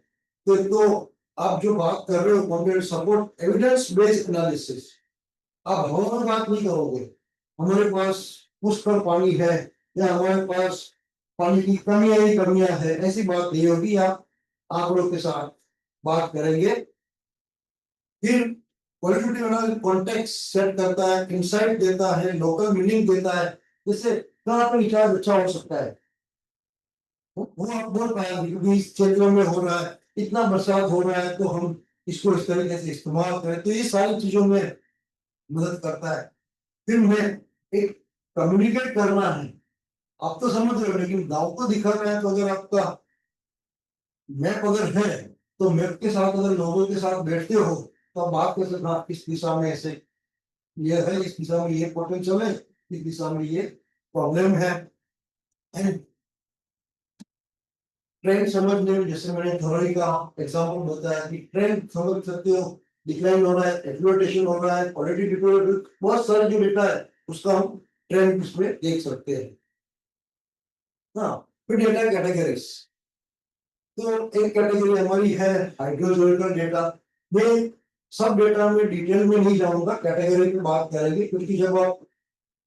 तो एक तो आप जो बात कर रहे हो सपोर्ट एविडेंस बेस्ड एनालिसिस, आप हवा में बात नहीं करोगे हमारे पास पुष्कल पानी है या हमारे पास पानी की कमियां है, ऐसी बात नहीं होगी। आप आंकड़ों के साथ बात करेंगे। फिर क्वालिटेटिव एनालिसिस कॉन्टेक्स्ट सेट करता है, इंसाइट देता है, लोकल मीनिंग देता है, जिससे कहाँ पर रिचार्ज अच्छा हो सकता है वो आप बोल पाएंगे, क्योंकि इस क्षेत्रों में हो रहा है, इतना बरसात हो रहा है, तो हम इसको इस तरीके से इस्तेमाल करें। तो ये सारी चीजों में मदद करता है। फिर मैं एक कम्युनिकेट करना है, आप तो समझ रहे हो, लेकिन गांव को दिखाना है। तो अगर आपका मैप अगर है, तो मैप के साथ अगर लोगों के साथ बैठते हो, तो आप बात कर सकते हो इस दिशा में ऐसे ये है, इस दिशा में ये पोटेंशियल है, इस दिशा में ये प्रॉब्लम है। एंड ट्रेंड समझने में, जैसे मैंने थोड़ी का एग्जांपल बताया कि ट्रेंड समझ सकते हो, डिक्लाइन हो रहा है, एक्सप्लोइटेशन हो रहा है, क्वालिटी डिक्लोरेटिव, बहुत सारे जो डेटा है उसका हम ट्रेंड इसमें देख सकते हैं। हाँ, फिर डेटा कैटेगरीज, तो एक कैटेगरी हमारी है हाइड्रोलॉजिकल डेटा। मैं सब डेटा में डिटेल में नहीं जाऊंगा, कैटेगरी की बात करेंगे, क्योंकि जब आप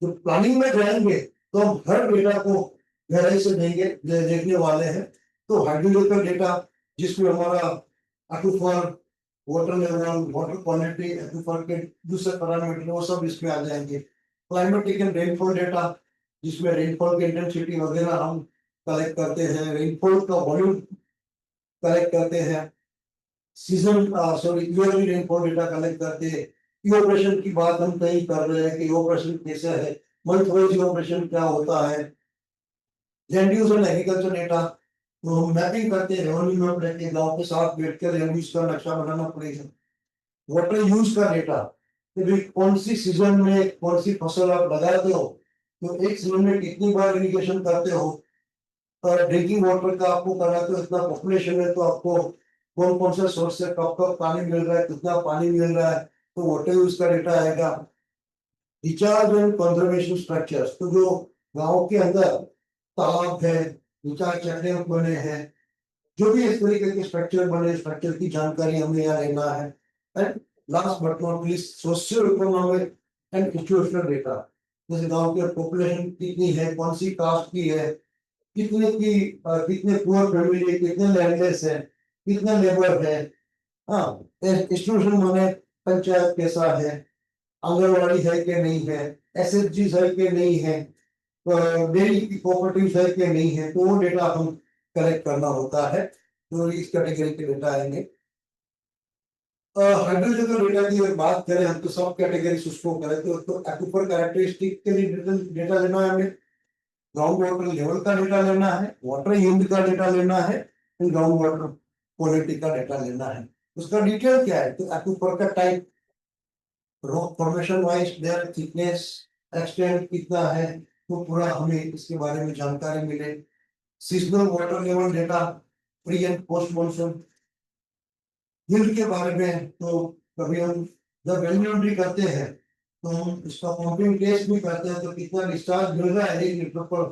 प्लानिंग में जाएंगे तो हम हर डेटा को गहराई से देंगे, देखने वाले हैं। तो हाइड्रोलॉजिकल डेटा, जिसमें हमारा aquifer, water level, water quality, aquifer के दूसरे पैरामीटर वो सब इसमें आ जाएंगे। क्लाइमेटिक एंड रेनफॉल डेटा, जिसमें रेनफॉल की इंटेंसिटी वगैरह हम कलेक्ट करते हैं, रेनफॉल का वॉल्यूम कलेक्ट करते हैं, season yearly rainfall data collect करते हैं। इवोपरेशन की बात हम कहीं कर रहे हैं कि इवोपरेशन कैसे है, मंथ वाइज इवोपरेशन क्या होता है। Land use and agriculture data, तो हम मैपिंग करते हैं, रेवेन्यू मैप लेके गांव के साथ बैठकर लैंड यूज का नक्शा बनाना पड़ेगा। वाटर यूज का डेटा, कि भाई कौन सी सीजन में कौन सी फसल आप लगाते हो, तो एक सीजन में कितनी बार इरिगेशन करते हो, और ड्रिंकिंग वाटर का आपको कराते हो, इतना पॉपुलेशन है तो आपको कौन कौन से सोर्स से कब कब पानी मिल रहा है, कितना पानी मिल रहा है, तो वाटर यूज का डेटा आएगा। रिचार्ज एंड कंजर्वेशन स्ट्रक्चर्स, तो जो गांव के अंदर तालाब है, रिचार्ज चेक बने हैं, जो भी इस तरीके के स्ट्रक्चर बने, स्ट्रक्चर की जानकारी हमें यहाँ लेना है। And last but not least socio economic and institutional data, जैसे गांव की पॉपुलेशन कितनी है, कौन सी कास्ट की है, कितने पुअर फैमिली, कितने लैंडलेस है, कितने लेबर है। हाँ, इंस्टीट्यूशन माने पंचायत कैसा है, आंगनबाड़ी है कि नहीं है, एसएचजी है कि नहीं है, डेयरी कोऑपरेटिव है कि नहीं है, तो वो डेटा हम कलेक्ट करना होता है। तो इस कैटेगरी के डेटा आएंगे। हाइड्रोलॉजिकल डेटा की अगर बात करें हम, तो सब कैटेगरीज उसको करें तो एक्विफर कैरेक्टरिस्टिक के लिए डेटा लेना है हमें, ग्राउंड वाटर लेवल का डेटा लेना है, वाटर यील्ड का डेटा लेना है, ग्राउंड वाटर क्वालिटी का डेटा लेना है। उसका डिटेल क्या है, तो एक्विफर का type, rock formation wise their thickness, extent कितना है, तो पूरा हमें इसके बारे में जानकारी मिले। Seasonal water level data, pre and post monsoon. Yield के बारे में, तो कभी हम जब वैल्यूमेट्री करते हैं तो हम इसका पंपिंग टेस्ट भी करते हैं, तो कितना डिस्चार्ज मिल रहा है 1 लीटर पर,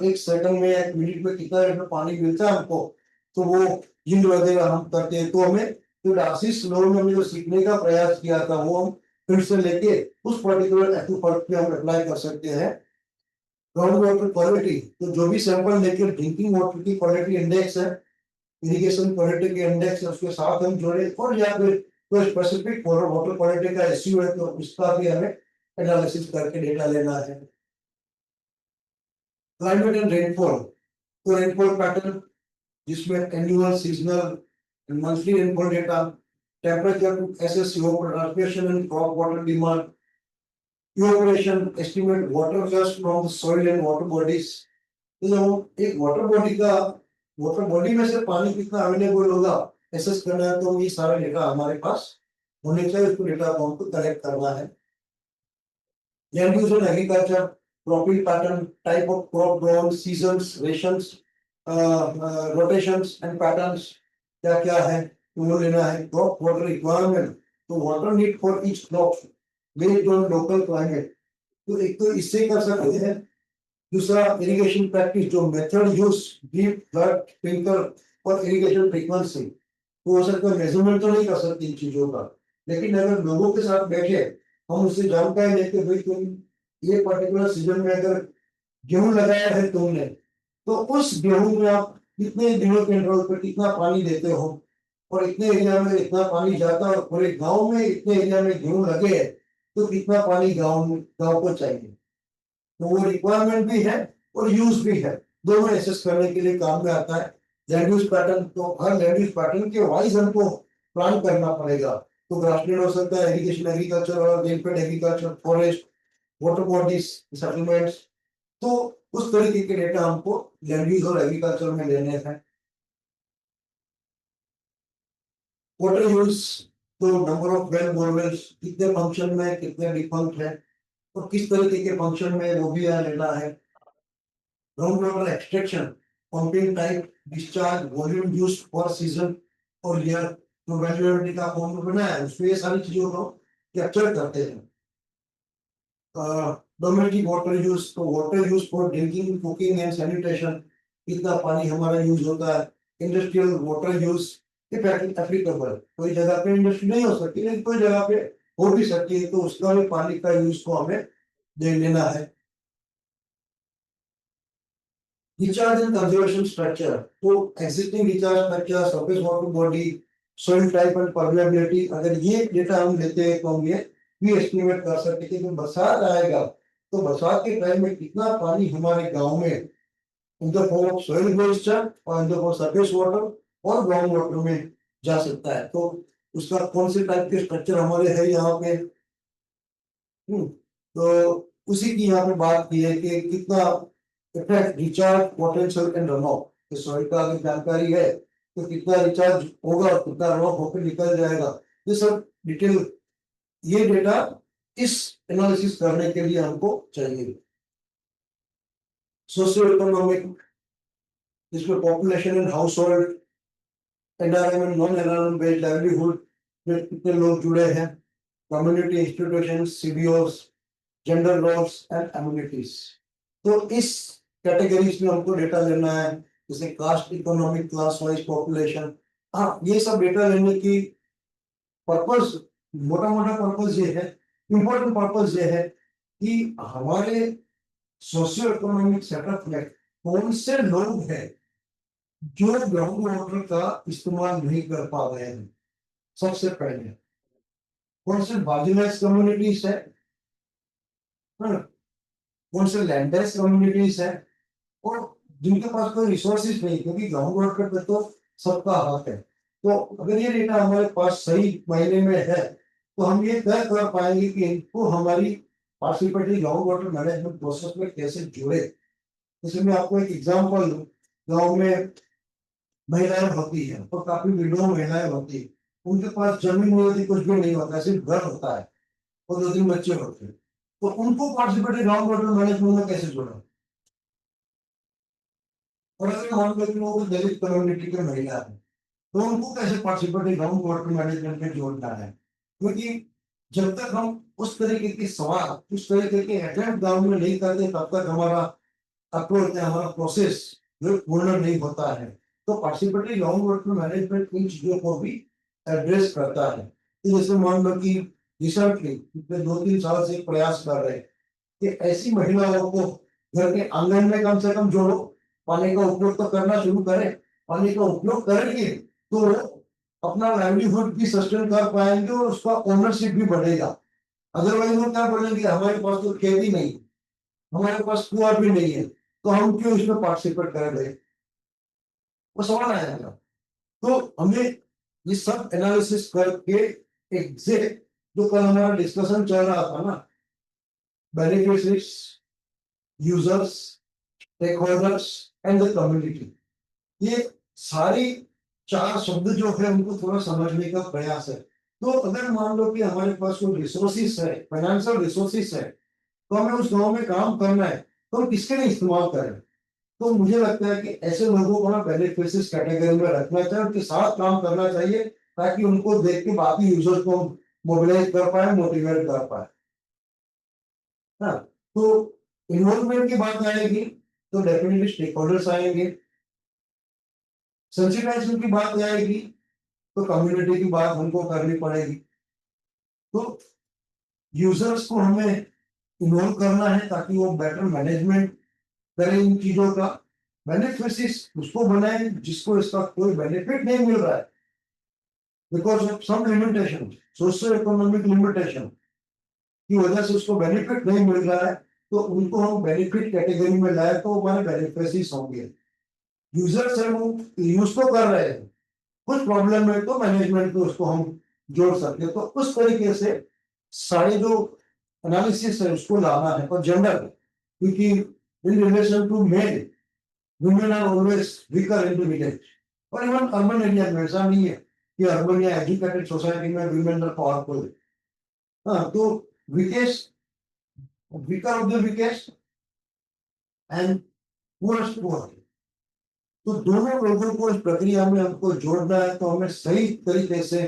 1 सेकंड में, 1 मिनट में कितना लीटर पानी मिलता है हमको, तो वो यील्ड वगैरह हम करते हैं। तो हमें तो डासिस लॉ में हमने जो सीखने का प्रयास किया था, वो हम फिर से लेके उस पर्टिकुलर एक्विफर पे हम अप्लाई कर सकते हैं। ग्राउंड वाटर क्वालिटी, तो जो भी सैंपल लेके ड्रिंकिंग वाटर की क्वालिटी इंडेक्स है, इरिगेशन क्वालिटी के इंडेक्स है, उसके साथ हम जोड़े, और या फिर कोई स्पेसिफिक वाटर क्वालिटी का इश्यू है तो उसका भी हमें एनालिसिस करके डेटा लेना है। क्लाइमेट एंड रेनफॉल, तो रेनफॉल पैटर्न जिसमें annual, seasonal, monthly rainfall data, temperature to assess evapotranspiration and crop water demand, evaporation, estimate water loss from the soil and water bodies। तो जब एक वाटर बॉडी का, वाटर बॉडी में से पानी कितना अवेलेबल होगा एसेस करना है, तो ये सारा डेटा हमारे पास होने चाहिए, उसको डेटा को हमको कलेक्ट करना है। Land use and agriculture, cropping pattern, type of crop grown, seasons, rations, rotations and patterns, क्या क्या है वो लेना है। क्रॉप वाटर रिक्वायरमेंट, तो water need for each crop based on local climate, तो एक तो इससे कर सकते हैं। दूसरा इरिगेशन प्रैक्टिस, जो method use, drip, flood, sprinkler और इरिगेशन फ्रीक्वेंसी, तो हो सकता है मेजरमेंट तो नहीं कर सकते इन चीजों का, लेकिन अगर लोगों के साथ बैठे हम उससे जानकारी लेके, भाई तुम ये पर्टिकुलर सीजन में अगर गेहूं लगाया है तुमने, तो उस गेहूं में आप कितने दिनों के इंटरवल पर कितना पानी देते हो, और इतने एरिया में इतना पानी जाता है, और पूरे गांव में इतने एरिया में गेहूं लगे है, तो कितना पानी गांव को चाहिए। तो वो रिक्वायरमेंट भी है और यूज भी है, दोनों एसेस करने के लिए काम में आता है। लैंड यूज पैटर्न, तो हर लैंड यूज पैटर्न के वाइज हमको प्लान करना पड़ेगा, तो ग्रासलैंड हो सकता है, इरिगेशन एग्रीकल्चर और rainfed agriculture, forest, water bodies, settlements, तो उस तरीके के डेटा हमको लैंड यूज और एग्रीकल्चर में लेने हैं। वाटर यूज, तो नंबर ऑफ वेल, बोरवेल्स, कितने फंक्शन में, कितने डिफंक्ट है, और किस तरीके के फंक्शन में, वो भी यहाँ लेना है। Ground water extraction, pumping type, discharge, volume use पर सीजन और ईयर, जो वैल्यूएबिलिटी का फॉर्मूला बनाया है उसमें ये सारी चीजों को कैप्चर करते हैं। डोमेस्टिक वाटर यूज, तो water use for drinking, cooking and sanitation, कितना पानी हमारा यूज होता है। इंडस्ट्रियल वाटर यूज, एप्लीकेबल, कोई जगह पे इंडस्ट्री नहीं हो सकती, लेकिन कोई जगह पे हो भी सकती है, तो उसका भी पानी का यूज को हमें देख लेना है। रिचार्ज एंड कंजर्वेशन स्ट्रक्चर, तो existing recharge structure, surface water body, soil type and permeability, अगर ये डेटा हम लेते हैं तो हम ये भी एस्टिमेट कर सकते हैं कि बरसात आएगा तो बरसात के टाइम में कितना पानी हमारे गांव में in the form of soil moisture और in the form surface water और ग्राउंड वाटर में जा सकता है। तो उसका कौन से टाइप के स्ट्रक्चर हमारे है यहाँ पे, तो उसी की यहाँ पे बात की है कि कितना effect recharge, potential and run of, soil का अगर जानकारी है तो कितना रिचार्ज होगा और कितना रन ऑफ होकर निकल जाएगा, ये सब डिटेल, ये डेटा इस एनालिसिस करने के लिए हमको चाहिए। सोशियो इकोनॉमिक, जिसमें population and house hold, environment, non environment based livelihood में कितने लोग जुड़े हैं, community institution, CBOs, gender roles and amenities. तो इस कैटेगरीज में हमको डेटा लेना है, जैसे caste, economic class wise population. हाँ, ये सब डेटा लेने की पर्पस, मोटा मोटा पर्पस ये है, इम्पोर्टेंट पर्पस ये है कि हमारे सोशियो इकोनॉमिक सेटअप में कौन से लोग हैं जो ग्राउंड वाटर का इस्तेमाल नहीं कर पा रहे हैं। सबसे पहले कौन से मार्जिनलाइज्ड कम्युनिटीज है, हाँ, कौन से लैंडलेस कम्युनिटीज है, और जिनके पास कोई रिसोर्सेज नहीं, क्योंकि ग्राउंड वाटर पे तो सबका हक है। तो अगर ये डेटा हमारे पास सही मायने में है तो हम ये तय कर पाएंगे कि इनको हमारी participatory ground water management process में कैसे जोड़े। जैसे मैं आपको एक एग्जांपल दूं, गांव में महिलाएं होती हैं और काफी विधवा महिलाएं होती हैं, उनके पास जमीन नहीं होती, कुछ भी नहीं होता, सिर्फ घर होता है और 2-3 बच्चे होते हैं। तो उनको पार्टिसिपेटरी ग्राउंड वाटर मैनेजमेंट में कैसे जोड़ा। और अगर मान लो कि वो कोई दलित कम्युनिटी के महिला है तो उनको कैसे पार्टिसिपेटरी ग्राउंड वाटर मैनेजमेंट में जोड़ना है, क्योंकि जब तक हम उस तरीके के सवाल, उस तरीके के अटेम्प्ट गांव में नहीं करते तब तक हमारा अप्रोच, हमारा प्रोसेस जो पूर्ण नहीं होता है। तो पार्टिसिपेटरी ग्राउंड वाटर मैनेजमेंट इन चीजों को भी एड्रेस करता है। तो जैसे मान लो कि रिसेंटली पिछले 2-3 साल से प्रयास कर रहे हैं कि ऐसी महिलाओं को घर के आंगन में कम से कम जोड़ो, पानी का उपयोग तो करना शुरू करें। पानी का उपयोग करेंगे तो अपना लाइवलीहुड भी सस्टेन कर पाएंगे और उसका ओनरशिप भी बढ़ेगा। अदरवाइज वो क्या बोलेंगे, हमारे पास तो खेती नहीं, हमारे पास कुआं भी नहीं है, तो हम क्यों इसमें पार्टिसिपेट कर रहे, वो सवाल आएगा। तो हमें ये सब एनालिसिस करके एग्जैक्ट जो कल हमारा डिस्कशन चल रहा था ना, beneficiaries, users, stakeholders and the community, ये सारी 4 शब्द जो है उनको थोड़ा समझने का प्रयास है। तो अगर मान लो कि हमारे पास कोई रिसोर्सेस है, फाइनेंशियल रिसोर्सेस है, तो हमें उस गांव में काम करना है, तो हम किसके लिए इस्तेमाल करें। तो मुझे लगता है कि ऐसे लोगों को ना बेनिफिशियरीज कैटेगरी में रखना चाहिए, उनके साथ काम करना चाहिए, ताकि उनको देख के बाकी यूजर्स को मोबिलाइज कर पाए, मोटिवेट कर पाए। हाँ, तो इन्वॉल्वमेंट की बात आएगी तो डेफिनेटली स्टेक होल्डर्स आएंगे। सेंसिटाइजेशन की बात आएगी तो कम्युनिटी की बात हमको करनी पड़ेगी। तो यूजर्स को हमें इन्वॉल्व करना है ताकि वो बेटर मैनेजमेंट करें इन चीजों का। बेनिफिशियरीज उसको बनाए जिसको इसका कोई बेनिफिट नहीं मिल रहा है, because of some limitation, socio economic limitation की वजह से उसको बेनिफिट नहीं मिल रहा है, तो उनको हम बेनिफिट कैटेगरी में लाए तो हमारे बेनिफिशियरीज होंगे। यूजर्स है वो यूज तो कर रहे हैं, कुछ प्रॉब्लम है तो मैनेजमेंट को उसको हम जोड़ सकते हैं। तो उस तरीके से सारे जो एनालिसिस है उसको लाना है। और जेंडर, क्योंकि in relation to male, women are always weaker in the village, और इवन अर्बन एरिया में ऐसा नहीं है कि अर्बन या एजुकेटेड सोसाइटी में वुमेन आर पावरफुल। हाँ, तो weakest, weaker of the weakest and poorest poor, तो दोनों लोगों को इस प्रक्रिया में हमको जोड़ना है। तो हमें सही तरीके से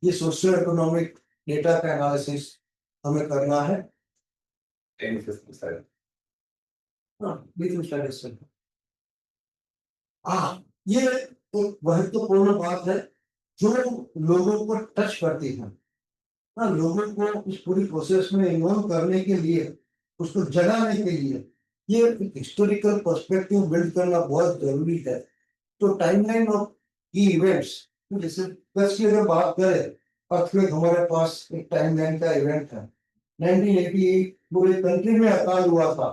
ये सोशियो इकोनॉमिक डेटा का एनालिसिस हमें करना है। ये एक महत्वपूर्ण बात है जो लोगों को टच करती है। हाँ, लोगों को इस पूरी प्रोसेस में इन्वॉल्व करने के लिए, उसको जगाने के लिए ये एक हिस्टोरिकल पर्सपेक्टिव बिल्ड करना बहुत जरूरी है। तो टाइमलाइन ऑफ की इवेंट्स, जैसे कच्छ की अगर बात करें, अर्थक्वेक हमारे पास एक टाइमलाइन का इवेंट है। 1988 पूरे कंट्री में अकाल हुआ था,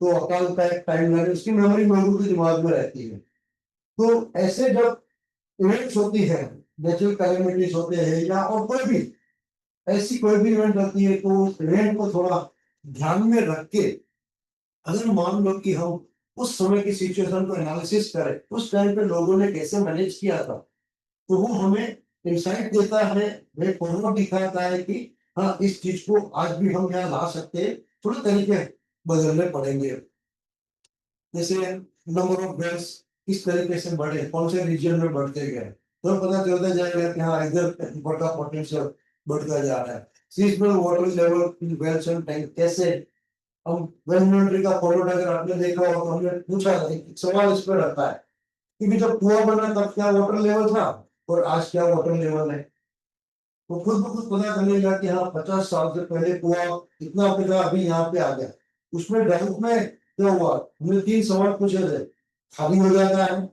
तो अकाल का एक टाइमलाइन, उसकी मेमोरी लोगों के दिमाग में रहती है। तो ऐसे जब इवेंट्स होती है, नेचुरल कैलेमिटीज होते हैं या और कोई भी ऐसी कोई भी इवेंट होती है, तो उस इवेंट को थोड़ा ध्यान में रख के अगर मान लो कि हम उस समय की सिचुएशन को एनालिसिस करें, उस टाइम पे लोगों ने कैसे मैनेज किया था, तो वो हमें इंसाइट देता है, वे फॉर्मूला दिखाता है कि हाँ, इस चीज को आज भी हम यहाँ ला सकते हैं, थोड़े तरीके बदलने पड़ेंगे। जैसे नंबर ऑफ बेड्स किस तरीके से बढ़े, कौन से रीजन में बढ़ते गए, तो पता चलता जाएगा कि हाँ, इधर बड़ा पोटेंशियल बढ़ता जा रहा है। Seasonal water level in wells and tank कैसे हम वेल मॉनिटरिंग का फॉरवर्ड अगर आपने देखा हो तो हमने पूछा था, एक सवाल इस पर रहता है कि जब कुआं बना तब क्या वाटर लेवल था और आज क्या वाटर लेवल है। तो खुद ब खुद पता चलेगा कि हाँ 50 साल से पहले कुआं इतना था, अभी यहाँ पे आ गया। उसमें डाउट में क्या हुआ, हमने 3 सवाल पूछे थे, खाली हो जाता है,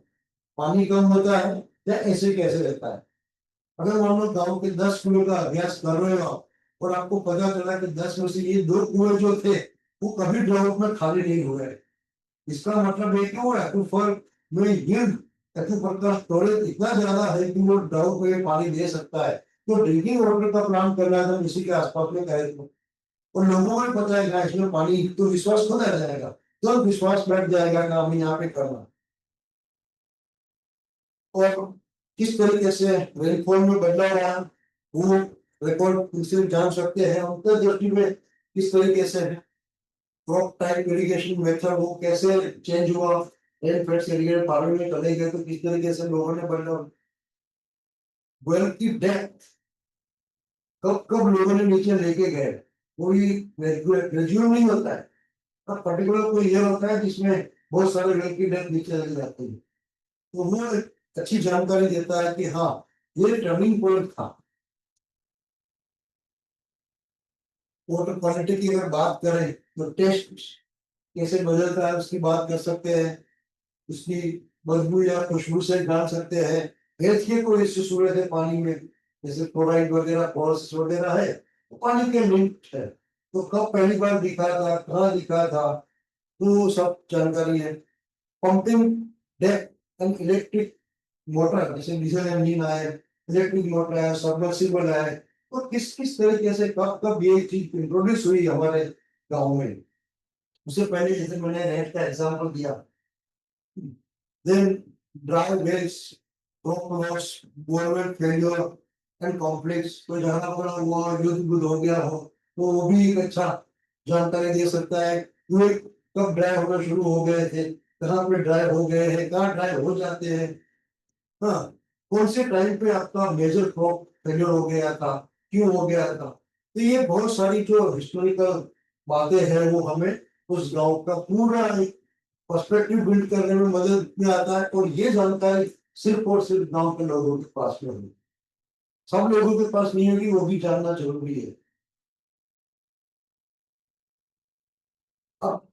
पानी कम होता है, या ऐसे कैसे रहता है। अगर मान लो गाँव के 10 कुएं का अभ्यास कर रहे हो और आपको पता चला कि 10 में से ये 2 कुएं जो थे वो कभी ड्राउट में खाली नहीं हुए, इसका मतलब ये क्यों है, एक्वाफर में यील्ड एक्वाफर का स्टोरेज इतना ज्यादा है कि वो ड्राउट में पानी दे सकता है। तो ड्रिंकिंग वाटर का प्लान करना है तो इसी के आसपास में करें तो, और लोगों को पता है कि इसमें पानी, तो विश्वास खुद आ जाएगा, तो विश्वास बैठ जाएगा कि हमें यहाँ पे करना। और किस तरीके से रेनफॉल में बदलाव रहा वो रिकॉर्ड से जान सकते हैं, अंतर्दृष्टि में किस तरीके से क्रॉप टाइप इरिगेशन मेथड वो कैसे चेंज हुआ, रेनफेड से इरिगेटेड फार्मिंग में चले गए तो किस तरीके से लोगों ने बदलाव, वेल की डेप्थ कब कब लोगों ने नीचे लेके गए, कोई ग्रेजुअल नहीं होता है, अब पर्टिकुलर कोई ये होता है जिसमें बहुत सारे वेल की डेप्थ नीचे लग जाती है। तो वो एक अच्छी जानकारी देता है कि हाँ ये टर्निंग पॉइंट था। वाटर क्वालिटी की अगर बात करें तो टेस्ट कैसे बदलता है उसकी बात कर सकते हैं, उसकी बदबू या खुशबू से जान सकते हैं। हेल्थ के कोई इश्यूज हुए थे पानी में, जैसे क्लोराइड वगैरह फॉल्स वगैरह है, तो पानी के लिंक है, तो कब पहली बार दिखा था, कहाँ दिखा था, तो सब जानकारी है। Pumping depth and electric motor, जैसे डीजल इंजन आए, इलेक्ट्रिक मोटर आया, सबमर्सिबल आए, तो किस किस तरीके से कब कब ये चीज इंट्रोड्यूस हुई हमारे गांव में। उससे पहले जैसे मैंने नेट का एग्जांपल दिया, then dry wells, crop loss, borewell failure and conflicts, तो जहाँ पर वो युद्ध बुद्ध हो गया हो तो वो भी एक अच्छा जानकारी दे सकता है, वो कब ड्राई होना शुरू हो गए थे, कहाँ पे ड्राई हो गए हैं, कहाँ ड्राई हो जाते हैं, हाँ कौन से टाइम पे आपका मेजर क्रॉप फेलियर हो गया था, क्यों हो गया था। तो ये बहुत सारी जो हिस्टोरिकल बातें हैं वो हमें उस गांव का पूरा एक पर्सपेक्टिव बिल्ड करने में मदद में आता है, और ये जानकारी सिर्फ और सिर्फ गांव के लोगों के पास में होगी, सब लोगों के पास नहीं होगी, वो भी जानना जरूरी है। अब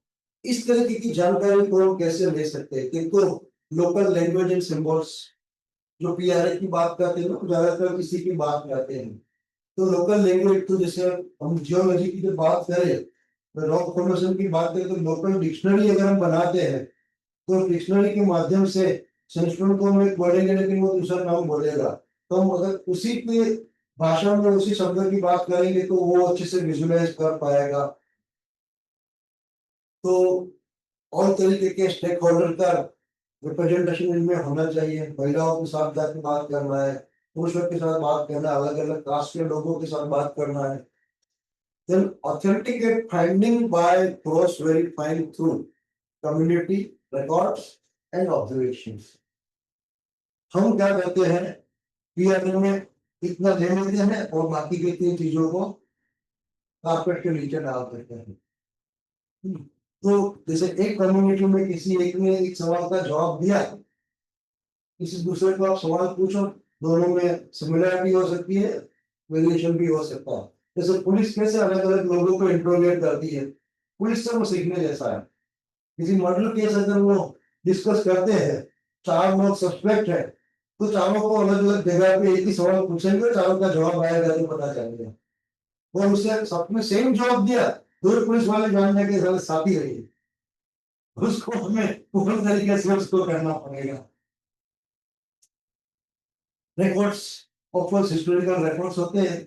इस तरीके की जानकारी को हम कैसे ले सकते हैं, कि तो लोकल लैंग्वेज एंड सिंबल्स, जो पीआरए की बात करते हैं ना, ज्यादातर इसी की बात करते हैं। तो लोकल लैंग्वेज, तो जैसे हम जियोलॉजी की जब बात करें, रॉक फॉर्मेशन की बात करें, तो लोकल डिक्शनरी अगर हम बनाते हैं तो डिक्शनरी के माध्यम से संस्कृत को हम एक बोलेंगे लेकिन वो दूसरा नाम बोलेगा, तो हम अगर उसी के भाषा में उसी शब्द की बात करेंगे तो वो अच्छे से विजुलाइज कर पाएगा। तो और तरीके के स्टेक होल्डर का रिप्रेजेंटेशन इनमें होना चाहिए, महिलाओं के साथ जाकर बात करना है, पुरुषों के साथ बात करना है, अलग अलग कास्ट के लोगों के साथ बात करना है। Then authenticate finding by cross verifying through community records and observations. हम क्या करते हैं, पीआरए में इतना दे देते हैं और बाकी की 3 चीजों को कारपेट के नीचे डाल देते हैं। तो जैसे एक कम्युनिटी में किसी एक ने एक सवाल का जवाब दिया, किसी दूसरे को आप सवाल पूछो, दोनों में सिमिलरिटी हो सकती है, वेरिएशन भी हो सकता है। जैसे पुलिस कैसे अलग अलग लोगों को इंट्रोगेट करती है, पुलिस से वो सीखने जैसा है। किसी मर्डर केस अगर वो डिस्कस करते हैं, 4 लोग सस्पेक्ट है, तो चारों को अलग अलग जगह पे एक ही सवाल पूछेंगे, चारों का जवाब आएगा तो पता चलेगा। और उससे सबने सेम जवाब दिया, 2 पुलिस वाले जानने के साथ साथी रही, उसको हमें पूर्ण तरीके से उसको करना पड़ेगा। रिकॉर्ड्स ऑफर्स हिस्टोरिकल रिकॉर्ड्स होते हैं,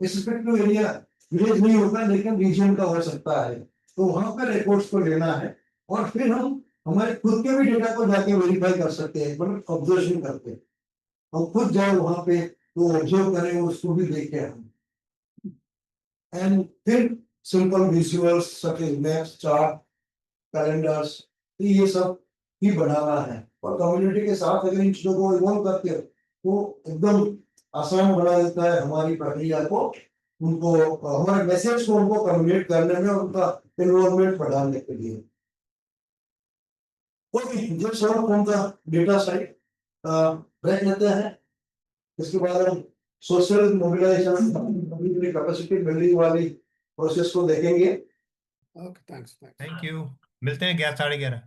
स्पेसिफिक एरिया विलेज नहीं होता लेकिन रीजन का हो सकता है, तो वहां पर रिकॉर्ड्स को लेना है और फिर हम हमारे खुद के भी डेटा को जाके वेरीफाई कर सकते हैं, मतलब ऑब्जर्वेशन करते हैं, हम खुद जाए वहां पे तो ऑब्जर्व करें, उसको भी देखें हम। एंड फिर simple visuals such as maps, chart, calendars, तो ये सब ही बनाना है, और कम्युनिटी के साथ अगर इन चीजों को इन्वॉल्व करते हो तो एकदम आसान बना देता है हमारी प्रक्रिया को उनको हमारे मैसेज को उनको कम्युनिकेट करने में उनका इन्वॉल्वमेंट बढ़ाने के लिए। Okay, just all from the data side break लेते हैं। इसके बाद हम सोशल मोबिलाइजेशन, कैपेसिटी बिल्डिंग वाली प्रोसेस को देखेंगे। Okay, thanks. थैंक यू, मिलते हैं 11 साढ़े 11।